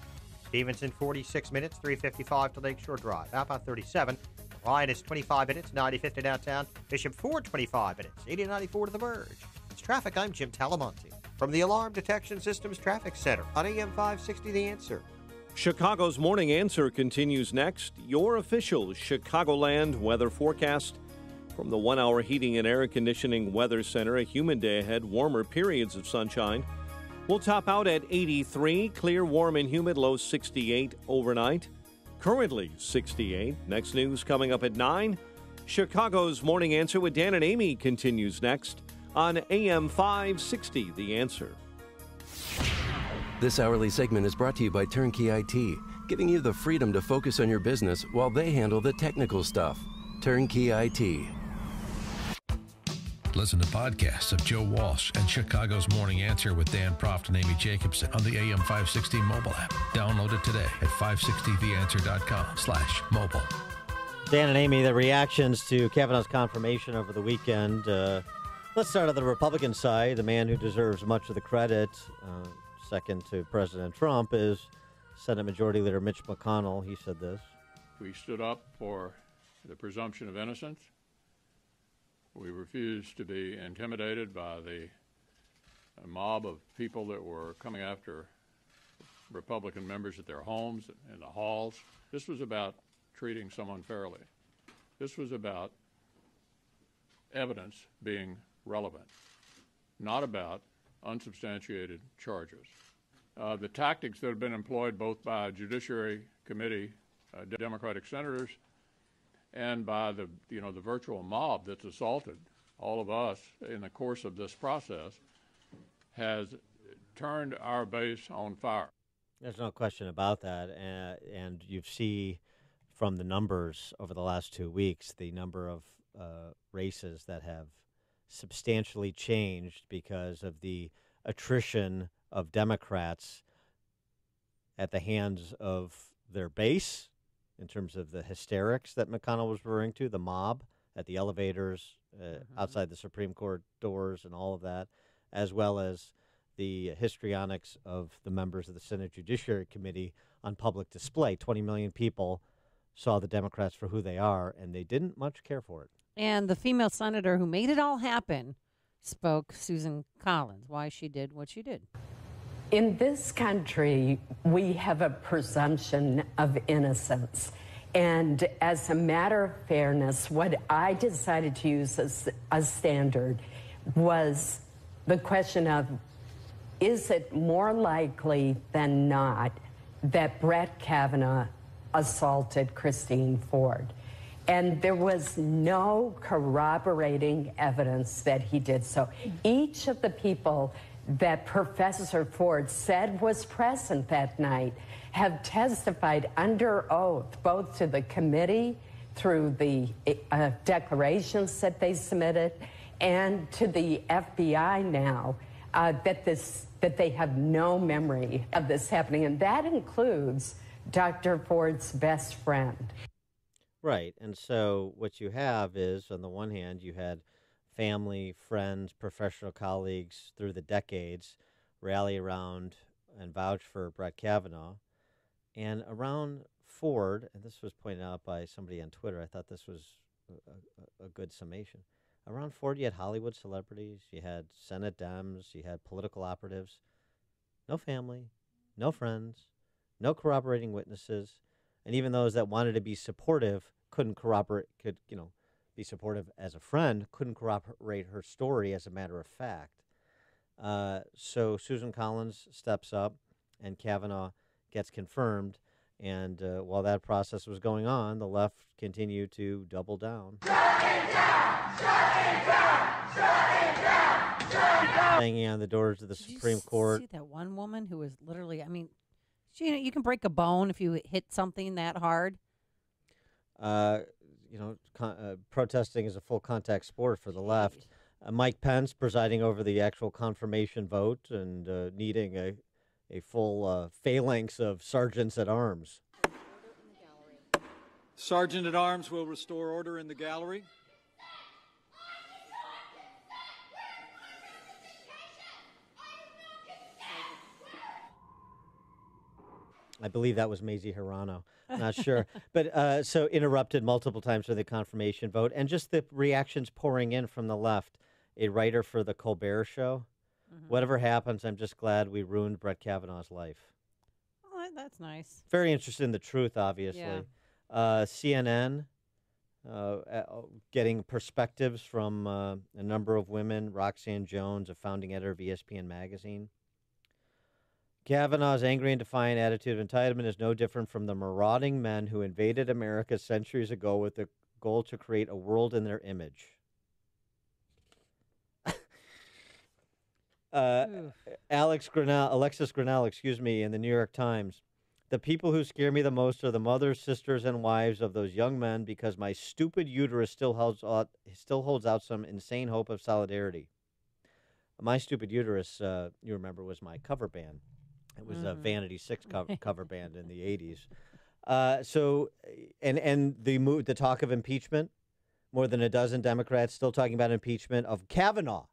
Stevenson, 46 minutes, 355 to Lakeshore Drive. Outbound 37. Ryan is 25 minutes, 95 to downtown. Bishop Ford, 25 minutes, 80-94 to the Verge. It's traffic. I'm Jim Talamonte from the Alarm Detection Systems Traffic Center on AM 560 The Answer. Chicago's Morning Answer continues next. Your official Chicagoland weather forecast from the 1-hour heating and air conditioning weather center. A humid day ahead, warmer periods of sunshine. We'll top out at 83, clear, warm, and humid, low 68 overnight. Currently 68. Next news coming up at 9. Chicago's Morning Answer with Dan and Amy continues next on AM 560, The Answer. This hourly segment is brought to you by Turnkey IT, giving you the freedom to focus on your business while they handle the technical stuff. Turnkey IT. Listen to podcasts of Joe Walsh and Chicago's Morning Answer with Dan Proft and Amy Jacobson on the AM 560 mobile app. Download it today at 560theanswer.com/mobile. Dan and Amy, the reactions to Kavanaugh's confirmation over the weekend. Let's start on the Republican side. The man who deserves much of the credit, second to President Trump, is Senate Majority Leader Mitch McConnell. He said this. We stood up for the presumption of innocence. We refused to be intimidated by the mob of people that were coming after Republican members at their homes and the halls. This was about treating someone fairly. This was about evidence being relevant, not about unsubstantiated charges. The tactics that have been employed both by Judiciary Committee Democratic senators and by the virtual mob that's assaulted all of us in the course of this process has turned our base on fire. There's no question about that. And you see from the numbers over the last 2 weeks, the number of races that have substantially changed because of the attrition of Democrats at the hands of their base, in terms of the hysterics that McConnell was referring to, the mob at the elevators, outside the Supreme Court doors and all of that, as well as the histrionics of the members of the Senate Judiciary Committee on public display. 20 million people saw the Democrats for who they are, and they didn't much care for it. And the female senator who made it all happen spoke, Susan Collins, why she did what she did. In this country, we have a presumption of innocence. And as a matter of fairness, what I decided to use as a standard was the question of, is it more likely than not that Brett Kavanaugh assaulted Christine Ford? And there was no corroborating evidence that he did so. Each of the people that Professor Ford said was present that night have testified under oath, both to the committee through the declarations that they submitted and to the FBI now, that they have no memory of this happening. And that includes Dr. Ford's best friend. Right. And so what you have is, on the one hand, you had family, friends, professional colleagues through the decades rally around and vouch for Brett Kavanaugh. And around Ford, and this was pointed out by somebody on Twitter, I thought this was a good summation. Around Ford, you had Hollywood celebrities, you had Senate Dems, you had political operatives. No family, no friends, no corroborating witnesses. And even those that wanted to be supportive couldn't corroborate, be supportive as a friend, couldn't corroborate her story as a matter of fact. So Susan Collins steps up and Kavanaugh gets confirmed. And while that process was going on, the left continued to double down. Banging on the doors of the Supreme Court. See that one woman who was literally, I mean, you can break a bone if you hit something that hard. Protesting is a full contact sport for the left. Mike Pence presiding over the actual confirmation vote and needing a full phalanx of sergeants at arms. Sergeant at arms will restore order in the gallery. I believe that was Mazie Hirano. Not sure. But so interrupted multiple times for the confirmation vote. And just the reactions pouring in from the left. A writer for the Colbert Show. Mm-hmm. Whatever happens, I'm just glad we ruined Brett Kavanaugh's life. Oh, that's nice. Very interested in the truth, obviously. Yeah. CNN getting perspectives from a number of women. Roxanne Jones, a founding editor of ESPN Magazine. Kavanaugh's angry and defiant attitude of entitlement is no different from the marauding men who invaded America centuries ago with the goal to create a world in their image. Alexis Grinnell, in the New York Times. The people who scare me the most are the mothers, sisters, and wives of those young men because my stupid uterus still holds out some insane hope of solidarity. My stupid uterus, you remember, was my cover band. It was a Vanity 6 cover band in the 80s. The talk of impeachment, more than a dozen Democrats still talking about impeachment of Kavanaugh.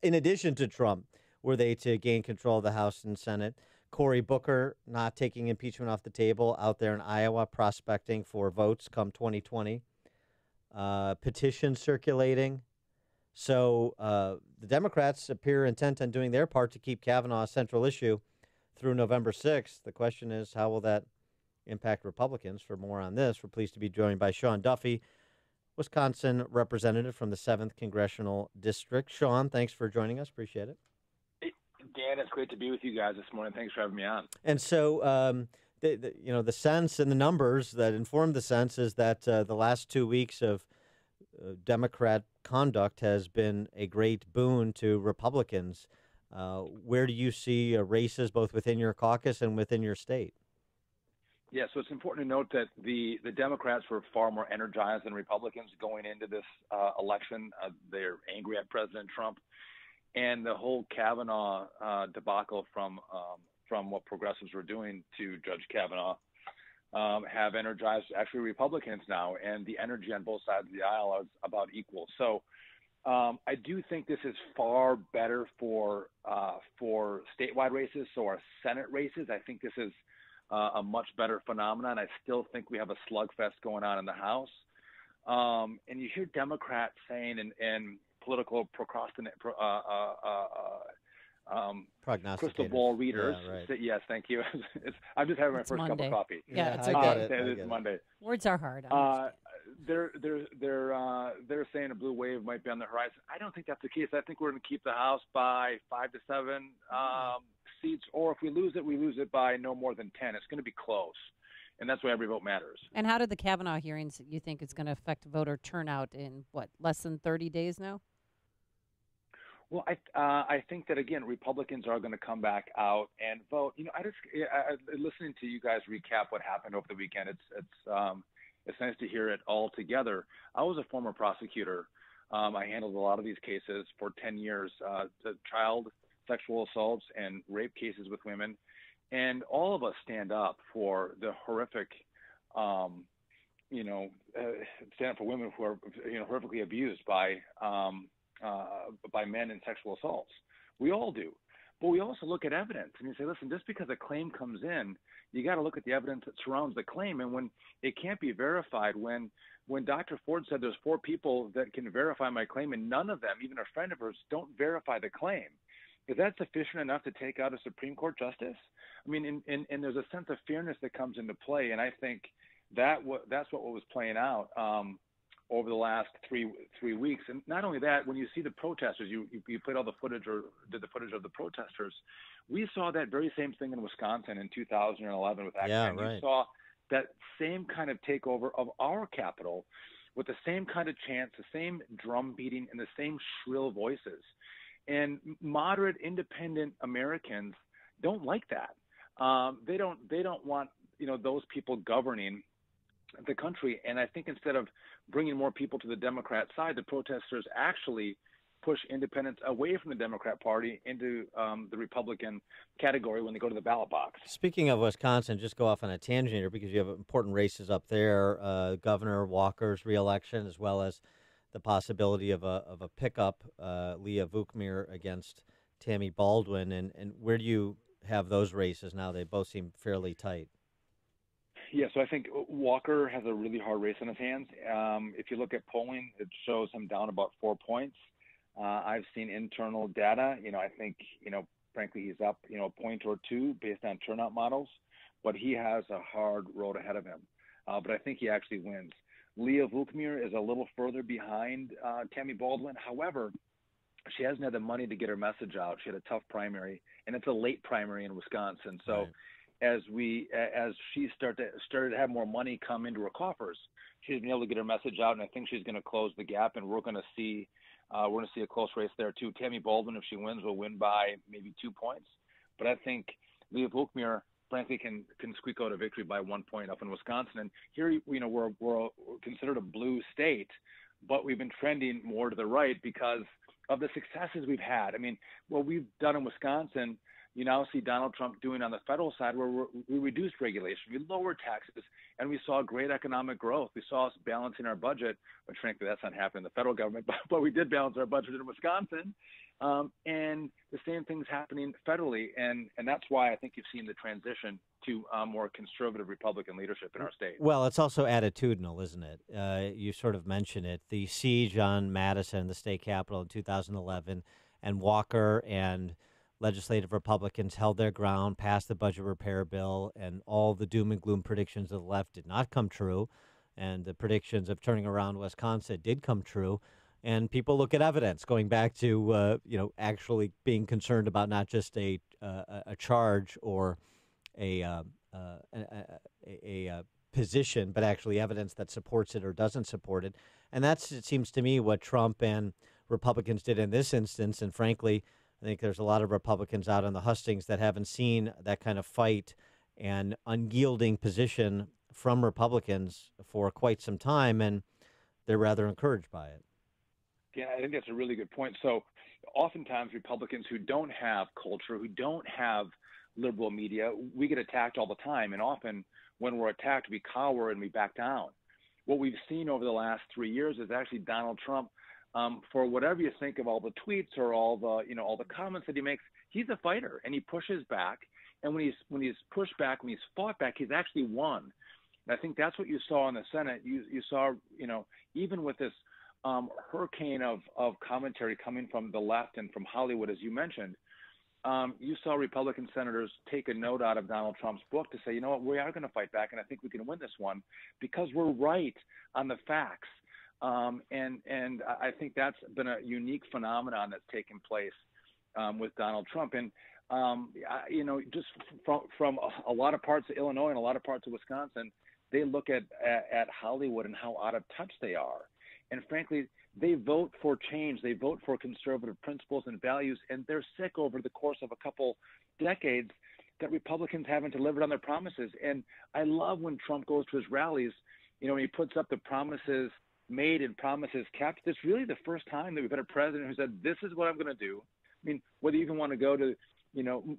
In addition to Trump, were they to gain control of the House and Senate. Cory Booker not taking impeachment off the table, out there in Iowa prospecting for votes come 2020. Petitions circulating. So the Democrats appear intent on doing their part to keep Kavanaugh a central issue through November 6th. The question is, how will that impact Republicans? For more on this, we're pleased to be joined by Sean Duffy, Wisconsin representative from the 7th Congressional District. Sean, thanks for joining us. Appreciate it. Hey, Dan, it's great to be with you guys this morning. Thanks for having me on. And so, the sense and the numbers that inform the sense is that the last 2 weeks of Democrat conduct has been a great boon to Republicans. Where do you see races both within your caucus and within your state? Yeah, so it's important to note that the Democrats were far more energized than Republicans going into this election. They're angry at President Trump, and the whole Kavanaugh debacle from what progressives were doing to Judge Kavanaugh have energized actually Republicans now, and the energy on both sides of the aisle is about equal. So I do think this is far better for statewide races. So our Senate races, I think this is a much better phenomenon. I still think we have a slugfest going on in the House. And you hear Democrats saying and political crystal ball readers. Yeah, right. Say, yes, thank you. I'm just having my first Monday. cup of coffee. Yeah, it's okay. It is Monday. Words are hard. They're saying a blue wave might be on the horizon. I don't think that's the case. I think we're going to keep the House by 5 to 7 seats, or if we lose it by no more than 10. It's going to be close, and that's why every vote matters. And how did the Kavanaugh hearings, you think, is going to affect voter turnout in less than 30 days now? Well, I think that again, Republicans are going to come back out and vote. Listening to you guys recap what happened over the weekend, it's nice to hear it all together. I was a former prosecutor. I handled a lot of these cases for 10 years, child sexual assaults and rape cases with women. And all of us stand up for the horrific, stand up for women who are, horrifically abused by men in sexual assaults. We all do. But we also look at evidence and you say, listen, just because a claim comes in, you got to look at the evidence that surrounds the claim. And when it can't be verified, when Dr. Ford said there's 4 people that can verify my claim and none of them, even a friend of hers, don't verify the claim, is that sufficient enough to take out a Supreme Court justice? I mean, and there's a sense of fairness that comes into play. And I think that's what was playing out over the last three weeks. And not only that, when you see the protesters, you played all the footage or did the footage of the protesters. We saw that very same thing in Wisconsin in 2011 with Act 10. Yeah, right. You saw that same kind of takeover of our capital with the same kind of chants, the same drum beating, and the same shrill voices. And moderate, independent Americans don't like that. They don't want those people governing the country. And I think instead of bringing more people to the Democrat side, the protesters actually push independents away from the Democrat Party into the Republican category when they go to the ballot box. Speaking of Wisconsin, just go off on a tangent here because you have important races up there, Governor Walker's reelection, as well as the possibility of a pickup, Leah Vukmir against Tammy Baldwin. And where do you have those races now? They both seem fairly tight. Yeah, so I think Walker has a really hard race on his hands. If you look at polling, it shows him down about 4 points. I've seen internal data. I think, frankly, he's up, a point or two based on turnout models, but he has a hard road ahead of him. But I think he actually wins. Leah Vukmir is a little further behind Tammy Baldwin. However, she hasn't had the money to get her message out. She had a tough primary, and it's a late primary in Wisconsin. So right. As she started to have more money come into her coffers, she's been able to get her message out, and I think she's going to close the gap, and we're going to see a close race there too. Tammy Baldwin, if she wins, will win by maybe 2 points, but I think Leah Vukmir, frankly, can squeak out a victory by 1 point up in Wisconsin. And here, we're considered a blue state, but we've been trending more to the right because of the successes we've had. I mean, what we've done in Wisconsin, you now see Donald Trump doing on the federal side, where we reduced regulation, we lowered taxes, and we saw great economic growth. We saw us balancing our budget, but frankly, that's not happening in the federal government, but we did balance our budget in Wisconsin. And the same thing's happening federally, and that's why I think you've seen the transition to more conservative Republican leadership in our state. Well, it's also attitudinal, isn't it? You sort of mentioned it. The siege on Madison, the state capitol in 2011, and Walker and legislative Republicans held their ground, passed the budget repair bill, and all the doom and gloom predictions of the left did not come true. And the predictions of turning around Wisconsin did come true. And people look at evidence, going back to actually being concerned about not just a charge or a position, but actually evidence that supports it or doesn't support it. And that's, it seems to me, what Trump and Republicans did in this instance. And frankly, I think there's a lot of Republicans out in the hustings that haven't seen that kind of fight and unyielding position from Republicans for quite some time, and they're rather encouraged by it. Yeah, I think that's a really good point. So oftentimes Republicans who don't have culture, who don't have liberal media, we get attacked all the time. And often when we're attacked, we cower and we back down. What we've seen over the last 3 years is actually Donald Trump, for whatever you think of all the tweets or all the comments that he makes, he's a fighter and he pushes back. And when he's pushed back, when he's fought back, he's actually won. And I think that's what you saw in the Senate. You saw, even with this hurricane of commentary coming from the left and from Hollywood, as you mentioned, you saw Republican senators take a note out of Donald Trump's book to say, you know what, we are going to fight back, and I think we can win this one because we're right on the facts. And I think that's been a unique phenomenon that's taken place with Donald Trump. And, just from a lot of parts of Illinois and a lot of parts of Wisconsin, they look at Hollywood and how out of touch they are. And frankly, they vote for change. They vote for conservative principles and values, and they're sick over the course of a couple decades that Republicans haven't delivered on their promises. And I love when Trump goes to his rallies, when he puts up the promises made and promises kept. It's really the first time that we've had a president who said, this is what I'm going to do. I mean, whether you even want to go to,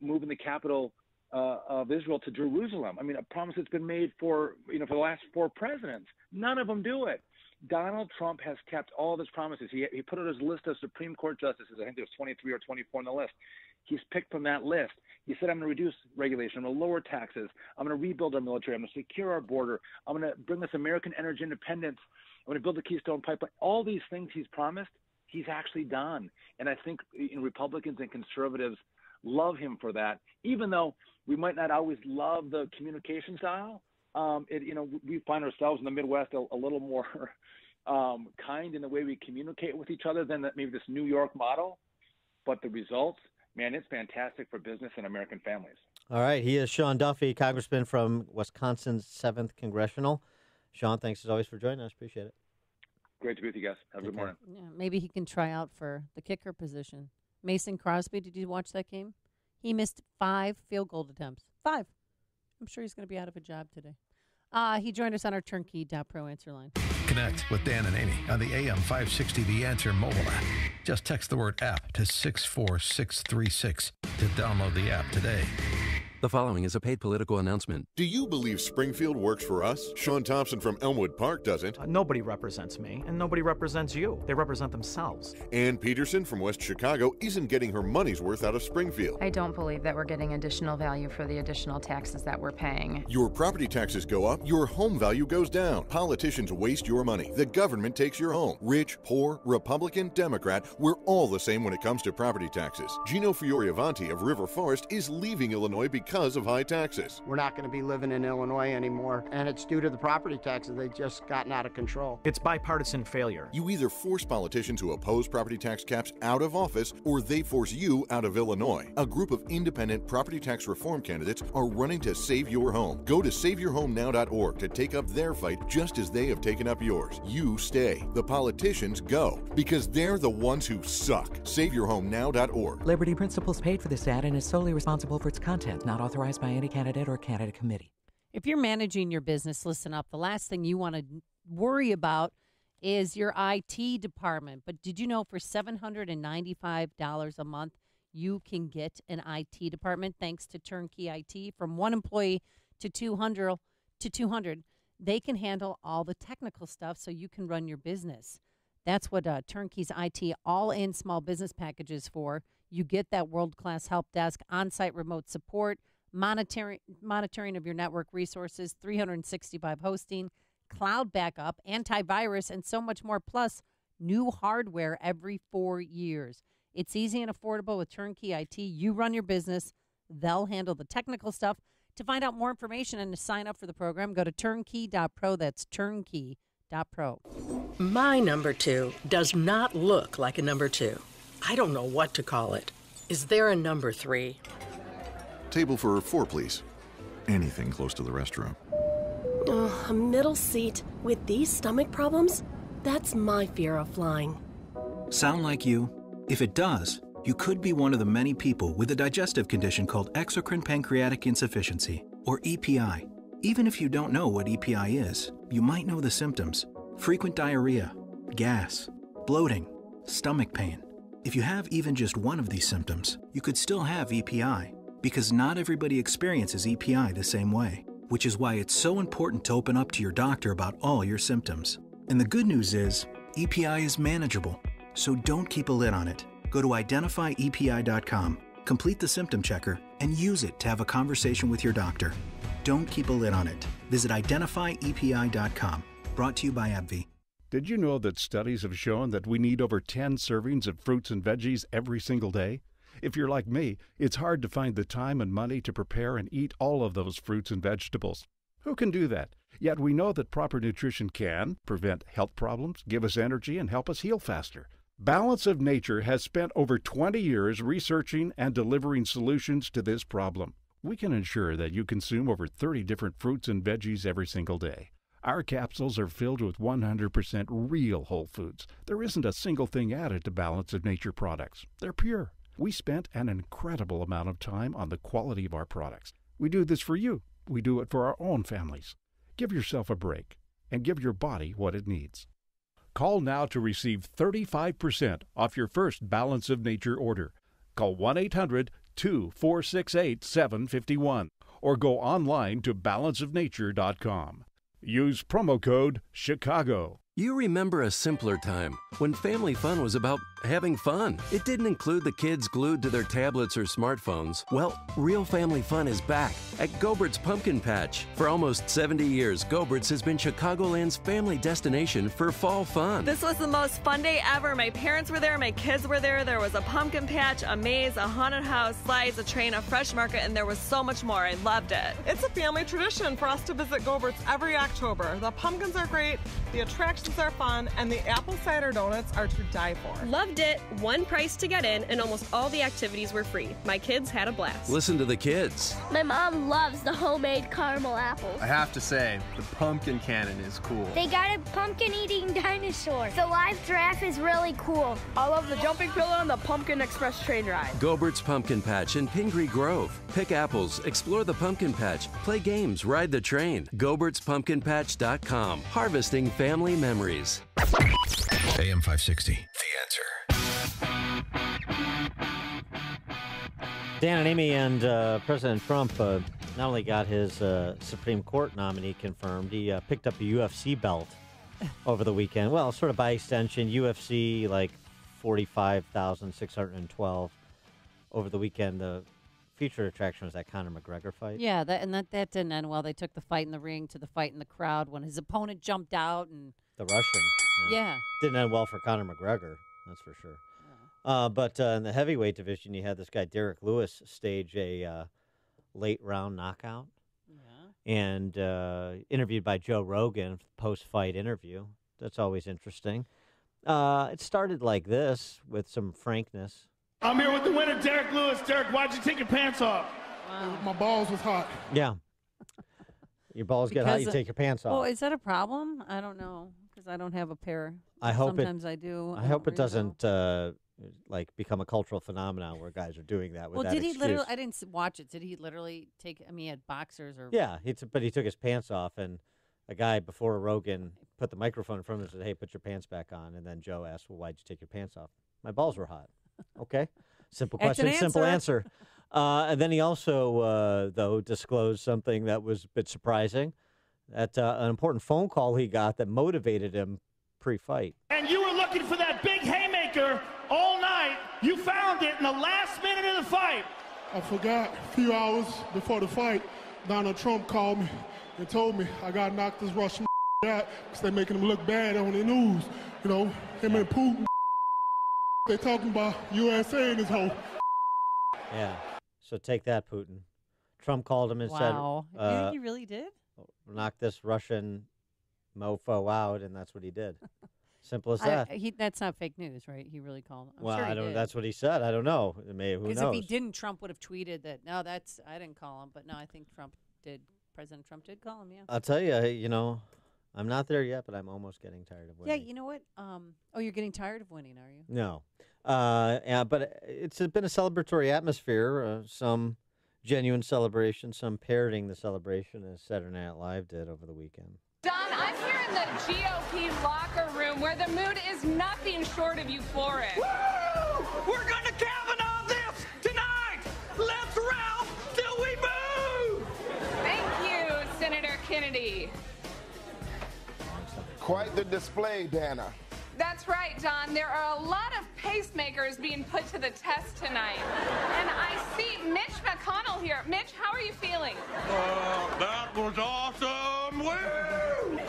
moving the capital of Israel to Jerusalem. I mean, a promise that's been made for the last 4 presidents. None of them do it. Donald Trump has kept all of his promises. He put out his list of Supreme Court justices. I think there was 23 or 24 on the list. He's picked from that list. He said, I'm going to reduce regulation. I'm going to lower taxes. I'm going to rebuild our military. I'm going to secure our border. I'm going to bring us American energy independence. I'm going to build the Keystone Pipeline. All these things he's promised, he's actually done. And I think Republicans and conservatives love him for that, even though we might not always love the communication style. We find ourselves in the Midwest a little more kind in the way we communicate with each other than maybe this New York model. But the results, man, it's fantastic for business and American families. All right. He is Sean Duffy, congressman from Wisconsin's 7th Congressional. Sean, thanks as always for joining us. Appreciate it. Great to be with you guys. Have a good morning. Yeah, maybe he can try out for the kicker position. Mason Crosby, did you watch that game? He missed 5 field goal attempts. 5. I'm sure he's going to be out of a job today. He joined us on our turnkey.pro answer line. Connect with Dan and Amy on the AM 560 The Answer mobile app. Just text the word app to 64636 to download the app today. The following is a paid political announcement. Do you believe Springfield works for us? Sean Thompson from Elmwood Park doesn't. Nobody represents me, and nobody represents you. They represent themselves. Ann Peterson from West Chicago isn't getting her money's worth out of Springfield. I don't believe that we're getting additional value for the additional taxes that we're paying. Your property taxes go up, your home value goes down. Politicians waste your money. The government takes your home. Rich, poor, Republican, Democrat, we're all the same when it comes to property taxes. Gino Fioravanti of River Forest is leaving Illinois because of high taxes. We're not going to be living in Illinois anymore, and it's due to the property taxes. They've just gotten out of control. It's bipartisan failure. You either force politicians who oppose property tax caps out of office, or they force you out of Illinois. A group of independent property tax reform candidates are running to save your home. Go to SaveYourHomeNow.org to take up their fight just as they have taken up yours. You stay. The politicians go, because they're the ones who suck. SaveYourHomeNow.org. Liberty Principles paid for this ad and is solely responsible for its content, not authorized by any candidate or candidate committee. If you're managing your business, listen up. The last thing you want to worry about is your IT department. But did you know for $795 a month, you can get an IT department thanks to Turnkey IT? From 1 employee to 200, they can handle all the technical stuff so you can run your business. That's what Turnkey's IT all-in small business package is for. You get that world-class help desk, on-site remote support, monitoring of your network resources, 365 hosting, cloud backup, antivirus, and so much more, plus new hardware every 4 years. It's easy and affordable with Turnkey IT. You run your business. They'll handle the technical stuff. To find out more information and to sign up for the program, go to turnkey.pro. That's turnkey.pro. My number 2 does not look like a number 2. I don't know what to call it. Is there a number 3? Table for 4, please. Anything close to the restroom. A middle seat with these stomach problems? That's my fear of flying. Sound like you? If it does, you could be one of the many people with a digestive condition called exocrine pancreatic insufficiency, or EPI. Even if you don't know what EPI is, you might know the symptoms: frequent diarrhea, gas, bloating, stomach pain. If you have even just one of these symptoms, you could still have EPI, because not everybody experiences EPI the same way, which is why it's so important to open up to your doctor about all your symptoms. And the good news is, EPI is manageable, so don't keep a lid on it. Go to identifyepi.com, complete the symptom checker, and use it to have a conversation with your doctor. Don't keep a lid on it. Visit identifyepi.com. Brought to you by AbbVie. Did you know that studies have shown that we need over 10 servings of fruits and veggies every single day? If you're like me, it's hard to find the time and money to prepare and eat all of those fruits and vegetables. Who can do that? Yet we know that proper nutrition can prevent health problems, give us energy, and help us heal faster. Balance of Nature has spent over 20 years researching and delivering solutions to this problem. We can ensure that you consume over 30 different fruits and veggies every single day. Our capsules are filled with 100% real whole foods. There isn't a single thing added to Balance of Nature products. They're pure. We spent an incredible amount of time on the quality of our products. We do this for you. We do it for our own families. Give yourself a break and give your body what it needs. Call now to receive 35% off your first Balance of Nature order. Call 1-800-2468-751 or go online to balanceofnature.com. Use promo code CHICAGO. You remember a simpler time when family fun was about having fun. It didn't include the kids glued to their tablets or smartphones. Well, real family fun is back at Gobert's Pumpkin Patch. For almost 70 years, Gobert's has been Chicagoland's family destination for fall fun. This was the most fun day ever. My parents were there, my kids were there. There was a pumpkin patch, a maze, a haunted house, slides, a train, a fresh market, and there was so much more. I loved it. It's a family tradition for us to visit Gobert's every October. The pumpkins are great, the attractions are fun, and the apple cider donuts are to die for. Loved it. One price to get in, and almost all the activities were free. My kids had a blast. Listen to the kids. My mom loves the homemade caramel apples. I have to say, the pumpkin cannon is cool. They got a pumpkin-eating dinosaur. The live giraffe is really cool. I love the jumping pillow and the Pumpkin Express train ride. Gobert's Pumpkin Patch in Pingree Grove. Pick apples, explore the pumpkin patch, play games, ride the train. Gobert'sPumpkinPatch.com. Harvesting family memories. AM 560. The Answer. Dan and Amy and President Trump not only got his Supreme Court nominee confirmed, he picked up a UFC belt over the weekend. Well, sort of by extension, UFC like 45,612 over the weekend. The featured attraction was that Conor McGregor fight. Yeah, that didn't end well. They took the fight in the ring to the fight in the crowd when his opponent jumped out and the Russian. Yeah. Didn't end well for Conor McGregor, that's for sure. But in the heavyweight division, you had this guy, Derek Lewis, stage a late-round knockout. Yeah. And interviewed by Joe Rogan, post-fight interview. That's always interesting. It started like this, with some frankness. I'm here with the winner, Derek Lewis. Derek, why'd you take your pants off? My balls was hot. Yeah. Your balls get hot, you take your pants off. Oh, is that a problem? I don't know, because I don't have a pair. I hope Sometimes I do. I hope it doesn't become a cultural phenomenon where guys are doing that with that did he excuse. literally? I didn't watch it. Did he literally take? I mean, he had boxers or? Yeah, but he took his pants off, and a guy before Rogan put the microphone in front of him and said, "Hey, put your pants back on." And then Joe asked, "Well, why'd you take your pants off?" "My balls were hot." Okay, simple question, simple answer. And then he also, though, disclosed something that was a bit surprising. That an important phone call he got that motivated him pre-fight. And you were looking for that big haymaker all night. You found it in the last minute of the fight. I forgot a few hours before the fight, Donald Trump called me and told me I got to knock this Russian out because they're making him look bad on the news. You know, him and Putin, they're talking about USA and his whole. Yeah, so take that, Putin. Trump called him and said, "Wow, you think he really did? Knock this Russian mofo out," and that's what he did. Simple as that. That's not fake news, right? He really called him. Well, sure I don't. did. That's what he said. I don't know. Who knows? Because if he didn't, Trump would have tweeted that. No, I didn't call him, but no, I think Trump did. President Trump did call him. Yeah. I'll tell you. I'm not there yet, but I'm almost getting tired of winning. Yeah, you know what? You're getting tired of winning, are you? No. Yeah, but it's been a celebratory atmosphere. Some genuine celebration, some parroting the celebration as Saturday Night Live did over the weekend. Don, I'm here in the GOP locker room where the mood is nothing short of euphoric. Woo! We're going to Kavanaugh this tonight! Let's Ralph till we move! Thank you, Senator Kennedy. Quite the display, Dana. That's right, Don. There are a lot of pacemakers being put to the test tonight. And I see Mitch McConnell here. Mitch, how are you feeling? That was awesome! Woo!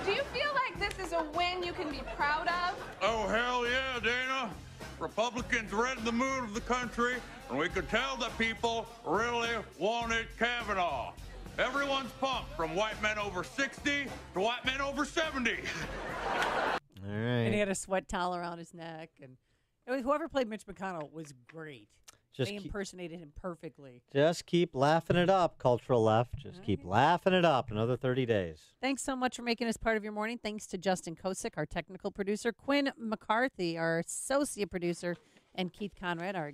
Do you feel like this is a win you can be proud of? Oh, hell yeah, Dana. Republicans read the mood of the country, and we could tell that people really wanted Kavanaugh. Everyone's pumped, from white men over 60 to white men over 70. All right. And he had a sweat towel around his neck. And whoever played Mitch McConnell was great. They impersonated him perfectly. Just keep laughing it up, cultural left. Just keep laughing it up. Another 30 days. Thanks so much for making us part of your morning. Thanks to Justin Kosick, our technical producer, Quinn McCarthy, our associate producer, and Keith Conrad, our